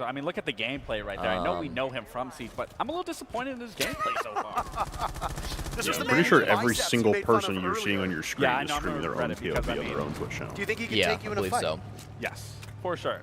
Speaker 12: so. I mean, look at the gameplay right there. I know we know him from Siege, but I'm a little disappointed in his gameplay so far.
Speaker 4: I'm pretty sure every single person you're seeing on your screen is streaming their own POV on their own Twitch channel.
Speaker 6: Do you think he can take you in a fight?
Speaker 1: So.
Speaker 12: Yes, for sure.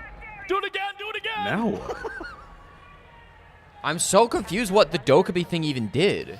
Speaker 12: Do it again, do it again!
Speaker 4: Now what?
Speaker 1: I'm so confused what the Dokkaebi thing even did.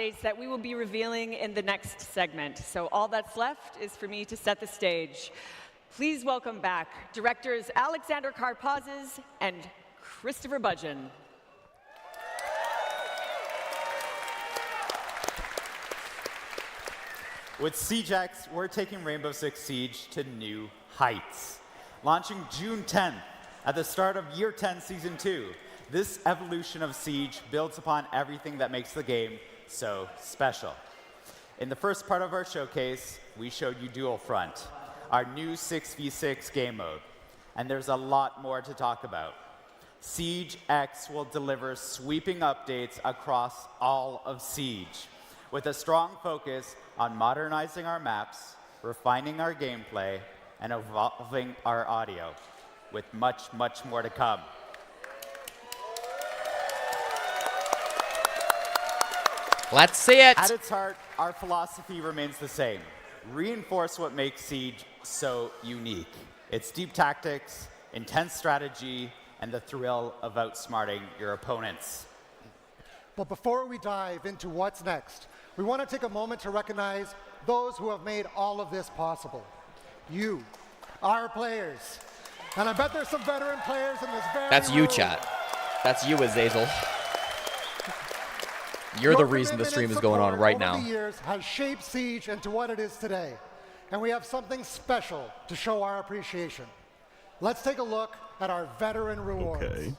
Speaker 5: updates that we will be revealing in the next segment. So all that's left is for me to set the stage. Please welcome back directors Alexander Karpazes and Christopher Budgeon.
Speaker 9: With SiegeX, we're taking Rainbow Six Siege to new heights. Launching June 10th at the start of Year 10 Season 2, this evolution of Siege builds upon everything that makes the game so special. In the first part of our showcase, we showed you Dual Front, our new 6v6 game mode. And there's a lot more to talk about. SiegeX will deliver sweeping updates across all of Siege, with a strong focus on modernizing our maps, refining our gameplay, and evolving our audio, with much, much more to come.
Speaker 1: Let's see it.
Speaker 9: At its heart, our philosophy remains the same. Reinforce what makes Siege so unique. Its deep tactics, intense strategy, and the thrill of outsmarting your opponents.
Speaker 15: But before we dive into what's next, we want to take a moment to recognize those who have made all of this possible. You, our players. And I bet there's some veteran players in this very
Speaker 1: That's you,
Speaker 15: room.
Speaker 1: chat. That's you, Azazel. You're the reason the stream is going on right now.
Speaker 15: Over the years has shaped Siege into what it is today. And we have something special to show our appreciation. Let's take a look at our veteran rewards.
Speaker 4: Okay.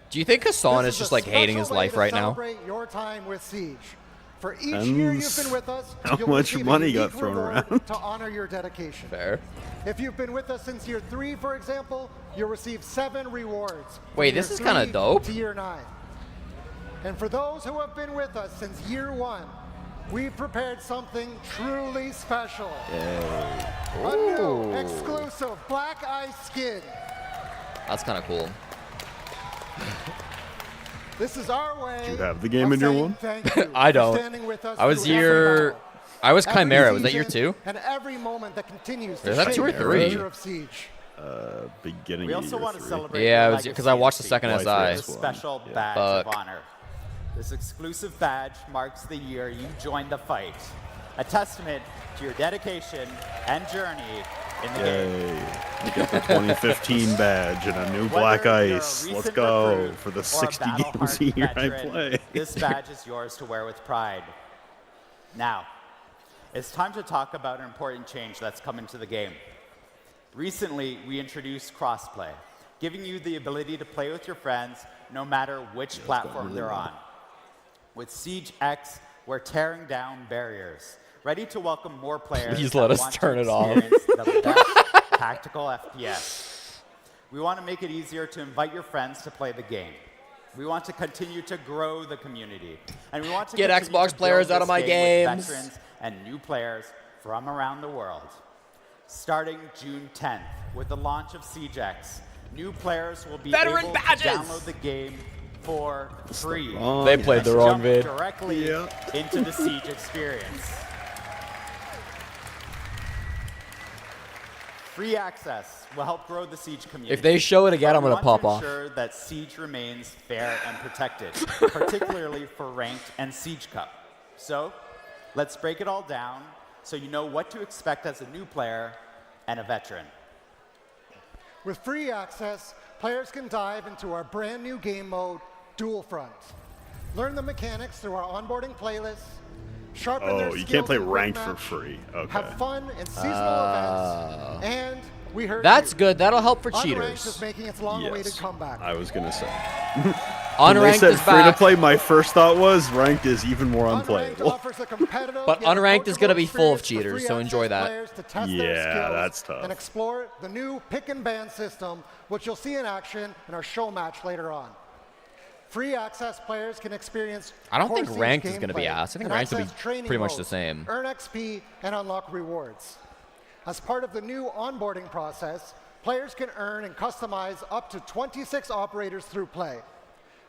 Speaker 1: Do you think Hassan
Speaker 15: This
Speaker 1: is just
Speaker 15: a
Speaker 1: like hating
Speaker 15: special
Speaker 1: his
Speaker 15: way
Speaker 1: life
Speaker 15: to
Speaker 1: right now?
Speaker 15: Celebrate your time with Siege. For each year you've been with us,
Speaker 4: How
Speaker 15: you'll
Speaker 4: much
Speaker 15: receive a
Speaker 4: money got
Speaker 15: unique
Speaker 4: thrown
Speaker 15: reward
Speaker 4: around?
Speaker 15: to honor your dedication.
Speaker 1: Fair.
Speaker 15: If you've been with us since year 3, for example, you'll receive 7 rewards. from
Speaker 1: Wait,
Speaker 15: year
Speaker 1: this is kinda
Speaker 15: 3
Speaker 1: dope.
Speaker 15: To year 9. And for those who have been with us since year 1, we've prepared something truly special. A new exclusive Black Ice skin.
Speaker 1: That's kind of cool.
Speaker 15: This is our way.
Speaker 4: Do you have the game in your one?
Speaker 15: Thank you
Speaker 1: I
Speaker 15: for
Speaker 1: don't.
Speaker 15: standing with us
Speaker 1: I was
Speaker 15: through every
Speaker 1: year.
Speaker 15: battle,
Speaker 1: I was
Speaker 15: every
Speaker 1: Chimera. Was that year
Speaker 15: season,
Speaker 1: 2?
Speaker 15: And every moment that continues to
Speaker 1: Is that
Speaker 15: shape
Speaker 1: 2 or
Speaker 15: the
Speaker 1: 3?
Speaker 15: future of Siege.
Speaker 4: Beginning
Speaker 9: We
Speaker 4: of
Speaker 9: also
Speaker 4: year
Speaker 9: want to
Speaker 4: 3.
Speaker 9: celebrate
Speaker 1: Yeah,
Speaker 9: your
Speaker 1: because I watched the second
Speaker 9: legacy
Speaker 1: SI.
Speaker 9: with a special badge of honor. This exclusive badge marks the year you joined the fight, a testament to your dedication and journey in the game.
Speaker 4: You get the 2015 badge and a new Black
Speaker 9: Whether you're a
Speaker 4: Ice. Let's
Speaker 9: recent
Speaker 4: go
Speaker 9: recruit
Speaker 4: for the
Speaker 9: or a
Speaker 4: 60 games a
Speaker 9: battle-hardened
Speaker 4: year I
Speaker 9: veteran,
Speaker 4: play.
Speaker 9: This badge is yours to wear with pride. Now, it's time to talk about an important change that's come into the game. Recently, we introduced crossplay, giving you the ability to play with your friends no matter which platform they're on. With SiegeX, we're tearing down barriers, ready to welcome more players.
Speaker 1: Please
Speaker 9: that
Speaker 1: let us
Speaker 9: want to
Speaker 1: turn it off.
Speaker 9: experience the best tactical FPS. We want to make it easier to invite your friends to play the game. We want to continue to grow the community, and we want to
Speaker 1: Get
Speaker 9: continue
Speaker 1: Xbox
Speaker 9: to
Speaker 1: players
Speaker 9: build
Speaker 1: out of
Speaker 9: this
Speaker 1: my
Speaker 9: game with
Speaker 1: games.
Speaker 9: veterans and new players from around the world. Starting June 10th, with the launch of SiegeX, new players will be
Speaker 1: Veteran
Speaker 9: able
Speaker 1: badges!
Speaker 9: to download the game for free.
Speaker 1: They played the wrong
Speaker 9: Jump
Speaker 1: vid.
Speaker 9: directly into the Siege experience. Free access will help grow the Siege community.
Speaker 1: If they show it again,
Speaker 9: But
Speaker 1: I'm
Speaker 9: we
Speaker 1: gonna
Speaker 9: want
Speaker 1: pop off.
Speaker 9: to ensure that Siege remains fair and protected, particularly for Ranked and Siege Cup. So, let's break it all down so you know what to expect as a new player and a veteran.
Speaker 15: With free access, players can dive into our brand new game mode, Dual Front. Learn the mechanics through our onboarding playlists, sharpen their
Speaker 4: Oh, you
Speaker 15: skills
Speaker 4: can't play
Speaker 15: in
Speaker 4: ranked
Speaker 15: quick
Speaker 4: for
Speaker 15: match,
Speaker 4: free. Okay.
Speaker 15: have fun in seasonal events, and we heard
Speaker 1: That's
Speaker 15: you.
Speaker 1: good. That'll help for
Speaker 15: Unranked
Speaker 1: cheaters.
Speaker 15: is making its long-awaited
Speaker 4: Yes.
Speaker 15: comeback.
Speaker 4: I was gonna say.
Speaker 1: Unranked
Speaker 4: when they said
Speaker 1: is
Speaker 4: free to
Speaker 1: back.
Speaker 4: play, my first thought was ranked is even more unplayable.
Speaker 15: Offers a competitive
Speaker 1: But
Speaker 15: yet
Speaker 1: Unranked is gonna be
Speaker 15: approachable
Speaker 1: full of
Speaker 15: experience for
Speaker 1: cheaters,
Speaker 15: free
Speaker 1: so enjoy
Speaker 15: access
Speaker 1: that.
Speaker 15: players to test their
Speaker 4: Yeah,
Speaker 15: skills
Speaker 4: that's tough.
Speaker 15: and explore the new pick and ban system, which you'll see in action in our show match later on. Free access players can experience
Speaker 1: I don't
Speaker 15: core
Speaker 1: think
Speaker 15: Siege
Speaker 1: ranked is gonna be
Speaker 15: gameplay
Speaker 1: ass. I think
Speaker 15: and
Speaker 1: ranked will be
Speaker 15: access training
Speaker 1: pretty much the
Speaker 15: modes,
Speaker 1: same.
Speaker 15: Earn XP and unlock rewards. As part of the new onboarding process, players can earn and customize up to 26 operators through play.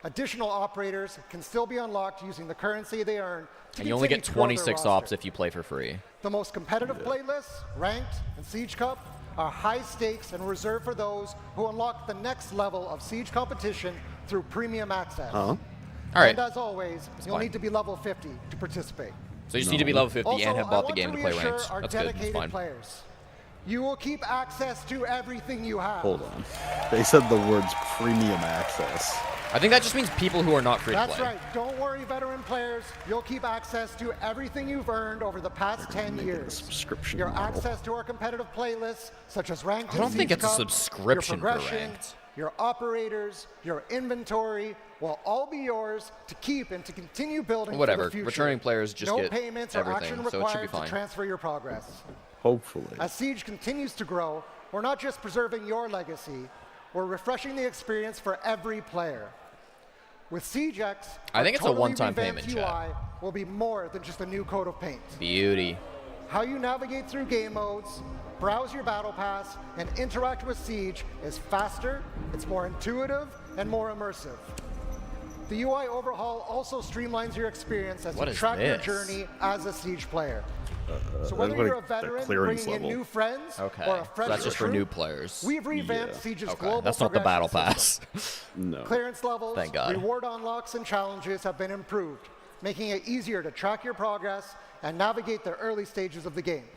Speaker 15: Additional operators can still be unlocked using the currency they earn. To
Speaker 1: And you only
Speaker 15: continue
Speaker 1: get
Speaker 15: to grow their
Speaker 1: 26
Speaker 15: roster.
Speaker 1: ops if you play for free.
Speaker 15: The most competitive playlists, Ranked and Siege Cup, are high stakes and reserved for those who unlock the next level of Siege competition through premium access.
Speaker 1: All right.
Speaker 15: And as always, you'll
Speaker 1: fine.
Speaker 15: need to be level 50 to participate.
Speaker 1: So you just need to be level 50
Speaker 15: Also,
Speaker 1: and have
Speaker 15: I
Speaker 1: bought the
Speaker 15: want
Speaker 1: game to
Speaker 15: to
Speaker 1: play
Speaker 15: reassure
Speaker 1: ranked.
Speaker 15: our
Speaker 1: That's good. That's
Speaker 15: dedicated
Speaker 1: fine.
Speaker 15: players. You will keep access to everything you have.
Speaker 4: Hold on. They said the words premium access.
Speaker 1: I think that just means people who are not free to
Speaker 15: That's
Speaker 1: play.
Speaker 15: right. Don't worry, veteran players. You'll keep access to everything you've earned over the past 10 years.
Speaker 4: Subscription
Speaker 15: Your
Speaker 4: model.
Speaker 15: access to our competitive playlists, such as Ranked
Speaker 1: I don't
Speaker 15: and
Speaker 1: think
Speaker 15: Siege
Speaker 1: it's a
Speaker 15: Cup,
Speaker 1: subscription
Speaker 15: your
Speaker 1: for
Speaker 15: progression,
Speaker 1: Ranked.
Speaker 15: your operators, your inventory will all be yours to keep and to continue building
Speaker 1: Whatever.
Speaker 15: for the future.
Speaker 1: Returning players just
Speaker 15: no
Speaker 1: get
Speaker 15: payments or
Speaker 1: everything,
Speaker 15: action
Speaker 1: so it should be
Speaker 15: required
Speaker 1: fine.
Speaker 15: to transfer your progress.
Speaker 4: Hopefully.
Speaker 15: As Siege continues to grow, we're not just preserving your legacy, we're refreshing the experience for every player. With SiegeX,
Speaker 1: I think it's a
Speaker 15: totally
Speaker 1: one-time
Speaker 15: revamped
Speaker 1: payment, chat.
Speaker 15: UI will be more than just a new coat of paint.
Speaker 1: Beauty.
Speaker 15: How you navigate through game modes, browse your battle pass, and interact with Siege is faster, it's more intuitive, and more immersive. The UI overhaul also streamlines your experience as
Speaker 1: What
Speaker 15: you
Speaker 1: is
Speaker 15: track your
Speaker 1: this?
Speaker 15: journey as a Siege player. So whether
Speaker 4: what
Speaker 15: you're a
Speaker 4: the
Speaker 15: veteran
Speaker 4: clearance
Speaker 15: bringing in
Speaker 4: level.
Speaker 15: new friends
Speaker 1: Okay.
Speaker 15: or a
Speaker 1: So
Speaker 15: fresh
Speaker 1: that's just for
Speaker 15: recruit,
Speaker 1: new players.
Speaker 15: we've revamped
Speaker 4: Yeah.
Speaker 15: Siege's
Speaker 1: Okay.
Speaker 15: global
Speaker 1: That's not the battle
Speaker 15: progression
Speaker 1: pass.
Speaker 15: system.
Speaker 4: No.
Speaker 15: Clearance levels,
Speaker 1: Thank God.
Speaker 15: reward unlocks, and challenges have been improved, making it easier to track your progress and navigate the early stages of the game.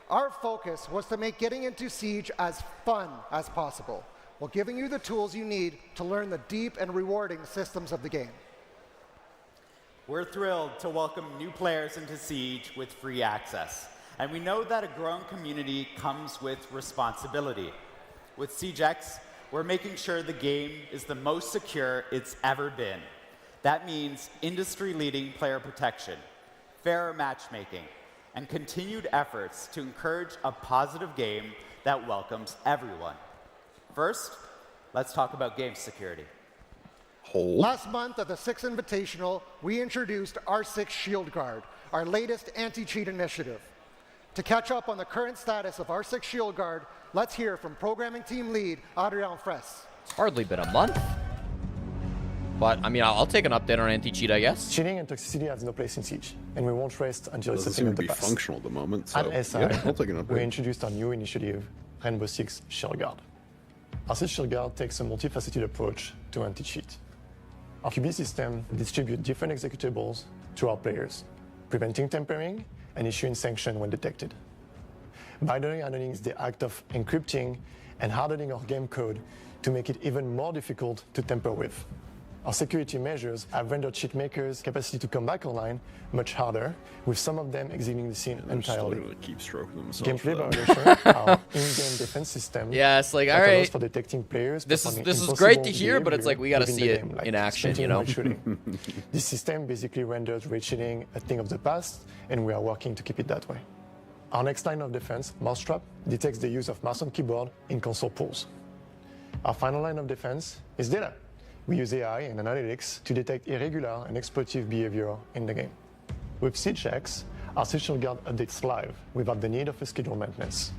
Speaker 15: Our focus was to make getting into Siege as fun as possible, while giving you the tools you need to learn the deep and rewarding systems of the game.
Speaker 9: We're thrilled to welcome new players into Siege with free access. And we know that a growing community comes with responsibility. With SiegeX, we're making sure the game is the most secure it's ever been. That means industry-leading player protection, fairer matchmaking, and continued efforts to encourage a positive game that welcomes everyone. First, let's talk about game security.
Speaker 15: Last month at the Six Invitational, we introduced R6 Shield Guard, our latest anti-cheat initiative. To catch up on the current status of R6 Shield Guard, let's hear from programming team lead Adrian Fraisse.
Speaker 1: It's hardly been a month. But, I mean, I'll take an update on anti-cheat, I guess.
Speaker 16: Cheating and toxicity have no place in Siege, and we won't rest until it's a
Speaker 4: Doesn't
Speaker 16: thing
Speaker 4: seem
Speaker 16: of
Speaker 4: to
Speaker 16: the
Speaker 4: be
Speaker 16: past.
Speaker 4: functional at the moment. So
Speaker 16: At SI,
Speaker 4: yeah, I'll take an
Speaker 16: we
Speaker 4: update.
Speaker 16: introduced our new initiative, Rainbow Six Shield Guard. R6 Shield Guard takes a multifaceted approach to anti-cheat. Our QB system distributes different executables to our players, preventing tampering and issuing sanctions when detected. Binary hardening is the act of encrypting and hardening our game code to make it even more difficult to tamper with. Our security measures have rendered cheat makers' capacity to come back online much harder, with some of them exiting the scene
Speaker 4: They're still
Speaker 16: entirely.
Speaker 4: gonna keep stroking themselves.
Speaker 16: Gameplay
Speaker 4: though.
Speaker 16: violation, our in-game defense system.
Speaker 1: Yeah, it's like,
Speaker 16: that
Speaker 1: all
Speaker 16: allows
Speaker 1: right.
Speaker 16: for detecting players.
Speaker 1: This is
Speaker 16: performing
Speaker 1: great to
Speaker 16: impossible
Speaker 1: hear, but it's
Speaker 16: behavior
Speaker 1: like we gotta
Speaker 16: within
Speaker 1: see
Speaker 16: the
Speaker 1: it
Speaker 16: game, like
Speaker 1: in action,
Speaker 16: sprinting
Speaker 1: you know?
Speaker 16: while shooting. This system basically renders raid shooting a thing of the past, and we are working to keep it that way. Our next line of defense, Mousetrap, detects the use of mouse and keyboard in console pools. Our final line of defense is data. We use AI and analytics to detect irregular and exploitive behavior in the game. With SiegeX, our Siege Shield Guard updates live without the need of a scheduled maintenance.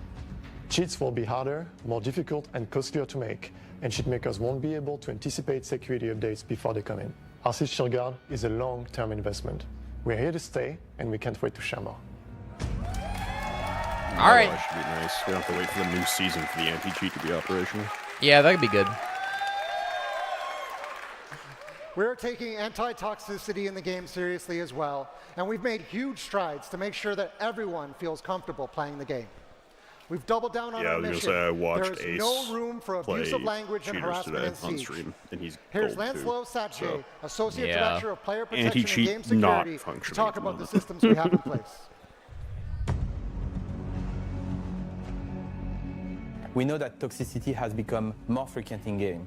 Speaker 16: Cheats will be harder, more difficult, and costlier to make, and cheat makers won't be able to anticipate security updates before they come in. Our Siege Shield Guard is a long-term investment. We're here to stay, and we can't wait to share more.
Speaker 1: All right.
Speaker 4: That should be nice. We don't have to wait for the new season for the anti-cheat to be operational.
Speaker 1: Yeah, that could be good.
Speaker 15: We're taking anti-toxicity in the game seriously as well, and we've made huge strides to make sure that everyone feels comfortable playing the game. We've doubled down on
Speaker 4: Yeah, I
Speaker 15: our
Speaker 4: was gonna
Speaker 15: mission.
Speaker 4: say I watched
Speaker 15: There is
Speaker 4: Ace
Speaker 15: no room for
Speaker 4: play
Speaker 15: abusive language and
Speaker 4: cheaters
Speaker 15: harassment
Speaker 4: today
Speaker 15: in
Speaker 4: on
Speaker 15: Siege.
Speaker 4: stream, and he's
Speaker 15: Here's
Speaker 4: gold, too.
Speaker 15: Lancelot Satche,
Speaker 4: So,
Speaker 15: Associate
Speaker 1: yeah.
Speaker 15: Director of Player Protection and
Speaker 4: Anti-cheat
Speaker 15: Game
Speaker 4: not
Speaker 15: Security, to
Speaker 4: functioning
Speaker 15: talk
Speaker 4: at the
Speaker 15: about the
Speaker 4: moment.
Speaker 15: systems we have in place.
Speaker 17: We know that toxicity has become more frequent in game,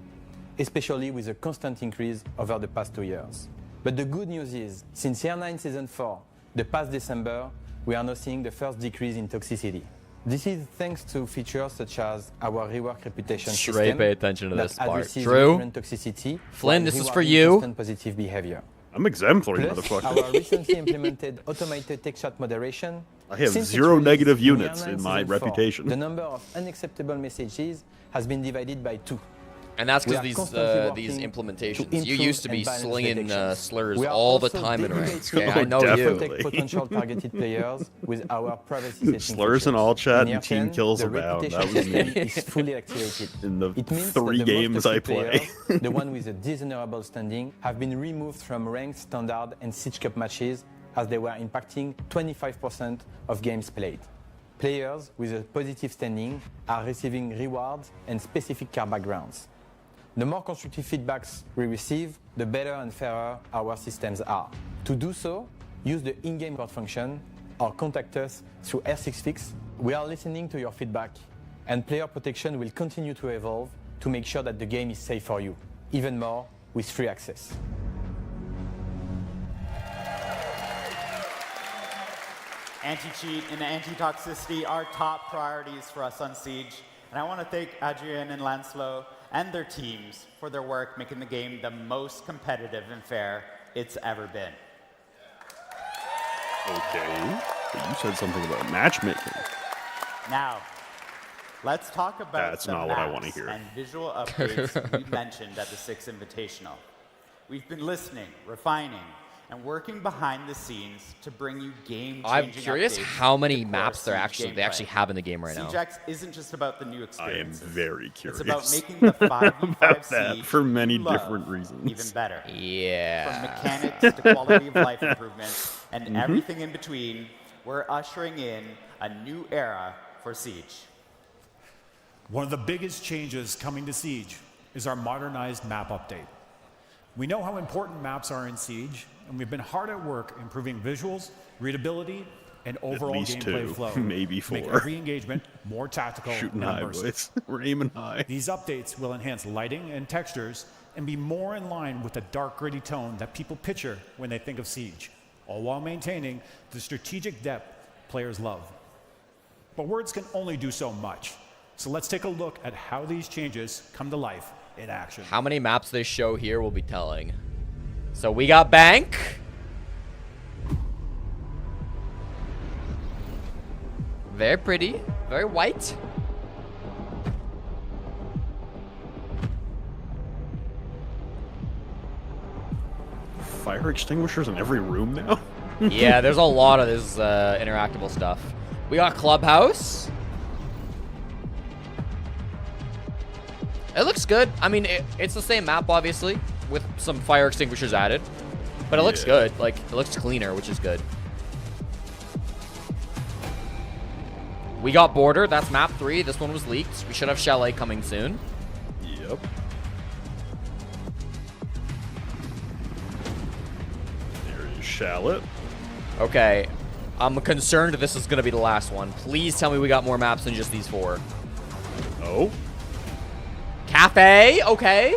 Speaker 17: especially with a constant increase over the past 2 years. But the good news is, since Year 9 Season 4, the past December, we are now seeing the first decrease in toxicity. This is thanks to features such as our rework reputation
Speaker 1: Trey,
Speaker 17: system
Speaker 1: pay attention to
Speaker 17: that
Speaker 1: this part.
Speaker 17: addresses
Speaker 1: Drew?
Speaker 17: recurrent toxicity
Speaker 1: Flynn,
Speaker 17: while
Speaker 1: this is for
Speaker 17: rewarding
Speaker 1: you.
Speaker 17: constant positive behavior.
Speaker 4: I'm exemplary,
Speaker 17: Plus,
Speaker 4: motherfucker.
Speaker 17: our recently implemented automated text chat moderation.
Speaker 4: I have
Speaker 17: since its
Speaker 4: 0
Speaker 17: release
Speaker 4: negative
Speaker 17: in Year
Speaker 4: units
Speaker 17: 9
Speaker 4: in my
Speaker 17: Season 4,
Speaker 4: reputation.
Speaker 17: The number of unacceptable messages has been divided by 2.
Speaker 1: And that's
Speaker 17: We
Speaker 1: because
Speaker 17: are
Speaker 1: these
Speaker 17: constantly
Speaker 1: these
Speaker 17: working
Speaker 1: implementations.
Speaker 17: to
Speaker 1: You
Speaker 17: improve
Speaker 1: used to be
Speaker 17: and balance
Speaker 1: slinging
Speaker 17: detections.
Speaker 1: slurs
Speaker 17: We are
Speaker 1: all the
Speaker 17: also
Speaker 1: time in
Speaker 17: dedicated
Speaker 1: ranks.
Speaker 17: to
Speaker 1: Okay, I know you.
Speaker 17: protect potential targeted players with our privacy setting
Speaker 4: Slurs in
Speaker 17: features.
Speaker 4: all chat
Speaker 17: In Year
Speaker 4: and team
Speaker 17: 10,
Speaker 4: kills
Speaker 17: the
Speaker 4: abound. That
Speaker 17: reputation
Speaker 4: was me.
Speaker 17: system is fully activated.
Speaker 4: In the
Speaker 17: It means
Speaker 4: 3
Speaker 17: that the
Speaker 4: games
Speaker 17: most
Speaker 4: I
Speaker 17: toxic
Speaker 4: play.
Speaker 17: players, the one with a dishonorable standing, have been removed from ranked, standard, and Siege Cup matches as they were impacting 25% of games played. Players with a positive standing are receiving rewards and specific car backgrounds. The more constructive feedbacks we receive, the better and fairer our systems are. To do so, use the in-game code function or contact us through R6Fix. We are listening to your feedback, and player protection will continue to evolve to make sure that the game is safe for you, even more with free access.
Speaker 9: Anti-cheat and anti-toxicity are top priorities for us on Siege, and I want to thank Adrian and Lancelot and their teams for their work making the game the most competitive and fair it's ever been.
Speaker 4: Okay, but you said something about matchmaking.
Speaker 9: Now, let's talk about
Speaker 4: That's
Speaker 9: the
Speaker 4: not what I
Speaker 9: maps
Speaker 4: wanna hear.
Speaker 9: and visual updates we mentioned at the 6 Invitational. We've been listening, refining, and working behind the scenes to bring you game-changing
Speaker 1: I'm curious
Speaker 9: updates
Speaker 1: how many
Speaker 9: to core
Speaker 1: maps they
Speaker 9: Siege
Speaker 1: actually
Speaker 9: gameplay.
Speaker 1: have in the game right now.
Speaker 9: SiegeX isn't just about the new
Speaker 4: I am
Speaker 9: experiences.
Speaker 4: very curious.
Speaker 9: It's about making the 5v5
Speaker 4: about that
Speaker 9: Siege
Speaker 4: for many
Speaker 9: you love
Speaker 4: different reasons.
Speaker 9: even better.
Speaker 1: Yeah.
Speaker 9: From mechanics to quality of life improvements and
Speaker 4: Mhm.
Speaker 9: everything in between, we're ushering in a new era for Siege.
Speaker 8: One of the biggest changes coming to Siege is our modernized map update. We know how important maps are in Siege, and we've been hard at work improving visuals, readability, and overall
Speaker 4: least
Speaker 8: gameplay
Speaker 4: two,
Speaker 8: flow.
Speaker 4: maybe
Speaker 8: to make
Speaker 4: four.
Speaker 8: every engagement more tactical
Speaker 4: Shooting
Speaker 8: and
Speaker 4: high,
Speaker 8: immersive.
Speaker 4: boys. We're aiming high.
Speaker 8: These updates will enhance lighting and textures and be more in line with the dark, gritty tone that people picture when they think of Siege, all while maintaining the strategic depth players love. But words can only do so much. So let's take a look at how these changes come to life in action.
Speaker 1: How many maps they show here will be telling. So we got Bank. Very pretty. Very white.
Speaker 4: Fire extinguishers in every room now?
Speaker 1: Yeah, there's a lot of this interactable stuff. We got Clubhouse. It looks good. I mean, it's the same map, obviously, with some fire extinguishers added. But it looks good. Like, it looks cleaner, which is good. We got Border. That's map 3. This one was leaked. We should have Chalet coming soon.
Speaker 4: Yep. There is Shallot.
Speaker 1: Okay. I'm concerned this is going to be the last one. Please tell me we got more maps than just these 4.
Speaker 4: Oh.
Speaker 1: Cafe. Okay.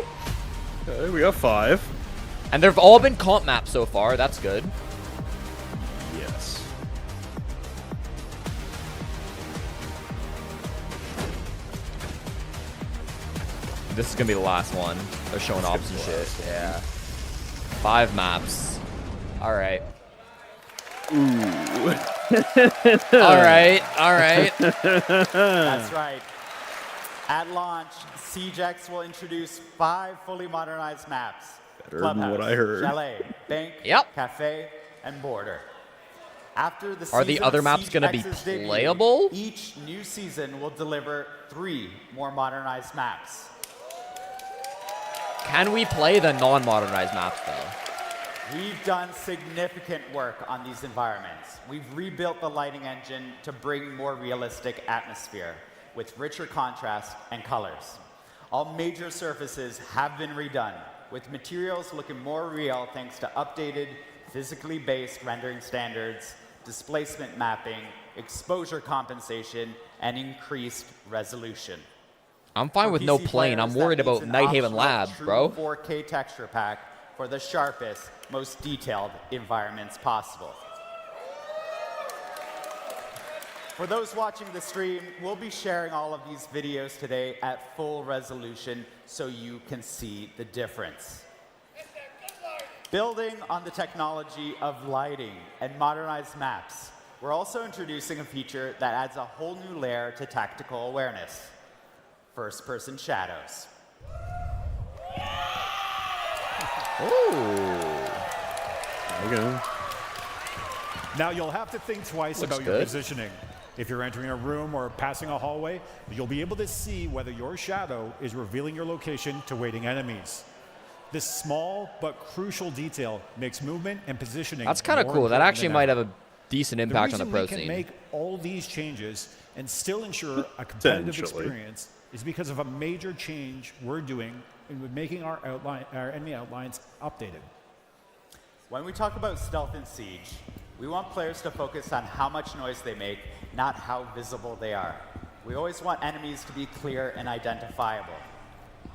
Speaker 4: Okay, we got 5.
Speaker 1: And they've all been comp maps so far. That's good.
Speaker 4: Yes.
Speaker 1: This is going to be the last one. They're showing off some shit. Yeah. 5 maps. All right.
Speaker 4: Ooh.
Speaker 1: All right. All right.
Speaker 9: That's right. At launch, SiegeX will introduce 5 fully modernized maps.
Speaker 4: Better than what I heard.
Speaker 9: Chalet, Bank,
Speaker 1: Yep.
Speaker 9: Cafe, and Border. After the
Speaker 1: Are the
Speaker 9: season
Speaker 1: other
Speaker 9: of
Speaker 1: maps gonna be
Speaker 9: SiegeX's debut,
Speaker 1: playable?
Speaker 9: Each new season will deliver 3 more modernized maps.
Speaker 1: Can we play the non-modernized maps, though?
Speaker 9: We've done significant work on these environments. We've rebuilt the lighting engine to bring more realistic atmosphere with richer contrast and colors. All major surfaces have been redone, with materials looking more real thanks to updated, physically based rendering standards, displacement mapping, exposure compensation, and increased resolution.
Speaker 1: I'm fine
Speaker 9: For
Speaker 1: with no
Speaker 9: PC
Speaker 1: plane. I'm
Speaker 9: players,
Speaker 1: worried
Speaker 9: that means
Speaker 1: about
Speaker 9: an
Speaker 1: Nighthaven
Speaker 9: optional
Speaker 1: Labs,
Speaker 9: true
Speaker 1: bro.
Speaker 9: 4K texture pack for the sharpest, most detailed environments possible. For those watching the stream, we'll be sharing all of these videos today at full resolution so you can see the difference. Building on the technology of lighting and modernized maps, we're also introducing a feature that adds a whole new layer to tactical awareness: first-person shadows.
Speaker 4: Okay.
Speaker 8: Now you'll have to think twice
Speaker 1: Looks
Speaker 8: about your
Speaker 1: good.
Speaker 8: positioning. If you're entering a room or passing a hallway, you'll be able to see whether your shadow is revealing your location to waiting enemies. This small but crucial detail makes movement and positioning.
Speaker 1: That's kind of
Speaker 8: more
Speaker 1: cool. That
Speaker 8: important
Speaker 1: actually
Speaker 8: than
Speaker 1: might
Speaker 8: ever.
Speaker 1: have decent impact on the pro
Speaker 8: reason we
Speaker 1: scene.
Speaker 8: can make all these changes and still ensure a competitive
Speaker 4: Potentially.
Speaker 8: experience is because of a major change we're doing in making our enemy outlines updated.
Speaker 9: When we talk about stealth in Siege, we want players to focus on how much noise they make, not how visible they are. We always want enemies to be clear and identifiable.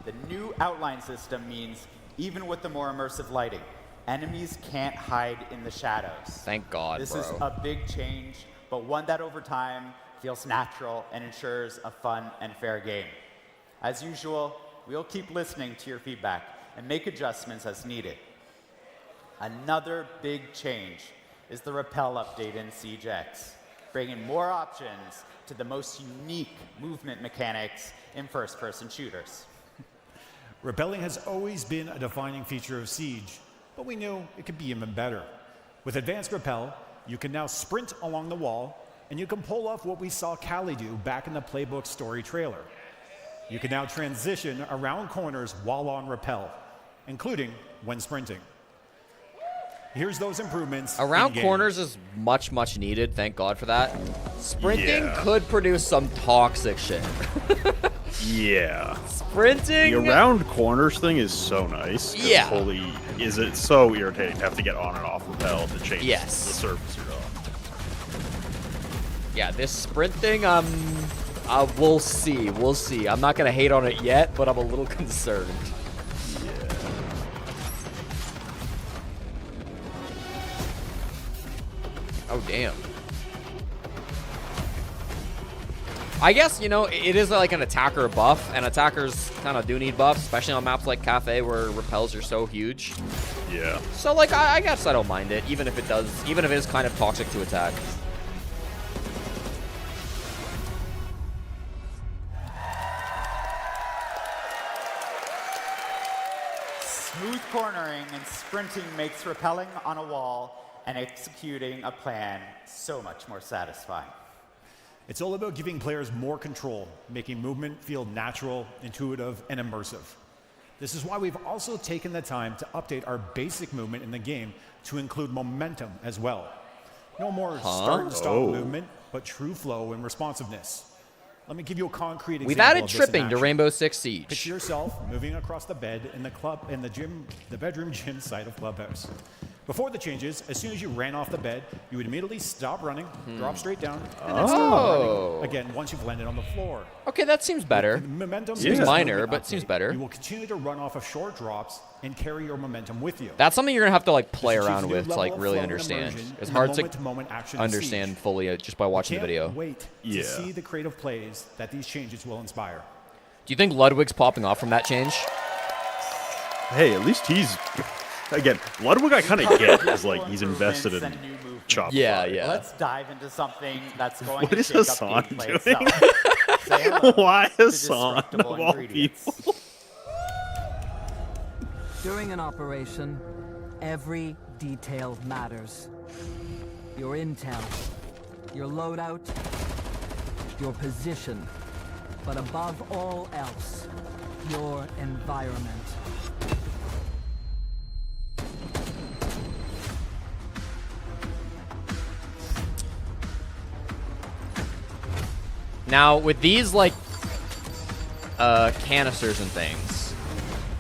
Speaker 9: The new outline system means, even with the more immersive lighting, enemies can't hide in the shadows.
Speaker 1: Thank God,
Speaker 9: This
Speaker 1: bro.
Speaker 9: is a big change, but one that over time feels natural and ensures a fun and fair game. As usual, we'll keep listening to your feedback and make adjustments as needed. Another big change is the Repel update in Siege X, bringing more options to the most unique movement mechanics in first-person shooters.
Speaker 8: Repelling has always been a defining feature of Siege, but we knew it could be even better. With Advanced Repel, you can now sprint along the wall, and you can pull off what we saw Callie do back in the Playbook story trailer. You can now transition around corners while on Repel, including when sprinting. Here's those improvements.
Speaker 1: Around
Speaker 8: in-game.
Speaker 1: corners is much, much needed. Thank God for that. Sprinting
Speaker 4: Yeah.
Speaker 1: could produce some toxic shit.
Speaker 4: Yeah.
Speaker 1: Sprinting.
Speaker 4: The around corners thing is so nice. 'Cause
Speaker 1: Yeah.
Speaker 4: Holy, is it so irritating to have to get on and off Repel to change
Speaker 1: Yes.
Speaker 4: the surface you're on.
Speaker 1: Yeah, this sprint thing, we'll see. We'll see. I'm not gonna hate on it yet, but I'm a little concerned. Oh, damn. I guess, you know, it is like an attacker buff, and attackers kind of do need buffs, especially on maps like Cafe where repels are so huge.
Speaker 4: Yeah.
Speaker 1: So, like, I guess I don't mind it, even if it is kind of toxic to attack.
Speaker 9: Smooth cornering and sprinting makes rappelling on a wall and executing a plan so much more satisfying.
Speaker 8: It's all about giving players more control, making movement feel natural, intuitive, and immersive. This is why we've also taken the time to update our basic movement in the game to include momentum as well. No more start and stop movement, but true flow and responsiveness. Let me give you a concrete example.
Speaker 1: We've added
Speaker 8: of this in
Speaker 1: tripping to
Speaker 8: action.
Speaker 1: Rainbow Six Siege.
Speaker 8: Picture yourself moving across the bed in the bedroom gym side of Clubhouse. Before the changes, as soon as you ran off the bed, you would immediately stop running, drop straight down, and then start running again once you've landed on the floor.
Speaker 1: Okay, that seems better.
Speaker 8: Momentum
Speaker 1: Seems
Speaker 8: is
Speaker 1: minor,
Speaker 8: movement
Speaker 1: but
Speaker 8: update.
Speaker 1: seems better.
Speaker 8: You will continue to run off of short drops and carry your momentum with you.
Speaker 1: That's something you're gonna have to like play
Speaker 8: This achieves a
Speaker 1: around
Speaker 8: new
Speaker 1: with to
Speaker 8: level
Speaker 1: like
Speaker 8: of
Speaker 1: really
Speaker 8: flow and
Speaker 1: understand.
Speaker 8: immersion
Speaker 1: It's
Speaker 8: in the
Speaker 1: hard to
Speaker 8: moment-to-moment action of
Speaker 1: understand
Speaker 8: Siege.
Speaker 1: fully just by watching the
Speaker 8: Can't
Speaker 1: video.
Speaker 8: wait to see the creative plays that these changes will inspire.
Speaker 1: Do you think Ludwig's popping off from that change?
Speaker 4: Hey, at least he's again. Ludwig, I kind of get is like he's invested in chop.
Speaker 1: Yeah, yeah.
Speaker 9: Let's dive into something that's going
Speaker 4: What
Speaker 9: to
Speaker 4: is
Speaker 9: shake up
Speaker 4: Hassan
Speaker 9: gameplay
Speaker 4: doing?
Speaker 9: itself. Say hello
Speaker 4: Why
Speaker 9: to
Speaker 4: Hassan
Speaker 9: destructible
Speaker 4: of all
Speaker 9: ingredients.
Speaker 4: people?
Speaker 2: During an operation, every detail matters. Your intel, your loadout, your position, but above all else, your environment.
Speaker 1: Now, with these, like, canisters and things.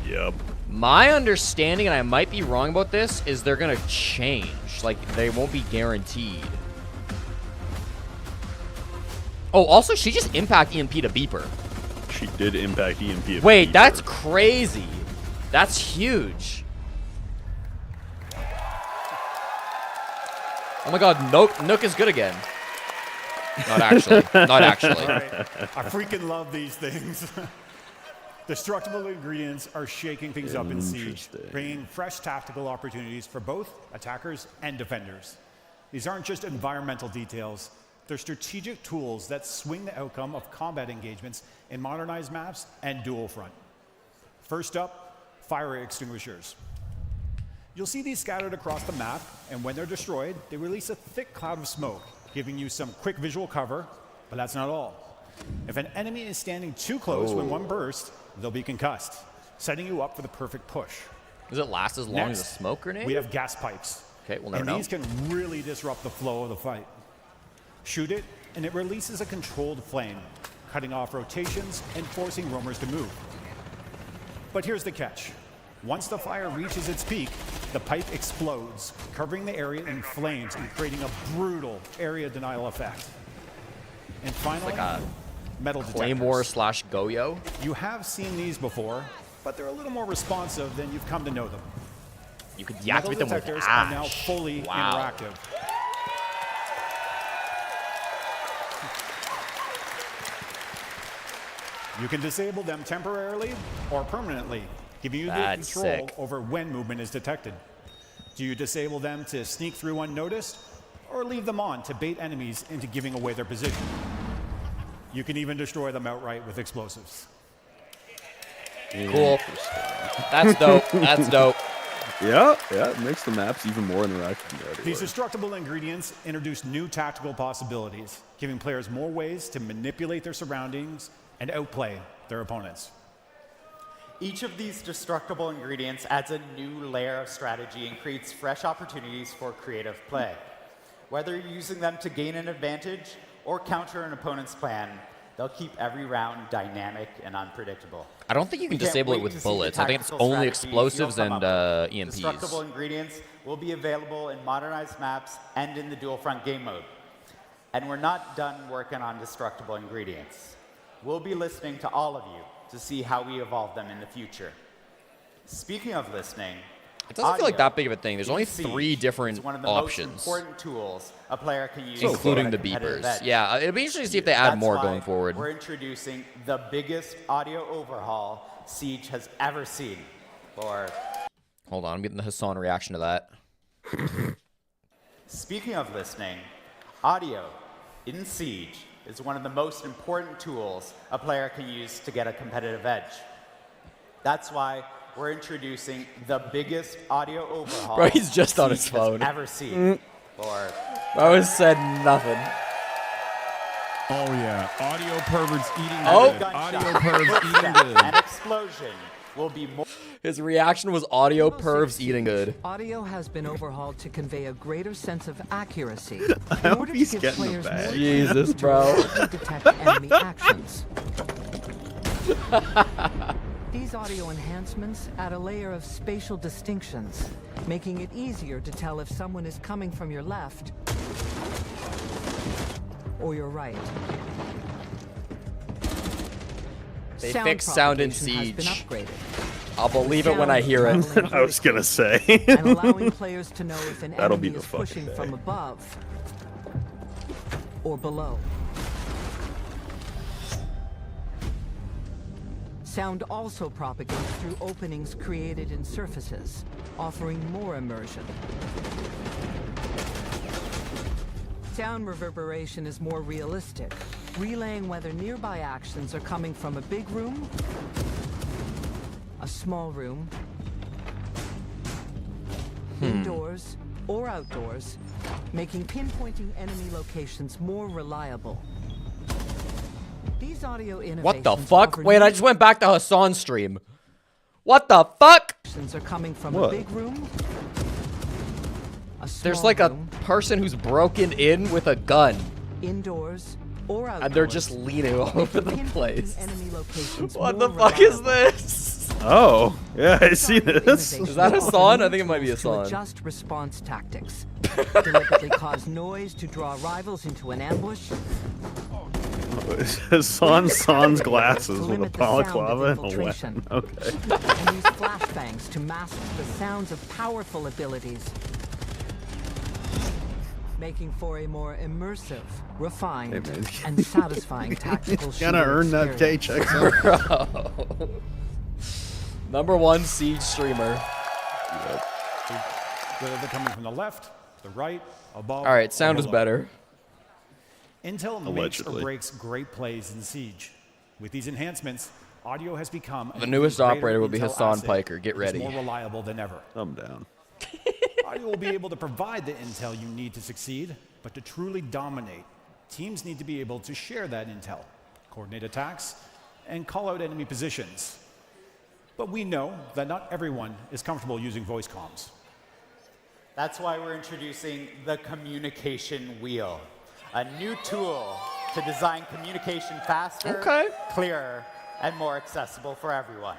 Speaker 4: Yep.
Speaker 1: My understanding, and I might be wrong about this, is they're gonna change. Like, they won't be guaranteed. Oh, also, she just impact EMP to beeper.
Speaker 4: She did impact EMP. to
Speaker 1: Wait,
Speaker 4: beeper.
Speaker 1: that's crazy. That's huge. Oh my god, Nook is good again. Not actually. Not actually.
Speaker 8: All right. I freaking love these things. Destructible ingredients are shaking things up in Siege, bringing fresh tactical opportunities for both attackers and defenders. These aren't just environmental details. They're strategic tools that swing the outcome of combat engagements in modernized maps and dual front. First up, fire extinguishers. You'll see these scattered across the map, and when they're destroyed, they release a thick cloud of smoke, giving you some quick visual cover, but that's not all. If an enemy is standing too close when one bursts, they'll be concussed, setting you up for the perfect push.
Speaker 1: Does it last as long as a
Speaker 8: Next,
Speaker 1: smoke grenade?
Speaker 8: We have gas pipes,
Speaker 1: Okay, we'll never
Speaker 8: And
Speaker 1: know.
Speaker 8: these can really disrupt the flow of the fight. Shoot it, and it releases a controlled flame, cutting off rotations and forcing roamers to move. But here's the catch. Once the fire reaches its peak, the pipe explodes, covering the area in flames and creating a brutal area denial effect. And finally,
Speaker 1: Like a
Speaker 8: metal detectors.
Speaker 1: Claymore slash Goyo.
Speaker 8: You have seen these before, but they're a little more responsive than you've come to know them.
Speaker 1: You could
Speaker 8: Metal
Speaker 1: deactivate them with
Speaker 8: detectors
Speaker 1: ash.
Speaker 8: are now fully
Speaker 1: Wow.
Speaker 8: interactive. You can disable them temporarily or permanently, giving you the
Speaker 1: That's
Speaker 8: control
Speaker 1: sick.
Speaker 8: over when movement is detected. Do you disable them to sneak through unnoticed, or leave them on to bait enemies into giving away their position? You can even destroy them outright with explosives.
Speaker 1: Cool. That's dope. That's dope.
Speaker 4: Yeah, it makes the maps even more interactive than they already
Speaker 8: These
Speaker 4: were.
Speaker 8: destructible ingredients introduce new tactical possibilities, giving players more ways to manipulate their surroundings and outplay their opponents.
Speaker 9: Each of these destructible ingredients adds a new layer of strategy and creates fresh opportunities for creative play. Whether you're using them to gain an advantage or counter an opponent's plan, they'll keep every round dynamic and unpredictable.
Speaker 1: I don't think you can
Speaker 9: We can't
Speaker 1: disable it
Speaker 9: wait
Speaker 1: with
Speaker 9: to see the
Speaker 1: bullets. I think it's
Speaker 9: tactical
Speaker 1: only
Speaker 9: strategies
Speaker 1: explosives
Speaker 9: you'll come
Speaker 1: and
Speaker 9: up with.
Speaker 1: EMPs.
Speaker 9: Destructible ingredients will be available in modernized maps and in the dual front game mode. And we're not done working on destructible ingredients. We'll be listening to all of you to see how we evolve them in the future. Speaking of listening,
Speaker 1: It doesn't feel like
Speaker 9: audio
Speaker 1: that big of a thing. There's
Speaker 9: in
Speaker 1: only
Speaker 9: Siege
Speaker 1: 3 different
Speaker 9: is one of the
Speaker 1: options,
Speaker 9: most important tools a player can use,
Speaker 1: including
Speaker 9: to
Speaker 1: the
Speaker 9: get a competitive
Speaker 1: beepers.
Speaker 9: edge.
Speaker 1: Yeah, it'll be interesting to see if they add
Speaker 9: That's
Speaker 1: more
Speaker 9: why
Speaker 1: going forward.
Speaker 9: We're introducing the biggest audio overhaul Siege has ever seen. Or
Speaker 1: Hold on, I'm getting the Hassan reaction to that.
Speaker 9: speaking of listening, audio in Siege is one of the most important tools a player can use to get a competitive edge. That's why we're introducing the biggest audio overhaul
Speaker 1: Bro, he's just on his
Speaker 9: Siege has
Speaker 1: phone.
Speaker 9: ever seen. Or
Speaker 1: Bro said nothing.
Speaker 11: Oh yeah, audio perverts eating
Speaker 1: Oh.
Speaker 11: good. Audio
Speaker 9: gunshot,
Speaker 11: perverts eating
Speaker 9: footstep,
Speaker 11: good.
Speaker 9: and explosion will be more.
Speaker 1: His reaction was audio pervs eating good.
Speaker 18: Audio has been overhauled to convey a greater sense of accuracy.
Speaker 4: I
Speaker 18: in
Speaker 4: hope
Speaker 18: order
Speaker 4: he's
Speaker 18: to give
Speaker 4: getting a
Speaker 18: players
Speaker 4: bag.
Speaker 18: more
Speaker 1: Jesus,
Speaker 18: time to
Speaker 1: bro.
Speaker 18: rapidly detect enemy actions. These audio enhancements add a layer of spatial distinctions, making it easier to tell if someone is coming from your left or your right.
Speaker 1: They fixed sound in
Speaker 18: propagation has been
Speaker 1: Siege.
Speaker 18: upgraded.
Speaker 1: I'll believe it when I hear it.
Speaker 4: I was gonna say.
Speaker 18: and allowing players to know if an
Speaker 4: That'll be
Speaker 18: enemy
Speaker 4: the
Speaker 18: is
Speaker 4: fucking
Speaker 18: pushing
Speaker 4: day.
Speaker 18: from above or below. Sound also propagates through openings created in surfaces, offering more immersion. Sound reverberation is more realistic, relaying whether nearby actions are coming from a big room, a small room, indoors, or outdoors, making pinpointing enemy locations more reliable. These audio innovations
Speaker 1: What the fuck?
Speaker 18: offer
Speaker 1: Wait,
Speaker 18: new
Speaker 1: I just went back to Hassan's stream. What the fuck?
Speaker 18: actions are coming from
Speaker 1: What?
Speaker 18: a big room, a small
Speaker 1: There's like a
Speaker 18: room,
Speaker 1: person who's broken in with a gun,
Speaker 18: indoors, or outdoors.
Speaker 1: and they're just leaning all over the place.
Speaker 18: Enemy locations
Speaker 1: What
Speaker 18: more
Speaker 1: the fuck is
Speaker 18: reliable.
Speaker 1: this?
Speaker 4: Oh, yeah, I see this.
Speaker 1: Is that Hassan? I think it might be
Speaker 18: To
Speaker 1: Hassan.
Speaker 18: adjust response tactics, deliberately cause noise to draw rivals into an ambush,
Speaker 4: Sans glasses with a
Speaker 18: limit the sound of
Speaker 4: balaclava and a
Speaker 18: infiltration.
Speaker 4: weapon. Okay.
Speaker 18: and use flashbangs to mask the sounds of powerful abilities, making for a more immersive, refined,
Speaker 4: Hey, man.
Speaker 18: and satisfying tactical
Speaker 4: Gotta
Speaker 18: shooter
Speaker 4: earn that
Speaker 18: experience.
Speaker 4: paycheck.
Speaker 1: Bro. #1 Siege streamer.
Speaker 8: Whether they're coming from the left, the right, above.
Speaker 1: All right,
Speaker 8: or
Speaker 1: sound is
Speaker 8: below.
Speaker 1: better.
Speaker 8: Intel makes or
Speaker 4: Allegedly.
Speaker 8: breaks great plays in Siege. With these enhancements, audio has become
Speaker 1: The
Speaker 8: an
Speaker 1: newest
Speaker 8: even greater
Speaker 1: operator will be
Speaker 8: Intel
Speaker 1: Hassan
Speaker 8: asset
Speaker 1: Piker. Get
Speaker 8: that is
Speaker 1: ready.
Speaker 8: more reliable than ever.
Speaker 4: Thumb down.
Speaker 8: Audio will be able to provide the intel you need to succeed, but to truly dominate, teams need to be able to share that intel, coordinate attacks, and call out enemy positions. But we know that not everyone is comfortable using voice comms.
Speaker 9: That's why we're introducing the Communication Wheel, a new tool to design communication faster, clearer, and more accessible for everyone.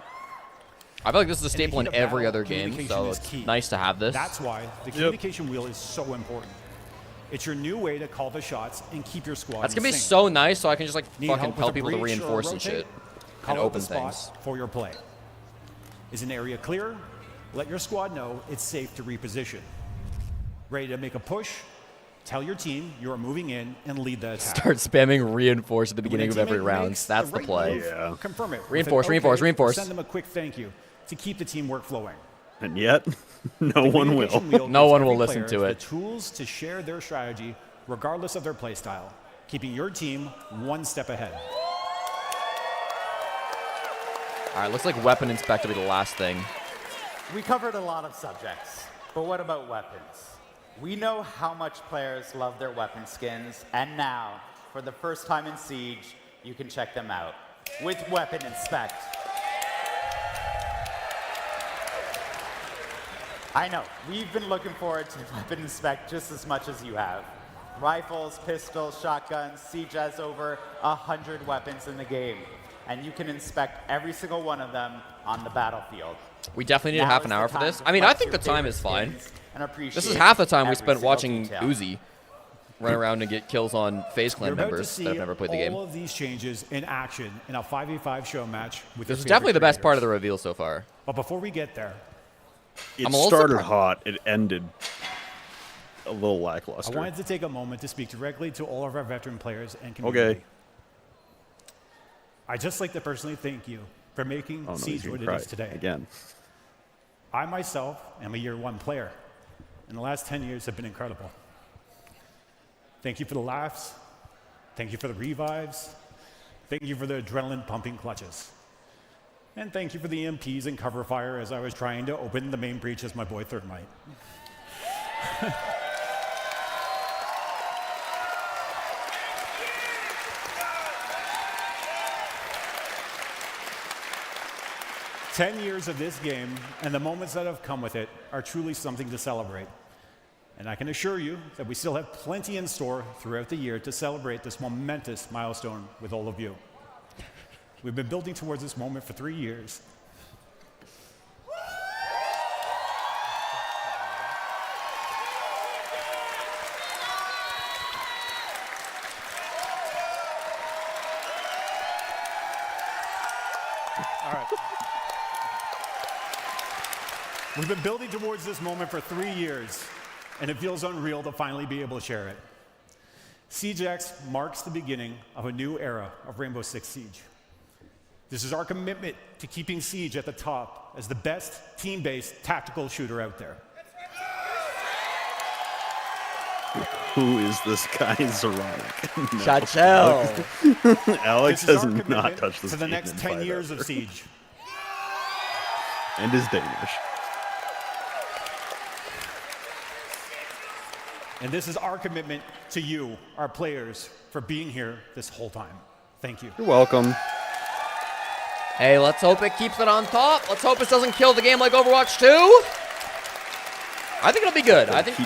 Speaker 1: I feel like this is a staple in every other game, so it's nice to have this.
Speaker 8: That's why the communication wheel is so important. It's your new way to call the shots and keep your squad
Speaker 1: That's gonna be
Speaker 8: in sync.
Speaker 1: so nice, so I can just like
Speaker 8: Need
Speaker 1: fucking
Speaker 8: help with
Speaker 1: tell
Speaker 8: a
Speaker 1: people to
Speaker 8: breach or a
Speaker 1: reinforce and
Speaker 8: rotate?
Speaker 1: shit
Speaker 8: Call
Speaker 1: and
Speaker 8: out
Speaker 1: open
Speaker 8: the spot
Speaker 1: things.
Speaker 8: for your play. Is an area clear? Let your squad know it's safe to reposition. Ready to make a push? Tell your team you are moving in and lead the attack.
Speaker 1: Start spamming reinforce at the
Speaker 8: When
Speaker 1: beginning
Speaker 8: a
Speaker 1: of every
Speaker 8: teammate
Speaker 1: round.
Speaker 8: makes
Speaker 1: That's the
Speaker 8: right
Speaker 1: play.
Speaker 8: move, confirm it. with an
Speaker 1: Reinforce,
Speaker 8: okay,
Speaker 1: reinforce,
Speaker 8: or
Speaker 1: reinforce.
Speaker 8: Send them a quick thank you to keep the teamwork flowing.
Speaker 4: And yet, no one will.
Speaker 8: Communication wheel
Speaker 1: No
Speaker 8: gives
Speaker 1: one will
Speaker 8: every
Speaker 1: listen
Speaker 8: player
Speaker 1: to it.
Speaker 8: The tools to share their strategy, regardless of their play style, keeping your team one step ahead.
Speaker 1: All right, looks like weapon inspect will be the last thing.
Speaker 9: We covered a lot of subjects, but what about weapons? We know how much players love their weapon skins, and now, for the first time in Siege, you can check them out with Weapon Inspect. I know, we've been looking forward to Weapon Inspect just as much as you have. Rifles, pistols, shotguns, Siege has over 100 weapons in the game, and you can inspect every single one of them on the battlefield.
Speaker 1: We definitely need
Speaker 9: Now
Speaker 1: half
Speaker 9: is
Speaker 1: an
Speaker 9: the
Speaker 1: hour for
Speaker 9: time
Speaker 1: this.
Speaker 9: to
Speaker 1: I mean, I
Speaker 9: flex
Speaker 1: think the
Speaker 9: your
Speaker 1: time
Speaker 9: favorite
Speaker 1: is fine.
Speaker 9: skins and appreciate
Speaker 1: This is half the time we
Speaker 9: every
Speaker 1: spent
Speaker 9: single
Speaker 1: watching
Speaker 9: detail.
Speaker 1: Uzi run around and get kills on FaZe Clan
Speaker 8: You're about to
Speaker 1: members
Speaker 8: see
Speaker 1: that have never played the game.
Speaker 8: all of these changes in action in a 5v5 show match with
Speaker 1: This
Speaker 8: your
Speaker 1: is definitely
Speaker 8: favorite
Speaker 1: the best part of
Speaker 8: creators.
Speaker 1: the reveal so far.
Speaker 8: But before we get there,
Speaker 4: It
Speaker 1: I'm a little
Speaker 4: started
Speaker 1: surprised.
Speaker 4: hot. It ended a little
Speaker 8: I
Speaker 4: lackluster.
Speaker 8: wanted to take a moment to speak directly to all of our veteran players and community.
Speaker 4: Okay.
Speaker 8: I'd just like to personally thank you for making
Speaker 4: Oh, no, he's
Speaker 8: Siege
Speaker 4: gonna
Speaker 8: what it
Speaker 4: cry
Speaker 8: is today.
Speaker 4: again.
Speaker 8: I myself am a year one player, and the last 10 years have been incredible. Thank you for the laughs. Thank you for the revives. Thank you for the adrenaline pumping clutches. And thank you for the EMPs and cover fire as I was trying to open the main breach as my boy Thermite. Ten years of this game and the moments that have come with it are truly something to celebrate. And I can assure you that we still have plenty in store throughout the year to celebrate this momentous milestone with all of you. We've been building towards this moment for 3 years. All right. We've been building towards this moment for 3 years, and it feels unreal to finally be able to share it. Siege X marks the beginning of a new era of Rainbow Six Siege. This is our commitment to keeping Siege at the top as the best team-based tactical shooter out there.
Speaker 4: Who is this guy, Zeronic? No.
Speaker 1: Chachel.
Speaker 4: Alex
Speaker 8: This is
Speaker 4: has
Speaker 8: our
Speaker 4: not
Speaker 8: commitment
Speaker 4: touched this
Speaker 8: to the
Speaker 4: game
Speaker 8: next
Speaker 4: in
Speaker 8: 10
Speaker 4: 5
Speaker 8: years of
Speaker 4: ever.
Speaker 8: Siege.
Speaker 4: And is Danish.
Speaker 8: And this is our commitment to you, our players, for being here this whole time. Thank you.
Speaker 4: You're welcome.
Speaker 1: Hey, let's hope it keeps it on top. Let's hope it doesn't kill the game like Overwatch 2. I think it'll be good. I think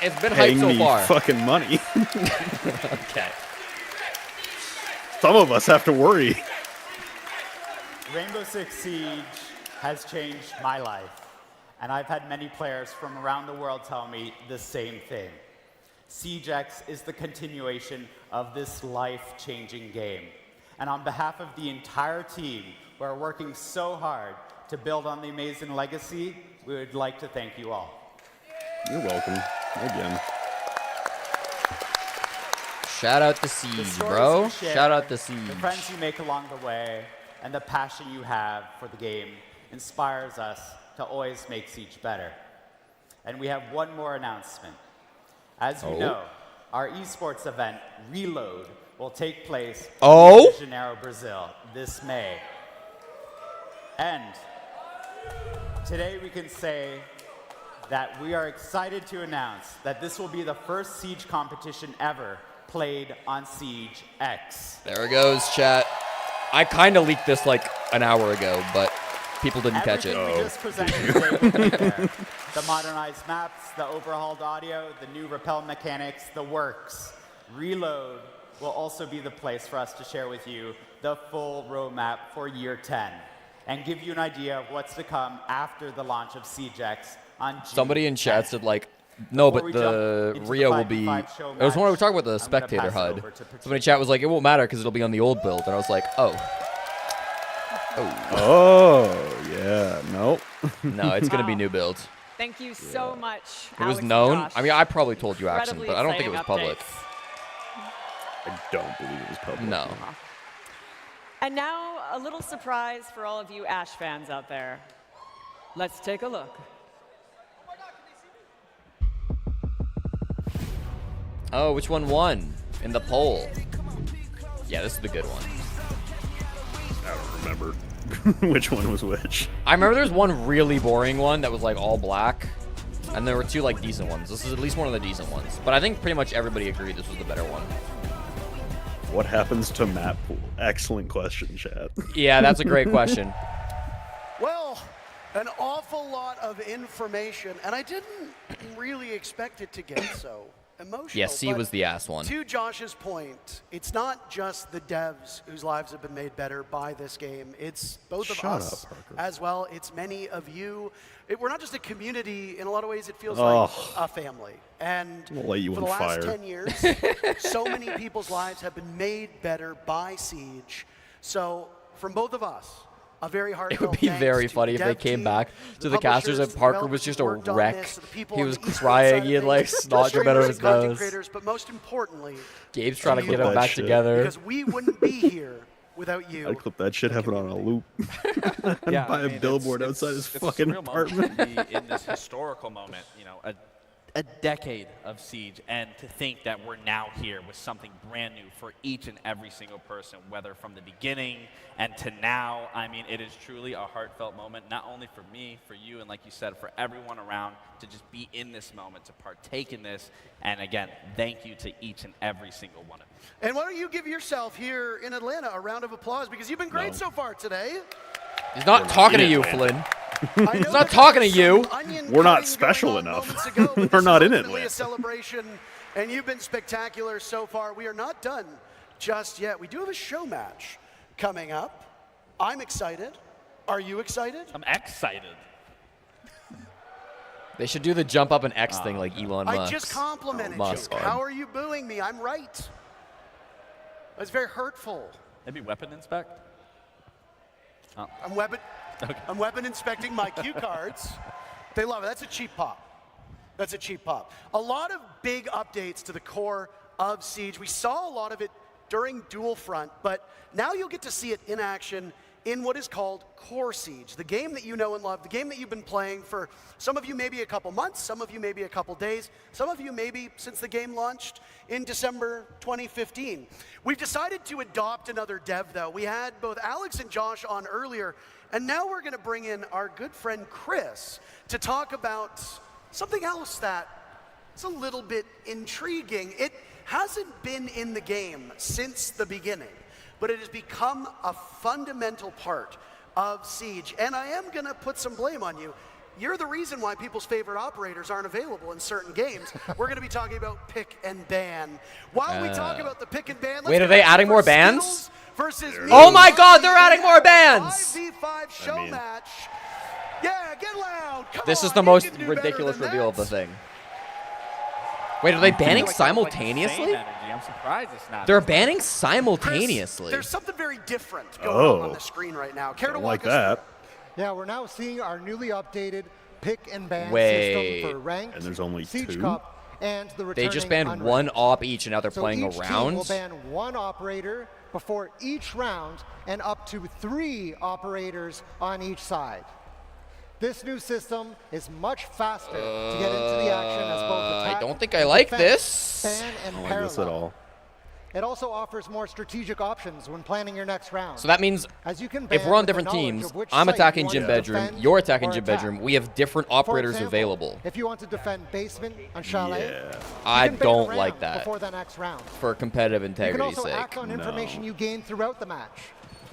Speaker 1: it's been hyped
Speaker 4: Paying
Speaker 1: so
Speaker 4: me
Speaker 1: far.
Speaker 4: fucking money.
Speaker 1: Okay.
Speaker 4: Some of us have to worry.
Speaker 9: Rainbow Six Siege has changed my life, and I've had many players from around the world tell me the same thing. Siege X is the continuation of this life-changing game. And on behalf of the entire team, who are working so hard to build on the amazing legacy, we would like to thank you all.
Speaker 4: You're welcome. Again.
Speaker 1: Shout out to
Speaker 9: The
Speaker 1: Siege,
Speaker 9: stories
Speaker 1: bro.
Speaker 9: you share,
Speaker 1: Shout out to Siege.
Speaker 9: The friends you make along the way, and the passion you have for the game inspires us to always make Siege better. And we have one more announcement. As you know, our esports event, Reload, will take place in Rio de Janeiro, Brazil, this May. And today we can say that we are excited to announce that this will be the first Siege competition ever played on Siege X.
Speaker 1: There it goes, chat. I kind of leaked this like an hour ago, but People didn't catch it.
Speaker 19: Everything we just presented today will be there. The modernized maps, the overhauled audio, the new rappel mechanics, the works. Reload will also be the place for us to share with you the full roadmap for year 10 and give you an idea of what's to come after the launch of SiegeX on June
Speaker 1: Somebody in chat said like, no, but the Rio will be. It was when we were talking about the spectator HUD. Somebody in chat was like, it won't matter because it'll be on the old build, and I was like, oh.
Speaker 4: Oh, yeah. Nope.
Speaker 1: No, it's gonna be new build.
Speaker 5: Thank you so much.
Speaker 1: It was
Speaker 5: Alex and
Speaker 1: known.
Speaker 5: Josh.
Speaker 1: I mean, I probably told you, Axon,
Speaker 5: Incredibly
Speaker 1: but I don't think it was
Speaker 5: exciting
Speaker 1: public.
Speaker 5: updates.
Speaker 4: I don't believe it was public.
Speaker 1: No.
Speaker 5: And now, a little surprise for all of you Ash fans out there. Let's take a look.
Speaker 1: Oh, which one won in the poll? Yeah, this is the good one.
Speaker 4: I don't remember which one was which.
Speaker 1: I remember there was one really boring one that was like all black, and there were two like decent ones. This is at least one of the decent ones. But I think pretty much everybody agreed this was the better one.
Speaker 4: What happens to map pool? Excellent question, chat.
Speaker 1: Yeah, that's a great question.
Speaker 6: Well, an awful lot of information, and I didn't really expect it to get so emotional.
Speaker 1: Yeah, C
Speaker 6: but
Speaker 1: was the ass one.
Speaker 6: To Josh's point, it's not just the devs whose lives have been made better by this game. It's both of us as well. It's many of you. We're not just a community. In a lot of ways, it feels like a family. And
Speaker 4: We'll light you
Speaker 6: for
Speaker 4: on
Speaker 6: the last
Speaker 4: fire.
Speaker 6: 10 years, so many people's lives have been made better by Siege. So from both of us, a very heartfelt
Speaker 1: It would be
Speaker 6: thanks
Speaker 1: very
Speaker 6: to
Speaker 1: funny
Speaker 6: the
Speaker 1: if they
Speaker 6: dev
Speaker 1: came
Speaker 6: team,
Speaker 1: back to the casters and
Speaker 6: publishers,
Speaker 1: Parker was just a
Speaker 6: developers who worked on
Speaker 1: wreck.
Speaker 6: this, the people
Speaker 1: He
Speaker 6: on
Speaker 1: was
Speaker 6: the east
Speaker 1: crying.
Speaker 6: side
Speaker 1: He had
Speaker 6: of
Speaker 1: like
Speaker 6: things,
Speaker 1: snot
Speaker 6: the
Speaker 1: coming out of
Speaker 6: streamers
Speaker 1: his
Speaker 6: and content
Speaker 1: nose.
Speaker 6: creators, but most importantly,
Speaker 1: Gabe's trying to
Speaker 6: you.
Speaker 1: get them back
Speaker 4: shit.
Speaker 1: together.
Speaker 6: Because we wouldn't be here without you.
Speaker 4: I'd clip that shit happen on a loop. And
Speaker 12: Yeah,
Speaker 4: buy
Speaker 12: I
Speaker 4: a
Speaker 12: mean,
Speaker 4: billboard
Speaker 12: it's
Speaker 4: outside his
Speaker 12: a
Speaker 4: fucking
Speaker 12: surreal moment
Speaker 4: apartment.
Speaker 12: to be in this historical moment, you know, a decade of Siege, and to think that we're now here with something brand new for each and every single person, whether from the beginning and to now. I mean, it is truly a heartfelt moment, not only for me, for you, and like you said, for everyone around to just be in this moment, to partake in this. And again, thank you to each and every single one of you.
Speaker 6: And why don't you give yourself here in Atlanta a round of applause, because you've been great so far today.
Speaker 1: He's not talking to you, Flynn. He's not talking to you.
Speaker 4: We're not special enough. We're not in
Speaker 6: Ultimately
Speaker 4: Atlanta.
Speaker 6: a celebration, and you've been spectacular so far. We are not done just yet. We do have a show match coming up. I'm excited. Are you excited?
Speaker 12: I'm excited.
Speaker 1: They should do the jump up and X thing like Elon Musk.
Speaker 6: I just complimented
Speaker 1: Musk.
Speaker 6: you. How are you booing me? I'm right. That's very hurtful.
Speaker 12: Maybe weapon inspect? Oh.
Speaker 6: I'm weapon inspecting my cue cards. They love it. That's a cheap pop. That's a cheap pop. A lot of big updates to the core of Siege. We saw a lot of it during Dual Front, but now you'll get to see it in action in what is called Core Siege, the game that you know and love, the game that you've been playing for some of you maybe a couple months, some of you maybe a couple days, some of you maybe since the game launched in December 2015. We've decided to adopt another dev though. We had both Alex and Josh on earlier, and now we're gonna bring in our good friend Chris to talk about something else that is a little bit intriguing. It hasn't been in the game since the beginning, but it has become a fundamental part of Siege. And I am gonna put some blame on you. You're the reason why people's favorite operators aren't available in certain games. We're gonna be talking about pick and ban. While we talk about the pick and ban,
Speaker 1: Wait, are they adding more bans?
Speaker 6: Skills versus
Speaker 1: Oh my God, they're adding more bans!
Speaker 6: 5v5 show match. Yeah, get loud. Come
Speaker 1: This is
Speaker 6: on,
Speaker 1: the
Speaker 6: you
Speaker 1: most
Speaker 6: can do better
Speaker 1: ridiculous
Speaker 6: than
Speaker 1: reveal of
Speaker 6: that.
Speaker 1: the thing. Wait, are they banning
Speaker 12: Like,
Speaker 1: simultaneously?
Speaker 12: energy. I'm surprised it's not.
Speaker 1: They're banning simultaneously.
Speaker 6: There's something very different going on the screen right now. Care to
Speaker 4: Don't
Speaker 6: walk
Speaker 4: like
Speaker 6: us
Speaker 4: that.
Speaker 15: Yeah, we're now seeing our newly updated pick and ban
Speaker 1: Wait.
Speaker 15: system for ranked,
Speaker 4: And there's only
Speaker 15: Siege
Speaker 4: 2?
Speaker 15: Cup, and the
Speaker 1: They
Speaker 15: returning
Speaker 1: just banned
Speaker 15: unranked.
Speaker 1: one op each, and now they're
Speaker 15: So
Speaker 1: playing
Speaker 15: each
Speaker 1: a
Speaker 15: team will
Speaker 1: round.
Speaker 15: ban one operator before each round and up to 3 operators on each side. This new system is much faster to get into the action as both attack,
Speaker 1: I don't think I like
Speaker 15: defense,
Speaker 1: this.
Speaker 15: ban, and
Speaker 4: I don't like
Speaker 15: parallel.
Speaker 4: this at all.
Speaker 15: It also offers more strategic options when planning your next round.
Speaker 1: So that means
Speaker 15: As you can
Speaker 1: if
Speaker 15: ban
Speaker 1: we're on
Speaker 15: with the
Speaker 1: different
Speaker 15: knowledge
Speaker 1: teams,
Speaker 15: of which
Speaker 1: I'm
Speaker 15: site
Speaker 1: attacking
Speaker 15: you want
Speaker 1: gym
Speaker 15: to
Speaker 1: bedroom,
Speaker 15: defend
Speaker 1: you're attacking
Speaker 15: or
Speaker 1: gym
Speaker 15: attack.
Speaker 1: bedroom. We have different
Speaker 15: For
Speaker 1: operators
Speaker 15: example,
Speaker 1: available.
Speaker 15: If you want to defend basement on chalet,
Speaker 4: Yeah.
Speaker 15: you
Speaker 1: I
Speaker 15: can ban a
Speaker 1: don't
Speaker 15: round
Speaker 1: like that
Speaker 15: before the next round.
Speaker 1: for competitive
Speaker 15: You can
Speaker 1: integrity's
Speaker 15: also
Speaker 1: sake.
Speaker 15: act on information you gain throughout the match.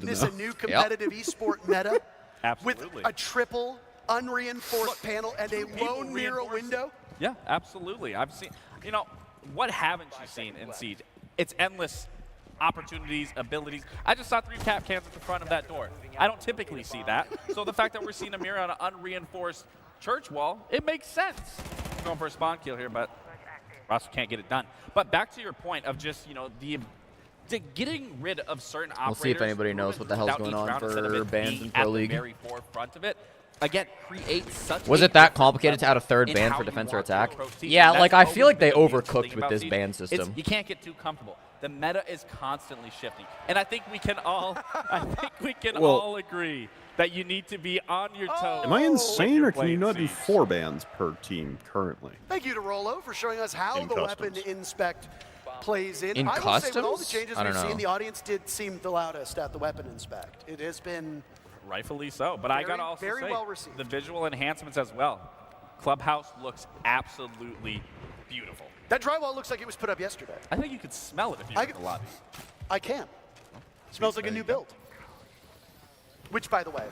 Speaker 6: witness a new competitive esport meta with
Speaker 12: Absolutely.
Speaker 6: a triple unreinforced panel and a lone Mira window?
Speaker 12: Yeah, absolutely. I've seen, you know, what haven't you seen in Siege? It's endless opportunities, abilities. I just saw 3 cap cans at the front of that door. I don't typically see that. So the fact that we're seeing a Mira on an unreinforced church wall, it makes sense. I'm going for a spawn kill here, but Roster can't get it done. But back to your point of just, getting rid of certain operators.
Speaker 1: We'll see if anybody knows what the hell's
Speaker 12: throughout
Speaker 1: going
Speaker 12: each
Speaker 1: on
Speaker 12: round instead of
Speaker 1: for
Speaker 12: it
Speaker 1: bans
Speaker 12: being
Speaker 1: in Pro
Speaker 12: at
Speaker 1: League.
Speaker 12: The very forefront of it. Again, creates such
Speaker 1: Was
Speaker 12: a
Speaker 1: it that
Speaker 12: different
Speaker 1: complicated to add a third
Speaker 12: in
Speaker 1: ban
Speaker 12: how
Speaker 1: for
Speaker 12: you
Speaker 1: defense or
Speaker 12: want to
Speaker 1: attack?
Speaker 12: approach Siege.
Speaker 1: Yeah,
Speaker 12: And
Speaker 1: like
Speaker 12: that's
Speaker 1: I feel like they
Speaker 12: always been the
Speaker 1: overcooked
Speaker 12: thing
Speaker 1: with
Speaker 12: about
Speaker 1: this
Speaker 12: Siege.
Speaker 1: ban
Speaker 12: It's-
Speaker 1: system.
Speaker 12: You can't get too comfortable. The meta is constantly shifting, and I think we can all, all agree that you need to be on your toes.
Speaker 4: Am I
Speaker 12: when
Speaker 4: insane,
Speaker 12: you're
Speaker 4: or can you
Speaker 12: playing
Speaker 4: not do
Speaker 12: Siege.
Speaker 4: 4 bans per team currently?
Speaker 6: Thank you to Rolo for showing us how
Speaker 4: In
Speaker 6: the
Speaker 4: customs.
Speaker 6: weapon inspect plays in.
Speaker 1: In
Speaker 6: I will say with all the
Speaker 1: customs?
Speaker 6: changes
Speaker 1: I don't
Speaker 6: we've
Speaker 1: know.
Speaker 6: seen, the audience did seem the loudest at the weapon inspect. It has been
Speaker 12: Rightfully so, but I
Speaker 6: Very,
Speaker 12: gotta also
Speaker 6: very
Speaker 12: say
Speaker 6: well received.
Speaker 12: the visual enhancements as well. Clubhouse looks absolutely beautiful.
Speaker 6: that drywall looks like it was put up yesterday.
Speaker 12: I think you could smell it if you
Speaker 6: I
Speaker 12: were in
Speaker 6: could-
Speaker 12: the lobby.
Speaker 6: I can. Smells like a new build. Which, by the way,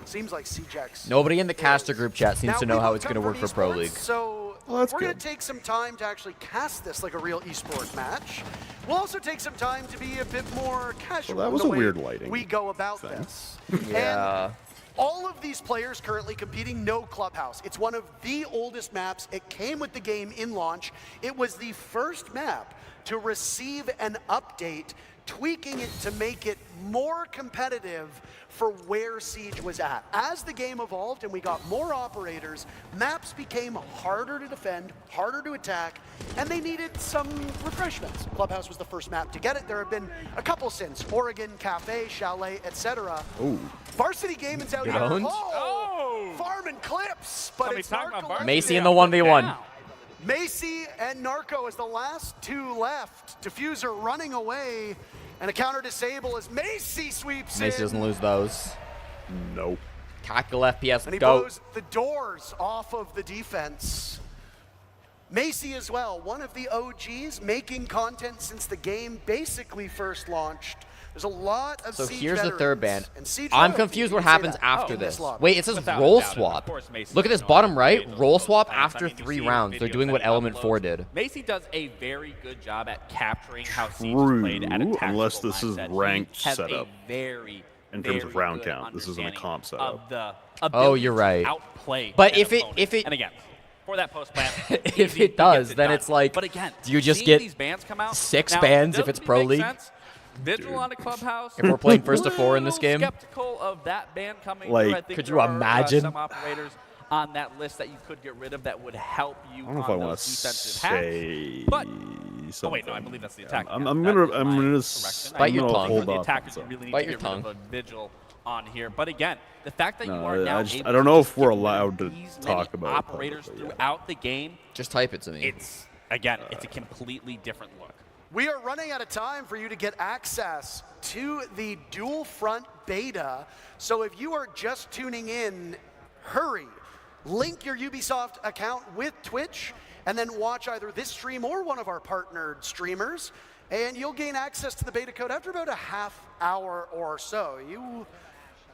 Speaker 6: seems like CJX.
Speaker 1: Nobody in the caster group chat seems
Speaker 6: Now,
Speaker 1: to know
Speaker 6: we
Speaker 1: how
Speaker 6: both
Speaker 1: it's
Speaker 6: come
Speaker 1: going to work
Speaker 6: from
Speaker 1: for Pro
Speaker 6: esports,
Speaker 1: League.
Speaker 6: So
Speaker 4: Well, that's
Speaker 6: we're going
Speaker 4: good.
Speaker 6: to take some time to actually cast this like a real esport match. We'll also take some time to be a bit more casual.
Speaker 4: Well, that
Speaker 6: in
Speaker 4: was
Speaker 6: the
Speaker 4: a
Speaker 6: way
Speaker 4: weird lighting
Speaker 6: we go about
Speaker 4: thing.
Speaker 6: this.
Speaker 1: Yeah.
Speaker 6: And all of these players currently competing, no Clubhouse. It's one of the oldest maps. It came with the game in launch. It was the first map to receive an update, tweaking it to make it more competitive for where Siege was at. As the game evolved and we got more operators, maps became harder to defend, harder to attack, and they needed some refreshments. Clubhouse was the first map to get it. There have been a couple since, Oregon, Cafe, Chalet, etc.
Speaker 4: Oh.
Speaker 6: Varsity Gaming's out
Speaker 1: Good
Speaker 6: here.
Speaker 1: owned.
Speaker 6: Oh, farming clips, but
Speaker 12: Somebody
Speaker 6: it's
Speaker 12: talking about
Speaker 6: Narco
Speaker 12: Varsity.
Speaker 1: Macy in the 1v1.
Speaker 12: Down.
Speaker 6: Macy and Narco as the last two left. Diffuser running away, and a counter disable as Macy sweeps
Speaker 1: Macy
Speaker 6: in.
Speaker 1: doesn't lose those.
Speaker 4: Nope.
Speaker 1: Tactical FPS,
Speaker 6: And he
Speaker 1: go.
Speaker 6: blows the doors off of the defense. Macy as well, one of the OGs, making content since the game basically first launched. There's a lot of
Speaker 1: So
Speaker 6: Siege
Speaker 1: here's the third ban.
Speaker 6: veterans and Siege
Speaker 1: I'm
Speaker 6: loyalty,
Speaker 1: confused
Speaker 6: you
Speaker 1: what
Speaker 6: can say
Speaker 1: happens
Speaker 6: that
Speaker 1: after
Speaker 6: in
Speaker 1: this.
Speaker 6: lobby.
Speaker 1: Wait, it says
Speaker 12: Without a
Speaker 1: roll
Speaker 12: doubt, and
Speaker 1: swap.
Speaker 12: of course Macy's
Speaker 1: Look at this
Speaker 12: going
Speaker 1: bottom
Speaker 12: to
Speaker 1: right.
Speaker 12: create
Speaker 1: Roll
Speaker 12: those
Speaker 1: swap
Speaker 12: plans.
Speaker 1: after
Speaker 12: I mean, you
Speaker 1: 3
Speaker 12: see
Speaker 1: rounds. They're
Speaker 12: videos
Speaker 1: doing
Speaker 12: that
Speaker 1: what
Speaker 12: he
Speaker 1: Element
Speaker 12: uploads.
Speaker 1: 4 did.
Speaker 12: Macy does a very good job at capturing how Siege
Speaker 4: True,
Speaker 12: is played at a tactical
Speaker 4: unless this is
Speaker 12: mindset. He
Speaker 4: ranked
Speaker 12: has
Speaker 4: setup.
Speaker 12: A very,
Speaker 4: In terms of round
Speaker 12: very
Speaker 4: count,
Speaker 12: good
Speaker 4: this isn't a
Speaker 12: understanding
Speaker 4: comp setup.
Speaker 12: Of the
Speaker 1: Oh,
Speaker 12: ability
Speaker 1: you're
Speaker 12: to
Speaker 1: right.
Speaker 12: outplay
Speaker 1: But
Speaker 12: an
Speaker 1: if it-
Speaker 12: opponent.
Speaker 1: and
Speaker 12: again, for that post plan,
Speaker 1: If it does, then it's like,
Speaker 12: but again,
Speaker 1: do you just
Speaker 12: seeing
Speaker 1: get
Speaker 12: these bans come out,
Speaker 1: 6
Speaker 12: now,
Speaker 1: bans
Speaker 12: does
Speaker 1: if it's
Speaker 12: it
Speaker 1: Pro
Speaker 12: make
Speaker 1: League?
Speaker 12: sense? Vigil on a Clubhouse.
Speaker 1: If we're playing first to 4 in this game?
Speaker 12: Skeptical of that ban coming
Speaker 4: Like,
Speaker 12: through. I think
Speaker 1: could
Speaker 12: there
Speaker 1: you
Speaker 12: are,
Speaker 1: imagine?
Speaker 12: some operators on that list that you could get rid of that would help you
Speaker 4: I don't know if
Speaker 12: on
Speaker 4: I want
Speaker 12: those
Speaker 4: to
Speaker 12: defensive hacks.
Speaker 4: say
Speaker 12: But
Speaker 4: something.
Speaker 12: oh wait, no, I believe that's the attack.
Speaker 4: I'm
Speaker 12: Yeah,
Speaker 4: gonna
Speaker 12: that is
Speaker 4: I'm
Speaker 12: my
Speaker 4: gonna
Speaker 12: correction.
Speaker 1: Bite your
Speaker 4: I'm gonna
Speaker 1: tongue.
Speaker 4: hold
Speaker 12: For the
Speaker 4: off on
Speaker 12: attackers, you
Speaker 4: some.
Speaker 12: really need
Speaker 1: Bite
Speaker 12: to
Speaker 1: your
Speaker 12: get rid of
Speaker 1: tongue.
Speaker 12: a vigil on here. But again, the fact that you are
Speaker 4: No,
Speaker 12: now
Speaker 4: I
Speaker 12: able
Speaker 4: don't
Speaker 12: to
Speaker 4: know
Speaker 12: just
Speaker 4: if we're
Speaker 12: get rid of
Speaker 4: allowed to
Speaker 12: these
Speaker 4: talk
Speaker 12: many
Speaker 4: about it
Speaker 12: operators
Speaker 4: publicly yet.
Speaker 12: throughout the game.
Speaker 1: Just type it to me.
Speaker 12: It's again, it's a completely different look.
Speaker 6: We are running out of time for you to get access to the dual front beta. So if you are just tuning in, hurry. Link your Ubisoft account with Twitch and then watch either this stream or one of our partnered streamers, and you'll gain access to the beta code after about a half hour or so. You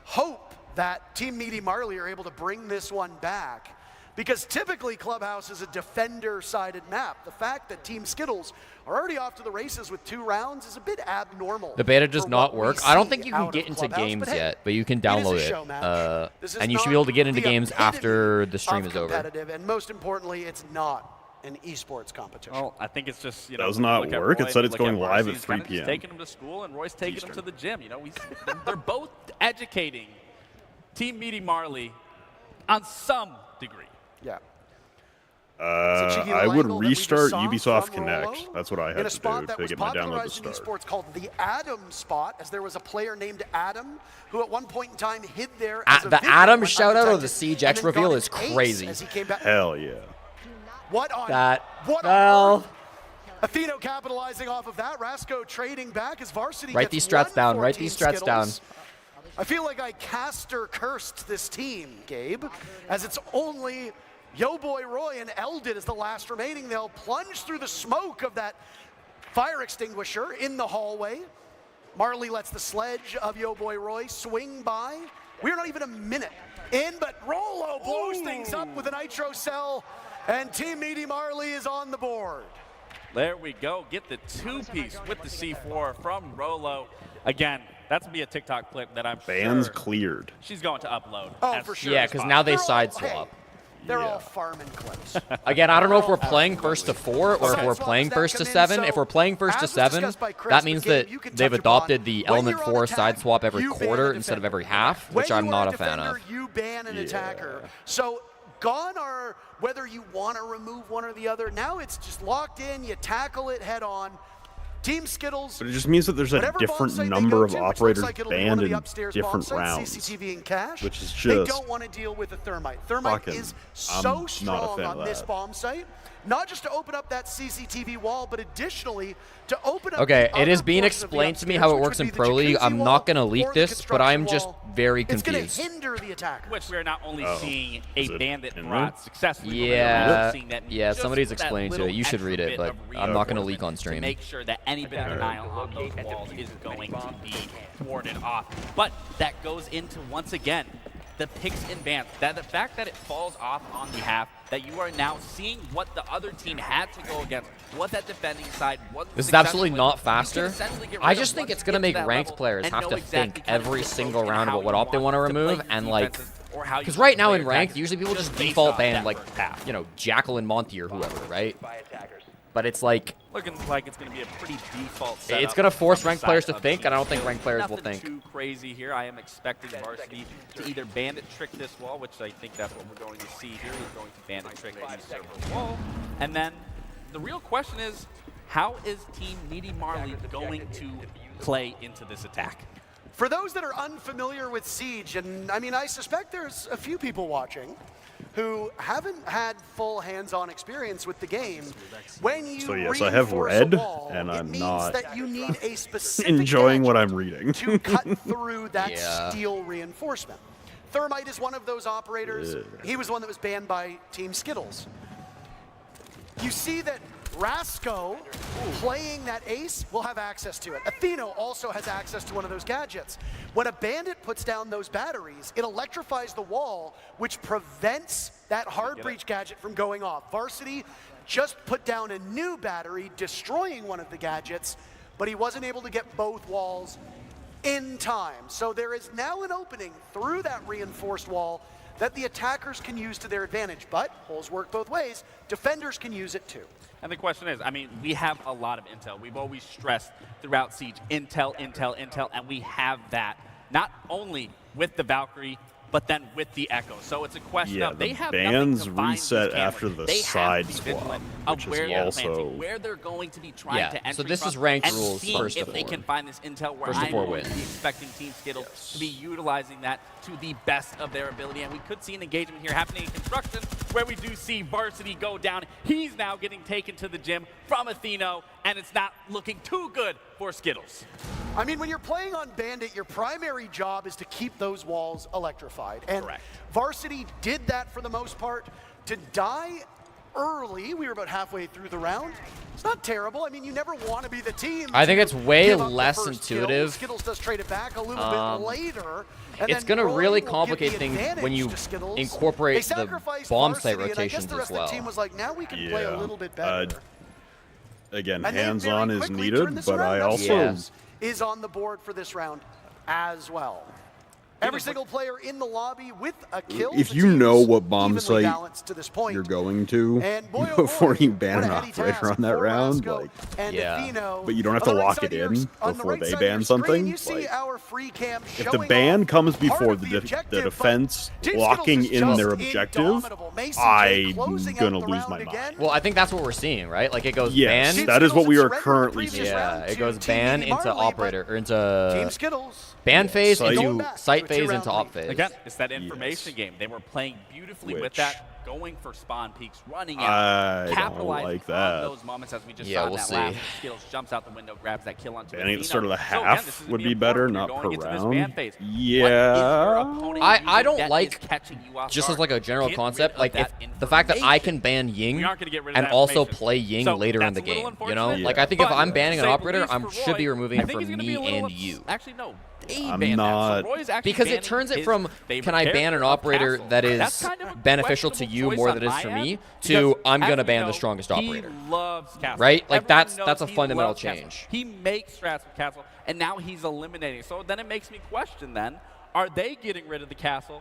Speaker 6: hope that Team Meaty Marley are able to bring this one back, because typically Clubhouse is a defender-sided map. The fact that Team Skittles are already off to the races with 2 rounds is a bit abnormal.
Speaker 1: The beta does
Speaker 6: for
Speaker 1: not
Speaker 6: what we
Speaker 1: work. I don't
Speaker 6: see
Speaker 1: think you can
Speaker 6: out
Speaker 1: get
Speaker 6: of
Speaker 1: into
Speaker 6: Clubhouse,
Speaker 1: games
Speaker 6: but hey,
Speaker 1: yet, but you can
Speaker 6: it is a
Speaker 1: download
Speaker 6: show
Speaker 1: it.
Speaker 6: match. This is
Speaker 1: And you should be
Speaker 6: not
Speaker 1: able to get into
Speaker 6: the
Speaker 1: games
Speaker 6: epitome
Speaker 1: after the stream
Speaker 6: of
Speaker 1: is over.
Speaker 6: competitive, and most importantly, it's not an esports competition.
Speaker 12: Well, I think it's just, you
Speaker 4: Does
Speaker 12: know, when you
Speaker 4: not
Speaker 12: look at
Speaker 4: work. It
Speaker 12: Roy,
Speaker 4: said
Speaker 12: you
Speaker 4: it's
Speaker 12: look
Speaker 4: going
Speaker 12: at
Speaker 4: live
Speaker 12: Marcy,
Speaker 4: at
Speaker 12: he's
Speaker 4: 3
Speaker 12: kinda just
Speaker 4: p.m.
Speaker 12: taking him to school, and Roy's taking him
Speaker 4: Eastern.
Speaker 12: to the gym. You know, they're both educating Team Meaty Marley on some degree.
Speaker 6: Yeah.
Speaker 4: I
Speaker 6: cheeky little
Speaker 4: would
Speaker 6: angle that we just
Speaker 4: restart
Speaker 6: saw
Speaker 4: Ubisoft
Speaker 6: from
Speaker 4: Connect.
Speaker 6: Rolo
Speaker 4: That's what I
Speaker 6: in
Speaker 4: had
Speaker 6: a
Speaker 4: to
Speaker 6: spot
Speaker 4: do
Speaker 6: that
Speaker 4: to
Speaker 6: was
Speaker 4: get my download to
Speaker 6: popularized in
Speaker 4: start.
Speaker 6: esports called the Adam spot, as there was a player named Adam who at one point in time hid there
Speaker 1: At
Speaker 6: as a
Speaker 1: the
Speaker 6: victim
Speaker 1: Adam
Speaker 6: when
Speaker 1: shout out of the
Speaker 6: undetected,
Speaker 1: Siege
Speaker 6: and
Speaker 1: X
Speaker 6: then got
Speaker 1: reveal
Speaker 6: an
Speaker 1: is
Speaker 6: ace
Speaker 1: crazy.
Speaker 6: as he came back.
Speaker 4: Hell yeah.
Speaker 6: What on
Speaker 1: That
Speaker 6: on earth? Atheno capitalizing off of that. Rasco trading back as Varsity
Speaker 1: Write
Speaker 6: gets
Speaker 1: these strats
Speaker 6: one
Speaker 1: down.
Speaker 6: for
Speaker 1: Write
Speaker 6: Team
Speaker 1: these strats down.
Speaker 6: Skittles. I feel like I caster cursed this team, Gabe, as it's only Yo Boy Roy and Eldid as the last remaining. They'll plunge through the smoke of that fire extinguisher in the hallway. Marley lets the sledge of Yo Boy Roy swing by. We're not even a minute in, but Rolo blows things up with a nitro cell, and Team Meaty Marley is on the board.
Speaker 12: There we go. Get the 2-piece with the C4 from Rolo. Again, that's going to be a TikTok clip that I'm
Speaker 4: Bans
Speaker 12: sure
Speaker 4: cleared.
Speaker 12: she's going to upload.
Speaker 6: Oh,
Speaker 12: as
Speaker 6: for
Speaker 12: soon
Speaker 6: sure.
Speaker 1: Yeah,
Speaker 12: as
Speaker 1: because now they
Speaker 12: possible.
Speaker 1: side
Speaker 6: Hey,
Speaker 1: swap.
Speaker 6: They're all farming clips.
Speaker 1: Again, I don't know if we're playing first to 4 or if we're playing first to 7. If we're playing first to 7, that means that they've adopted the element 4 side swap every quarter instead of every half, which I'm not a fan of.
Speaker 6: You ban an attacker. So gone are whether you want to remove one or the other. Now it's just locked in. You tackle it head on. Team Skittles.
Speaker 4: But it just means that there's a different number of operators banned in different rounds,
Speaker 6: CCTV and cache.
Speaker 4: which is
Speaker 6: They
Speaker 4: just
Speaker 6: don't want to deal with the Thermite. Thermite is so strong on this bomb site. Not just to open up that CCTV wall, but additionally to open up.
Speaker 1: Okay, it is being explained to me how it works in Pro League. I'm not going to leak this, but I'm just very confused.
Speaker 6: It's going to hinder the attackers.
Speaker 12: Which we're not only seeing a bandit brought successfully,
Speaker 1: Yeah,
Speaker 12: but we're seeing that
Speaker 1: yeah.
Speaker 12: just
Speaker 1: Somebody's
Speaker 12: that
Speaker 1: explaining to
Speaker 12: little
Speaker 1: it. You should
Speaker 12: extra
Speaker 1: read it,
Speaker 12: bit
Speaker 1: but
Speaker 12: of
Speaker 1: I'm not going to
Speaker 12: reinforcement
Speaker 1: leak on
Speaker 12: to
Speaker 1: stream.
Speaker 12: make sure that any bit of denial on those walls is going to be warded off. But that goes into, once again, the picks and bans. The fact that it falls off on the half, that you are now seeing what the other team had to go against, what that defending side was.
Speaker 1: This is absolutely not faster. I just think it's going to make ranked players have to think every single round about what op they want to remove, and like, because right now in ranked, usually people just default ban like, you know, Jackal and Monty or whoever, right? But it's like,
Speaker 12: looking like it's going to be a pretty default setup.
Speaker 1: it's going to force ranked players to think, and I don't think ranked players will think.
Speaker 12: Nothing too crazy here. I am expecting Varsity to either bandit trick this wall, which I think that's what we're going to see here. He's going to bandit trick the server wall. And then the real question is, how is Team Needy Marley going to play into this attack?
Speaker 6: For those that are unfamiliar with Siege, and I mean, I suspect there's a few people watching who haven't had full hands-on experience with the game, when you
Speaker 4: So yes, I have read, and I'm not
Speaker 6: that you need a specific
Speaker 4: enjoying what I'm reading.
Speaker 6: to cut through that steel reinforcement. Thermite is one of those operators. He was one that was banned by Team Skittles. You see that Rasco, playing that ace, will have access to it. Atheno also has access to one of those gadgets. When a bandit puts down those batteries, it electrifies the wall, which prevents that hard breach gadget from going off. Varsity just put down a new battery, destroying one of the gadgets, but he wasn't able to get both walls in time. So there is now an opening through that reinforced wall that the attackers can use to their advantage, but holes work both ways. Defenders can use it too.
Speaker 12: And the question is, I mean, we have a lot of intel. We've always stressed throughout Siege, intel, intel, intel, and we have that not only with the Valkyrie, but then with the Echo. So it's a question of they have
Speaker 4: bans
Speaker 12: nothing to
Speaker 4: reset after the side swap, which is also
Speaker 12: where they're going to be trying to enter.
Speaker 1: So this is ranked
Speaker 12: and
Speaker 1: rules
Speaker 12: seeing
Speaker 1: first
Speaker 12: if
Speaker 1: to
Speaker 12: they
Speaker 1: 4.
Speaker 12: can find this intel where
Speaker 1: First to
Speaker 12: I'm
Speaker 1: 4
Speaker 12: going
Speaker 1: win.
Speaker 12: to be expecting Team Skittles to be utilizing that to the best of their ability. And we could see an engagement here happening in construction where we do see Varsity go down. He's now getting taken to the gym from Atheno, and it's not looking too good for Skittles.
Speaker 6: I mean, when you're playing on Bandit, your primary job is to keep those walls electrified. And Varsity did that for the most part. To die early, we were about halfway through the round. It's not terrible. I mean, you never want to be the team.
Speaker 1: I think it's way
Speaker 6: give up the
Speaker 1: less
Speaker 6: first
Speaker 1: intuitive.
Speaker 6: Kill. Skittles does trade it back a little bit later. And
Speaker 1: It's
Speaker 6: then
Speaker 1: going to
Speaker 6: Roy
Speaker 1: really
Speaker 6: will
Speaker 1: complicate
Speaker 6: give the
Speaker 1: things when
Speaker 6: advantage
Speaker 1: you
Speaker 6: to Skittles.
Speaker 1: incorporate
Speaker 6: They
Speaker 1: the
Speaker 6: sacrificed
Speaker 1: bomb
Speaker 6: Varsity,
Speaker 1: site
Speaker 6: and I guess
Speaker 1: rotations
Speaker 6: the rest
Speaker 1: as well.
Speaker 6: of the team was like, now we can play a little bit better.
Speaker 4: Again,
Speaker 6: And they
Speaker 4: hands-on
Speaker 6: very
Speaker 4: is
Speaker 6: quickly
Speaker 4: needed,
Speaker 6: turned this
Speaker 4: but I
Speaker 6: around.
Speaker 4: also
Speaker 6: Is on the board for this round as well. Every single player in the lobby with a kill.
Speaker 4: if you know what bomb
Speaker 6: evenly
Speaker 4: site
Speaker 6: balanced to this point.
Speaker 4: you're going to
Speaker 6: And boy, oh
Speaker 4: before
Speaker 6: boy,
Speaker 4: you ban
Speaker 6: what
Speaker 4: an
Speaker 6: a heady
Speaker 4: operator
Speaker 6: task
Speaker 4: on that
Speaker 6: for
Speaker 4: round,
Speaker 6: Rasco
Speaker 4: like,
Speaker 6: and Atheno.
Speaker 4: but you don't have to
Speaker 6: On the right
Speaker 4: lock
Speaker 6: side
Speaker 4: it
Speaker 6: of
Speaker 4: in
Speaker 6: your- on the
Speaker 4: before
Speaker 6: right
Speaker 4: they
Speaker 6: side of
Speaker 4: ban
Speaker 6: your screen,
Speaker 4: something.
Speaker 6: You see
Speaker 4: Like,
Speaker 6: our free cam
Speaker 4: if the
Speaker 6: showing
Speaker 4: ban
Speaker 6: off
Speaker 4: comes
Speaker 6: part
Speaker 4: before
Speaker 6: of
Speaker 4: the,
Speaker 6: the objective,
Speaker 4: the
Speaker 6: but
Speaker 4: defense
Speaker 6: Team
Speaker 4: locking
Speaker 6: Skittles is
Speaker 4: in their
Speaker 6: just
Speaker 4: objective,
Speaker 6: indomitable. Mason
Speaker 4: I'm
Speaker 6: closing out
Speaker 4: gonna
Speaker 6: the
Speaker 4: lose
Speaker 6: round
Speaker 4: my
Speaker 6: again.
Speaker 4: mind.
Speaker 1: Well, I think that's what we're seeing, right? Like it goes
Speaker 4: Yes,
Speaker 1: ban.
Speaker 4: that is what we are currently seeing.
Speaker 1: Yeah, it goes ban into operator or into
Speaker 6: Team Skittles.
Speaker 1: ban phase
Speaker 4: Site.
Speaker 1: into site phase into op phase.
Speaker 12: Again, it's that information game. They were playing beautifully with
Speaker 4: Which-
Speaker 12: that, going for spawn peaks, running out,
Speaker 4: I don't
Speaker 12: capitalizing
Speaker 4: like
Speaker 12: on
Speaker 4: that.
Speaker 12: those moments as we just
Speaker 1: Yeah,
Speaker 12: saw in
Speaker 1: we'll
Speaker 12: that
Speaker 1: see.
Speaker 12: last. Skittles jumps out the window, grabs that kill onto
Speaker 4: Banning at
Speaker 12: Athena.
Speaker 4: the start of the
Speaker 12: So again,
Speaker 4: half
Speaker 12: this is
Speaker 4: would
Speaker 12: gonna
Speaker 4: be
Speaker 12: be
Speaker 4: better,
Speaker 12: important
Speaker 4: not
Speaker 12: when
Speaker 4: per
Speaker 12: you're going into this ban
Speaker 4: round.
Speaker 12: phase.
Speaker 4: Yeah.
Speaker 12: What is your opponent
Speaker 1: I
Speaker 12: using
Speaker 1: don't
Speaker 12: that is
Speaker 1: like,
Speaker 12: catching you off
Speaker 1: just as
Speaker 12: guard?
Speaker 1: like a general
Speaker 12: Get
Speaker 1: concept,
Speaker 12: rid
Speaker 1: like
Speaker 12: of
Speaker 1: if
Speaker 12: that
Speaker 1: the fact that I can
Speaker 12: information.
Speaker 1: ban Ying
Speaker 12: We aren't gonna get rid of
Speaker 1: and
Speaker 12: that
Speaker 1: also
Speaker 12: information.
Speaker 1: play Ying
Speaker 12: So
Speaker 1: later in
Speaker 12: that's
Speaker 1: the
Speaker 12: a little
Speaker 1: game, you know?
Speaker 12: unfortunate.
Speaker 1: Like I think if
Speaker 12: But
Speaker 1: I'm banning an
Speaker 12: say the
Speaker 1: operator,
Speaker 12: least
Speaker 1: I
Speaker 12: for
Speaker 1: should be
Speaker 12: Roy,
Speaker 1: removing
Speaker 12: I
Speaker 1: it
Speaker 12: think
Speaker 1: from
Speaker 12: he's gonna be a
Speaker 1: me
Speaker 12: little
Speaker 1: and you.
Speaker 12: Actually, no.
Speaker 4: I'm
Speaker 12: banned that.
Speaker 4: not-
Speaker 12: So Roy's actually
Speaker 1: Because it
Speaker 12: banning
Speaker 1: turns it
Speaker 12: his
Speaker 1: from
Speaker 12: favorite
Speaker 1: can I ban
Speaker 12: character
Speaker 1: an
Speaker 12: of
Speaker 1: operator
Speaker 12: Castle.
Speaker 1: that
Speaker 12: That's
Speaker 1: is
Speaker 12: kind of a
Speaker 1: beneficial to
Speaker 12: questionable
Speaker 1: you
Speaker 12: choice
Speaker 1: more
Speaker 12: on
Speaker 1: than it is
Speaker 12: my
Speaker 1: for
Speaker 12: end,
Speaker 1: me
Speaker 12: because
Speaker 1: to I'm
Speaker 12: as
Speaker 1: gonna
Speaker 12: we
Speaker 1: ban the
Speaker 12: know,
Speaker 1: strongest operator.
Speaker 12: He loves Castle.
Speaker 1: Right? Like
Speaker 12: Everyone
Speaker 1: that's
Speaker 12: knows
Speaker 1: a
Speaker 12: he
Speaker 1: fundamental
Speaker 12: loves Castle.
Speaker 1: change.
Speaker 12: He makes strats with Castle, and now he's eliminating. So then it makes me question then, are they getting rid of the Castle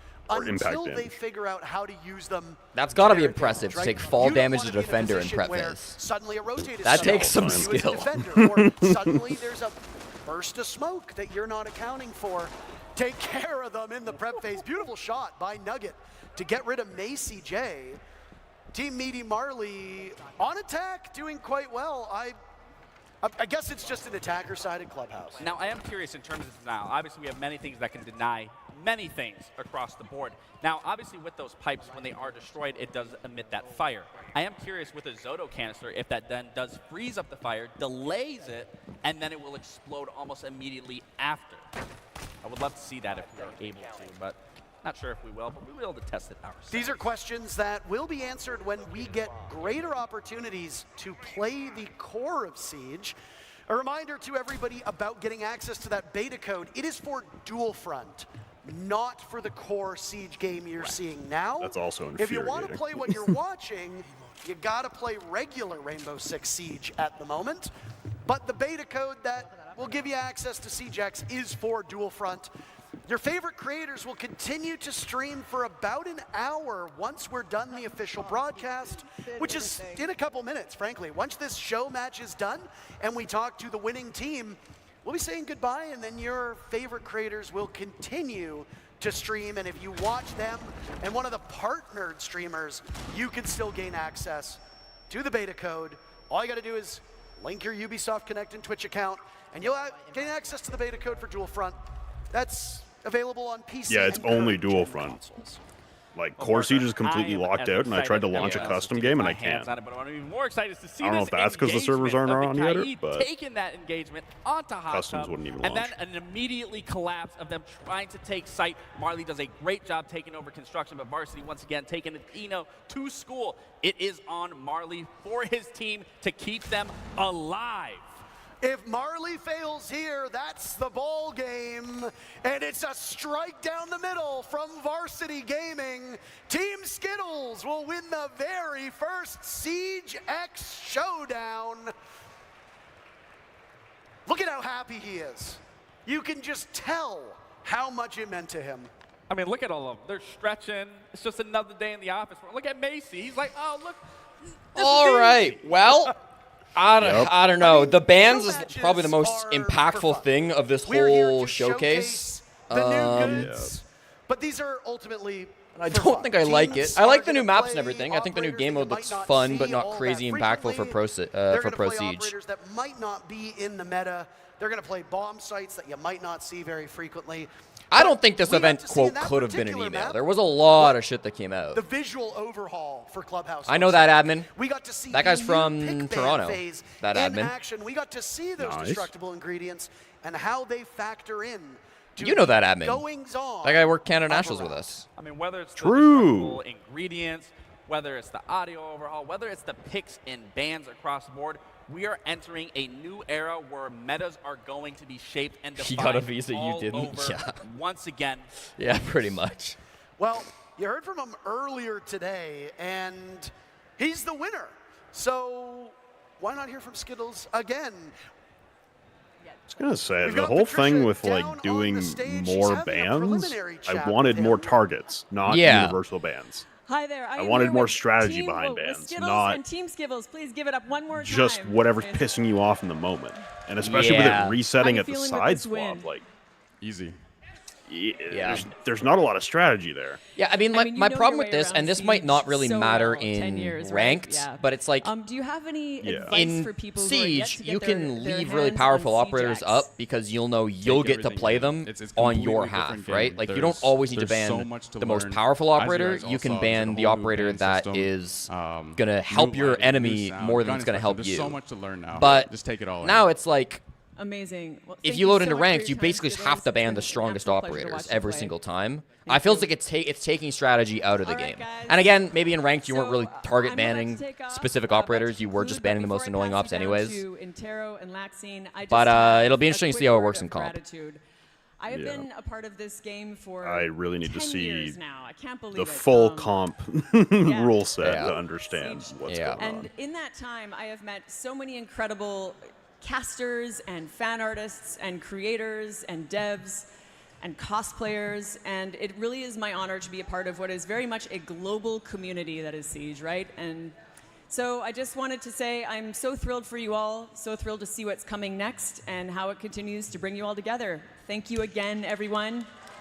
Speaker 4: Or impact
Speaker 6: until they
Speaker 4: damage.
Speaker 6: figure out how to use them.
Speaker 1: That's gotta be
Speaker 6: their
Speaker 1: impressive to
Speaker 6: advantage,
Speaker 1: take
Speaker 6: right?
Speaker 1: fall
Speaker 6: You don't
Speaker 1: damage
Speaker 6: wanna
Speaker 1: to
Speaker 6: be in a
Speaker 1: defender in
Speaker 6: position
Speaker 1: prep
Speaker 6: where
Speaker 1: phase.
Speaker 6: Suddenly a rotate is
Speaker 1: That
Speaker 6: set
Speaker 1: takes
Speaker 6: off
Speaker 1: some
Speaker 6: on you as a
Speaker 1: skill.
Speaker 6: defender, or suddenly there's a burst of smoke that you're not accounting for. take care of them in the prep phase. Beautiful shot by Nugget to get rid of Macy J. Team Meaty Marley on attack, doing quite well. I guess it's just an attacker-sided clubhouse.
Speaker 12: Now, I am curious in terms of denial. Obviously, we have many things that can deny many things across the board. Now, obviously, with those pipes, when they are destroyed, it does emit that fire. I am curious with a Zoto canister if that then does freeze up the fire, delays it, and then it will explode almost immediately after. I would love to see that if we are able to, but not sure if we will, but we will be able to test it ourselves.
Speaker 6: These are questions that will be answered when we get greater opportunities to play the core of Siege. A reminder to everybody about getting access to that beta code. It is for Dual Front, not for the core Siege game you're seeing now.
Speaker 4: That's also
Speaker 6: If you
Speaker 4: infuriating.
Speaker 6: want to play what you're watching, you got to play regular Rainbow Six Siege at the moment. But the beta code that will give you access to SiegeX is for Dual Front. Your favorite creators will continue to stream for about an hour once we're done the official broadcast, which is in a couple minutes, frankly. Once this show match is done and we talk to the winning team, we'll be saying goodbye, and then your favorite creators will continue to stream. And if you watch them and one of the partnered streamers, you can still gain access to the beta code. All you got to do is link your Ubisoft Connect and Twitch account, and you'll gain access to the beta code for Dual Front. That's available on PC.
Speaker 4: Yeah, it's
Speaker 6: and
Speaker 4: only
Speaker 6: current
Speaker 4: Dual
Speaker 6: gen
Speaker 4: Front.
Speaker 6: consoles.
Speaker 4: Like, Core Siege is completely locked out, and I tried to launch a custom game, and I can't.
Speaker 12: But what I'm even more excited is to see
Speaker 4: I don't know
Speaker 12: this
Speaker 4: if that's 'cause the servers aren't
Speaker 12: engagement
Speaker 4: on
Speaker 12: of
Speaker 4: yet,
Speaker 12: Kaid
Speaker 4: but
Speaker 12: taking that engagement onto Hot
Speaker 4: customs
Speaker 12: Tub,
Speaker 4: wouldn't even
Speaker 12: and
Speaker 4: launch.
Speaker 12: then an immediately collapse of them trying to take site. Marley does a great job taking over construction, but Varsity once again taking Eno to school. It is on Marley for his team to keep them alive.
Speaker 6: If Marley fails here, that's the ball game. And it's a strike down the middle from Varsity Gaming. Team Skittles will win the very first Siege X showdown. Look at how happy he is. You can just tell how much it meant to him.
Speaker 12: I mean, look at all of them. They're stretching. It's just another day in the office. Look at Macy. He's like, oh, look.
Speaker 1: All right. Well, I don't know. The bands is probably the most impactful thing of this whole showcase.
Speaker 6: The new goods. But these are ultimately.
Speaker 1: I don't think I like it. I like the new maps and everything. I think the new game mode looks fun, but not crazy impactful for Pro Siege.
Speaker 6: Operators that might not be in the meta. They're going to play bomb sites that you might not see very frequently.
Speaker 1: I don't think this event, quote, could have been an email. There was a lot of shit that came out.
Speaker 6: The visual overhaul for Clubhouse.
Speaker 1: I know that admin.
Speaker 6: We got to see
Speaker 1: that guy's from
Speaker 6: pick
Speaker 1: Toronto.
Speaker 6: Phase
Speaker 1: that
Speaker 6: in
Speaker 1: admin.
Speaker 6: Action. We got to see those destructible ingredients and how they factor in.
Speaker 1: You know that admin.
Speaker 6: Goings on.
Speaker 1: That guy worked Canada Nationals with us.
Speaker 12: I mean, whether it's the destructible ingredients, whether it's the audio overhaul, whether it's the picks and bans across the board, we are entering a new era where metas are going to be shaped and defined.
Speaker 1: He got a visa, you
Speaker 12: all
Speaker 1: didn't?
Speaker 12: over
Speaker 1: Yeah.
Speaker 12: Once again.
Speaker 1: Yeah, pretty much.
Speaker 6: Well, you heard from him earlier today, and he's the winner. So why not hear from Skittles again?
Speaker 4: I was gonna say
Speaker 6: We've
Speaker 4: the
Speaker 6: got
Speaker 4: whole thing
Speaker 6: Patricia
Speaker 4: with
Speaker 6: down
Speaker 4: like doing
Speaker 6: on the stage.
Speaker 4: more
Speaker 6: She's having a
Speaker 4: bans.
Speaker 6: preliminary
Speaker 4: I
Speaker 6: chat
Speaker 4: wanted
Speaker 6: with
Speaker 4: more
Speaker 6: him.
Speaker 4: targets, not
Speaker 1: Yeah.
Speaker 4: universal bans.
Speaker 20: Hi there.
Speaker 4: I wanted more strategy behind
Speaker 20: with
Speaker 4: bans,
Speaker 20: Skittles
Speaker 4: not
Speaker 20: and Team Skittles. Please give it up one more
Speaker 4: just
Speaker 20: time.
Speaker 4: whatever's pissing you off in the moment. And especially with
Speaker 1: Yeah.
Speaker 4: it resetting
Speaker 20: How you
Speaker 4: at the
Speaker 20: feeling with
Speaker 4: side
Speaker 20: this
Speaker 4: swap,
Speaker 20: win?
Speaker 4: like
Speaker 11: easy.
Speaker 1: Yeah.
Speaker 4: There's not a lot of strategy there.
Speaker 1: Yeah, I mean, my problem with this, and this might not really matter
Speaker 20: Siege, 10
Speaker 1: in
Speaker 20: years, right?
Speaker 1: ranked,
Speaker 20: Yeah.
Speaker 1: but it's like
Speaker 20: Do you have any advice
Speaker 1: in
Speaker 20: for people who are yet
Speaker 1: Siege,
Speaker 20: to get
Speaker 1: you
Speaker 20: their
Speaker 1: can leave really
Speaker 20: hands
Speaker 1: powerful
Speaker 20: on
Speaker 1: operators
Speaker 20: Siege
Speaker 1: up
Speaker 20: X?
Speaker 1: because you'll know you'll get to
Speaker 11: everything
Speaker 1: play
Speaker 11: in.
Speaker 1: them
Speaker 11: It's
Speaker 1: on
Speaker 11: completely
Speaker 1: your
Speaker 11: different
Speaker 1: half,
Speaker 11: game.
Speaker 1: right? Like you don't
Speaker 11: There's-
Speaker 1: always need to
Speaker 11: there's so
Speaker 1: ban
Speaker 11: much to
Speaker 1: the most
Speaker 11: learn.
Speaker 1: powerful
Speaker 11: As you
Speaker 1: operator.
Speaker 11: guys
Speaker 1: You
Speaker 11: all
Speaker 1: can
Speaker 11: saw, there's
Speaker 1: ban
Speaker 11: a
Speaker 1: the
Speaker 11: whole new
Speaker 1: operator
Speaker 11: ban
Speaker 1: that
Speaker 11: system,
Speaker 1: is gonna help
Speaker 11: new
Speaker 1: your
Speaker 11: lighting,
Speaker 1: enemy
Speaker 11: new sound,
Speaker 1: more than
Speaker 11: gun
Speaker 1: it's gonna
Speaker 11: instruction.
Speaker 1: help
Speaker 11: There's
Speaker 1: you.
Speaker 11: so much to learn now.
Speaker 1: But
Speaker 11: Just take it all in.
Speaker 1: now it's like.
Speaker 20: Amazing. Well,
Speaker 1: If
Speaker 20: thank
Speaker 1: you load
Speaker 20: so
Speaker 1: into
Speaker 20: much for
Speaker 1: ranked,
Speaker 20: your
Speaker 1: you
Speaker 20: time,
Speaker 1: basically
Speaker 20: Skittles.
Speaker 1: have to ban the
Speaker 20: It's been an
Speaker 1: strongest
Speaker 20: absolute pleasure to
Speaker 1: operators
Speaker 20: watch you
Speaker 1: every
Speaker 20: play.
Speaker 1: single time. I feels like it's taking strategy out of the game. And again, maybe in ranked you weren't really target banning specific operators. You were just banning the most annoying ops anyways. But it'll be interesting to see how it works in comp.
Speaker 20: I have
Speaker 4: Yeah.
Speaker 20: been a part of this game for
Speaker 4: I really need to
Speaker 20: 10
Speaker 4: see
Speaker 20: years now. I can't believe
Speaker 4: the
Speaker 20: it.
Speaker 4: full comp rule set
Speaker 1: Yeah.
Speaker 4: to understand what's going on.
Speaker 20: And in that time, I have met so many incredible casters and fan artists and creators and devs and cosplayers, and it really is my honor to be a part of what is very much a global community that is Siege, right? And so I just wanted to say I'm so thrilled for you all, so thrilled to see what's coming next and how it continues to bring you all together. Thank you again, everyone.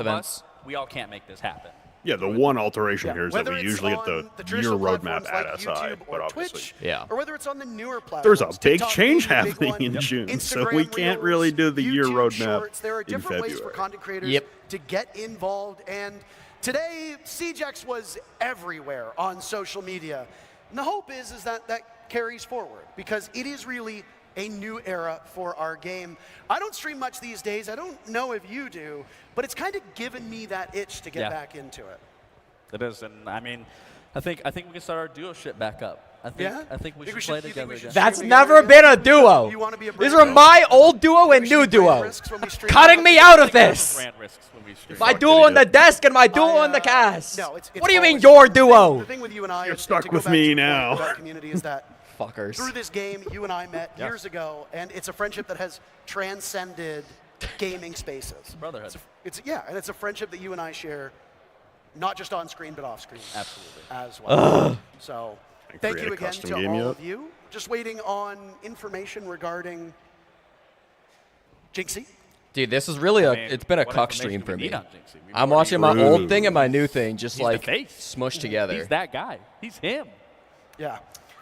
Speaker 1: events.
Speaker 12: we all can't make this happen.
Speaker 4: Yeah, the one alteration here is that
Speaker 6: Whether
Speaker 4: we
Speaker 6: it's
Speaker 4: usually get
Speaker 6: on
Speaker 4: the
Speaker 6: the
Speaker 4: year
Speaker 6: traditional
Speaker 4: roadmap
Speaker 6: platforms
Speaker 4: at
Speaker 6: like
Speaker 4: SI,
Speaker 6: YouTube
Speaker 4: but
Speaker 6: or
Speaker 4: obviously,
Speaker 6: Twitch, or whether it's on the newer
Speaker 4: there's
Speaker 6: platforms.
Speaker 4: a big
Speaker 6: TikTok
Speaker 4: change
Speaker 6: being the big
Speaker 4: happening
Speaker 6: one,
Speaker 4: in June, so
Speaker 6: Instagram
Speaker 4: we can't
Speaker 6: Reels,
Speaker 4: really do the year
Speaker 6: YouTube
Speaker 4: roadmap
Speaker 6: Shorts. There are
Speaker 4: in
Speaker 6: different ways for
Speaker 4: February.
Speaker 6: content creators
Speaker 1: Yep.
Speaker 6: to get involved, and today CJX was everywhere on social media. And the hope is that that carries forward, because it is really a new era for our game. I don't stream much these days. I don't know if you do, but it's kind of given me that itch to get back into it.
Speaker 12: It is, and I mean, I think we can start our duo shit back up. I think we should play together again.
Speaker 1: That's never been a duo. These are my old duo and new duo. Cutting me out of this. My duo on the desk and my duo on the cast. What do you mean your duo?
Speaker 6: The thing with you and I,
Speaker 4: You're
Speaker 6: to
Speaker 4: stuck
Speaker 6: go
Speaker 4: with
Speaker 6: back
Speaker 4: me
Speaker 6: to the point
Speaker 4: now.
Speaker 6: about community is that
Speaker 1: Fuckers.
Speaker 6: through this game, you and I met years ago, and it's a friendship that has transcended gaming spaces.
Speaker 12: Brotherhood.
Speaker 6: And it's a friendship that you and I share, not just on screen but off screen.
Speaker 12: Absolutely.
Speaker 6: As well. So thank
Speaker 4: create
Speaker 6: you
Speaker 4: a
Speaker 6: again
Speaker 4: custom
Speaker 6: to
Speaker 4: game
Speaker 6: all
Speaker 4: yet?
Speaker 6: of you. Just waiting on information regarding Jinxie.
Speaker 1: Dude, this is really it's been a
Speaker 12: what
Speaker 1: cuck
Speaker 12: information
Speaker 1: stream
Speaker 12: do
Speaker 1: for
Speaker 12: we
Speaker 1: me.
Speaker 12: need on Jinxie? We've
Speaker 1: I'm
Speaker 12: already-
Speaker 1: watching my old thing and my new thing just
Speaker 12: He's
Speaker 1: like
Speaker 12: the face.
Speaker 1: smushed together.
Speaker 12: He's that guy. He's him.
Speaker 6: Yeah.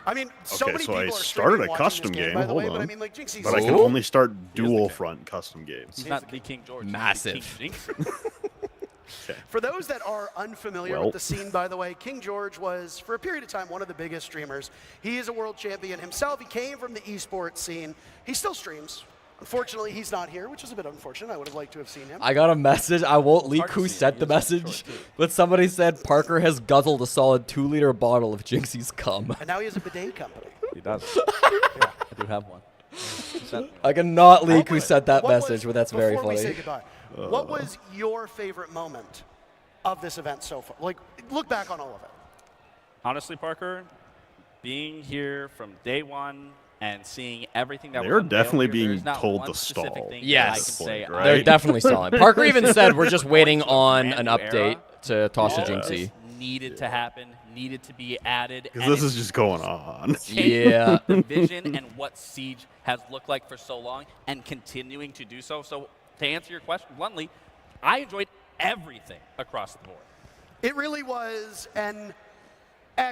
Speaker 6: I mean, so
Speaker 4: Okay,
Speaker 6: many
Speaker 4: so
Speaker 6: people
Speaker 4: I
Speaker 6: are
Speaker 4: started
Speaker 6: streaming
Speaker 4: a
Speaker 6: watching
Speaker 4: custom
Speaker 6: this game,
Speaker 4: game.
Speaker 6: by the
Speaker 4: Hold
Speaker 6: way,
Speaker 4: on.
Speaker 6: but I mean, like Jinxie's
Speaker 4: But I can only start dual front custom games.
Speaker 12: He's not the King George.
Speaker 1: Massive.
Speaker 12: He's the King Jinxie.
Speaker 6: For those that are unfamiliar
Speaker 4: Well.
Speaker 6: with the scene, by the way, King George was, for a period of time, one of the biggest streamers. He is a world champion himself. He came from the esports scene. He still streams. Unfortunately, he's not here, which is a bit unfortunate. I would have liked to have seen him.
Speaker 1: I got a message. I won't leak who sent the message, but somebody said Parker has guzzled a solid 2-liter bottle of Jinxie's cum.
Speaker 6: And now he has a bidet company.
Speaker 12: He does. I do have one.
Speaker 1: I cannot leak who sent that message, but that's very
Speaker 6: Before we say
Speaker 1: funny.
Speaker 6: goodbye, what was your favorite moment of this event so far? Like, look back on all of it.
Speaker 12: Honestly, Parker, being here from day one and seeing everything that
Speaker 4: They're
Speaker 12: was unveiled
Speaker 4: definitely
Speaker 12: here,
Speaker 4: being
Speaker 12: there's not
Speaker 4: told
Speaker 12: one
Speaker 4: to
Speaker 12: specific
Speaker 4: stall.
Speaker 12: thing
Speaker 1: Yes.
Speaker 12: that I can say.
Speaker 4: Right?
Speaker 1: They're definitely stalling. Parker even said we're just waiting on
Speaker 12: brand
Speaker 1: an
Speaker 12: new
Speaker 1: update
Speaker 12: era.
Speaker 1: to toss to
Speaker 12: All of
Speaker 1: Jinxie.
Speaker 12: this needed to happen, needed to be added.
Speaker 4: Because
Speaker 12: and
Speaker 4: this
Speaker 12: it's
Speaker 4: is just going on.
Speaker 1: Yeah.
Speaker 12: the vision and what Siege has looked like for so long and continuing to do so. So to answer your question bluntly, I enjoyed everything across the board.
Speaker 6: It really was an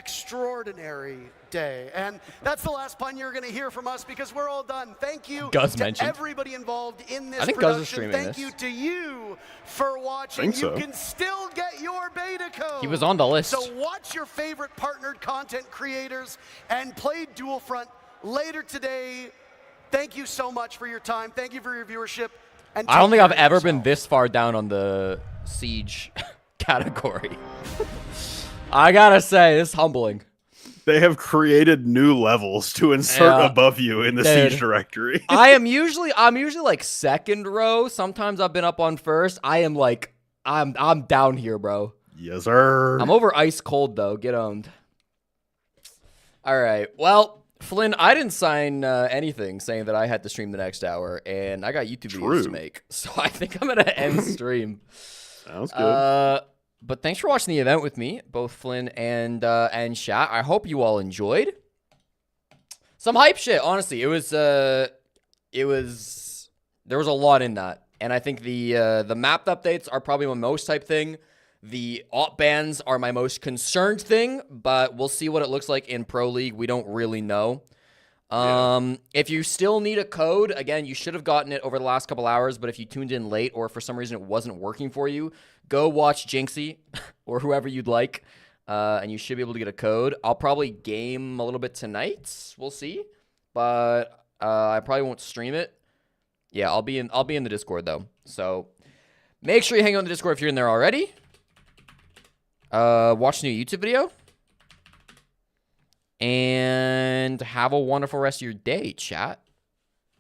Speaker 6: extraordinary day. And that's the last pun you're going to hear from us because we're all done. Thank you
Speaker 1: Guz
Speaker 6: to
Speaker 1: mentioned.
Speaker 6: everybody involved in this
Speaker 1: I think Guz
Speaker 6: production.
Speaker 1: is streaming
Speaker 6: Thank
Speaker 1: this.
Speaker 6: you to you for watching.
Speaker 4: Think so.
Speaker 6: You can still get your beta code.
Speaker 1: He was on the list.
Speaker 6: So watch your favorite partnered content creators and play Dual Front later today. Thank you so much for your time. Thank you for your viewership. And
Speaker 1: I don't
Speaker 6: take
Speaker 1: think I've
Speaker 6: care of
Speaker 1: ever been
Speaker 6: yourself.
Speaker 1: this far down on the Siege category. I gotta say, it's humbling.
Speaker 4: They have created new levels to insert
Speaker 1: Yeah.
Speaker 4: above you in the
Speaker 1: Dude.
Speaker 4: Siege directory.
Speaker 1: I'm usually like second row. Sometimes I've been up on first. I'm down here, bro.
Speaker 4: Yes, sir.
Speaker 1: I'm over ice cold though. Get owned. All right. Well, Flynn, I didn't sign anything saying that I had to stream the next hour, and I got YouTube videos to
Speaker 4: True.
Speaker 1: make. So I think I'm gonna end stream.
Speaker 4: Sounds good.
Speaker 1: But thanks for watching the event with me, both Flynn and Shat. I hope you all enjoyed. Some hype shit, honestly. There was a lot in that. And I think the map updates are probably my most hype thing. The op bans are my most concerned thing, but we'll see what it looks like in Pro League. We don't really know. If you still need a code, again, you should have gotten it over the last couple hours, but if you tuned in late or for some reason it wasn't working for you, go watch Jinxie or whoever you'd like, and you should be able to get a code. I'll probably game a little bit tonight. We'll see, but I probably won't stream it. Yeah, I'll be in the Discord though. So make sure you hang on the Discord if you're in there already. Watch the new YouTube video. And have a wonderful rest of your day, chat.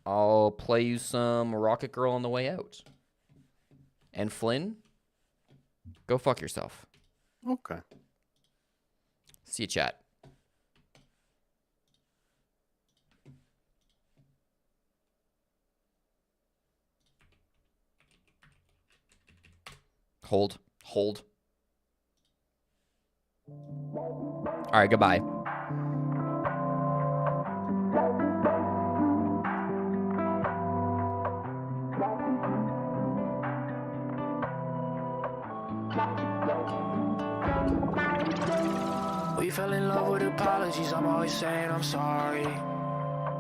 Speaker 1: I'll play you some Rocket Girl on the way out. And Flynn, go fuck yourself.
Speaker 4: Okay.
Speaker 1: See you, chat. Hold. Hold. All right, goodbye.
Speaker 3: fell in love with apologies, I'm always saying I'm sorry.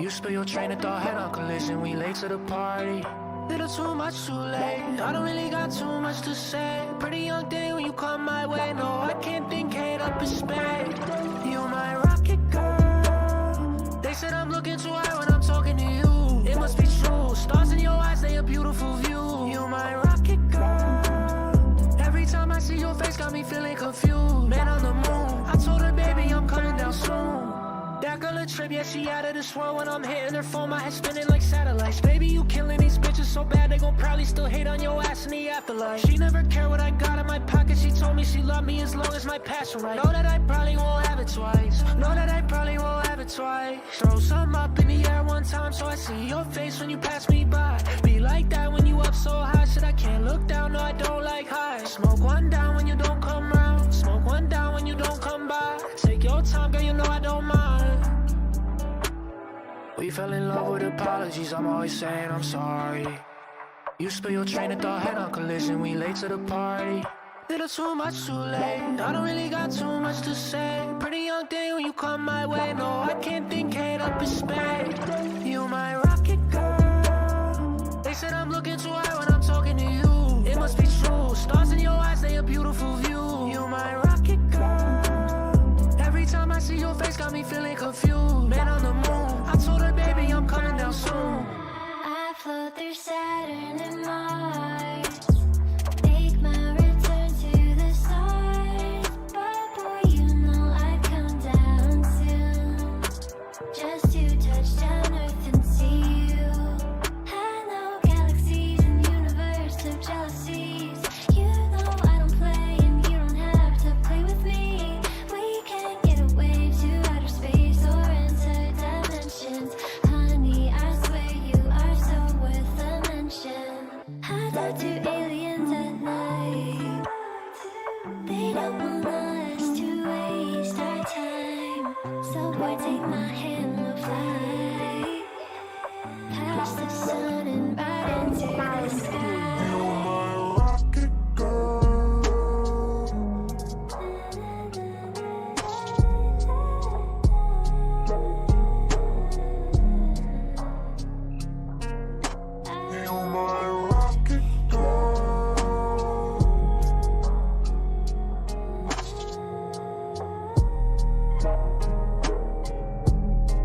Speaker 3: You spill your train of thought, head on collision, we late to the party. Little too much, too late. I don't really got too much to say. Pretty young thing when you come my way. No, I can't think head up in spade. You my rocket girl. They said I'm looking too high when I'm talking to you. It must be true. Stars in your eyes, they a beautiful view. You my rocket girl. Every time I see your face, got me feeling confused. Man on the moon. I told her, baby, I'm coming down soon. That girl a trip, yeah, she out of this world. When I'm hitting her phone, my head spinning like satellites. Baby, you killing these bitches so bad, they gon' probably still hate on your ass in the afterlife. She never cared what I got in my pocket. She told me she loved me as long as my passion right. Know that I probably won't have it twice. Know that I probably won't have it twice. Throw some up in the air one time so I see your face when you pass me by. Be like that when you up so high. Shit, I can't look down, no, I don't like high. Smoke one down when you don't come round. Smoke one down when you don't come by. Take your time, girl, you know I don't mind. We fell in love with apologies, I'm always saying I'm sorry. You spill your train of thought, head on collision, we late to the party. Little too much, too late. I don't really got too much to say. Pretty young thing when you come my way. No, I can't think head up in space.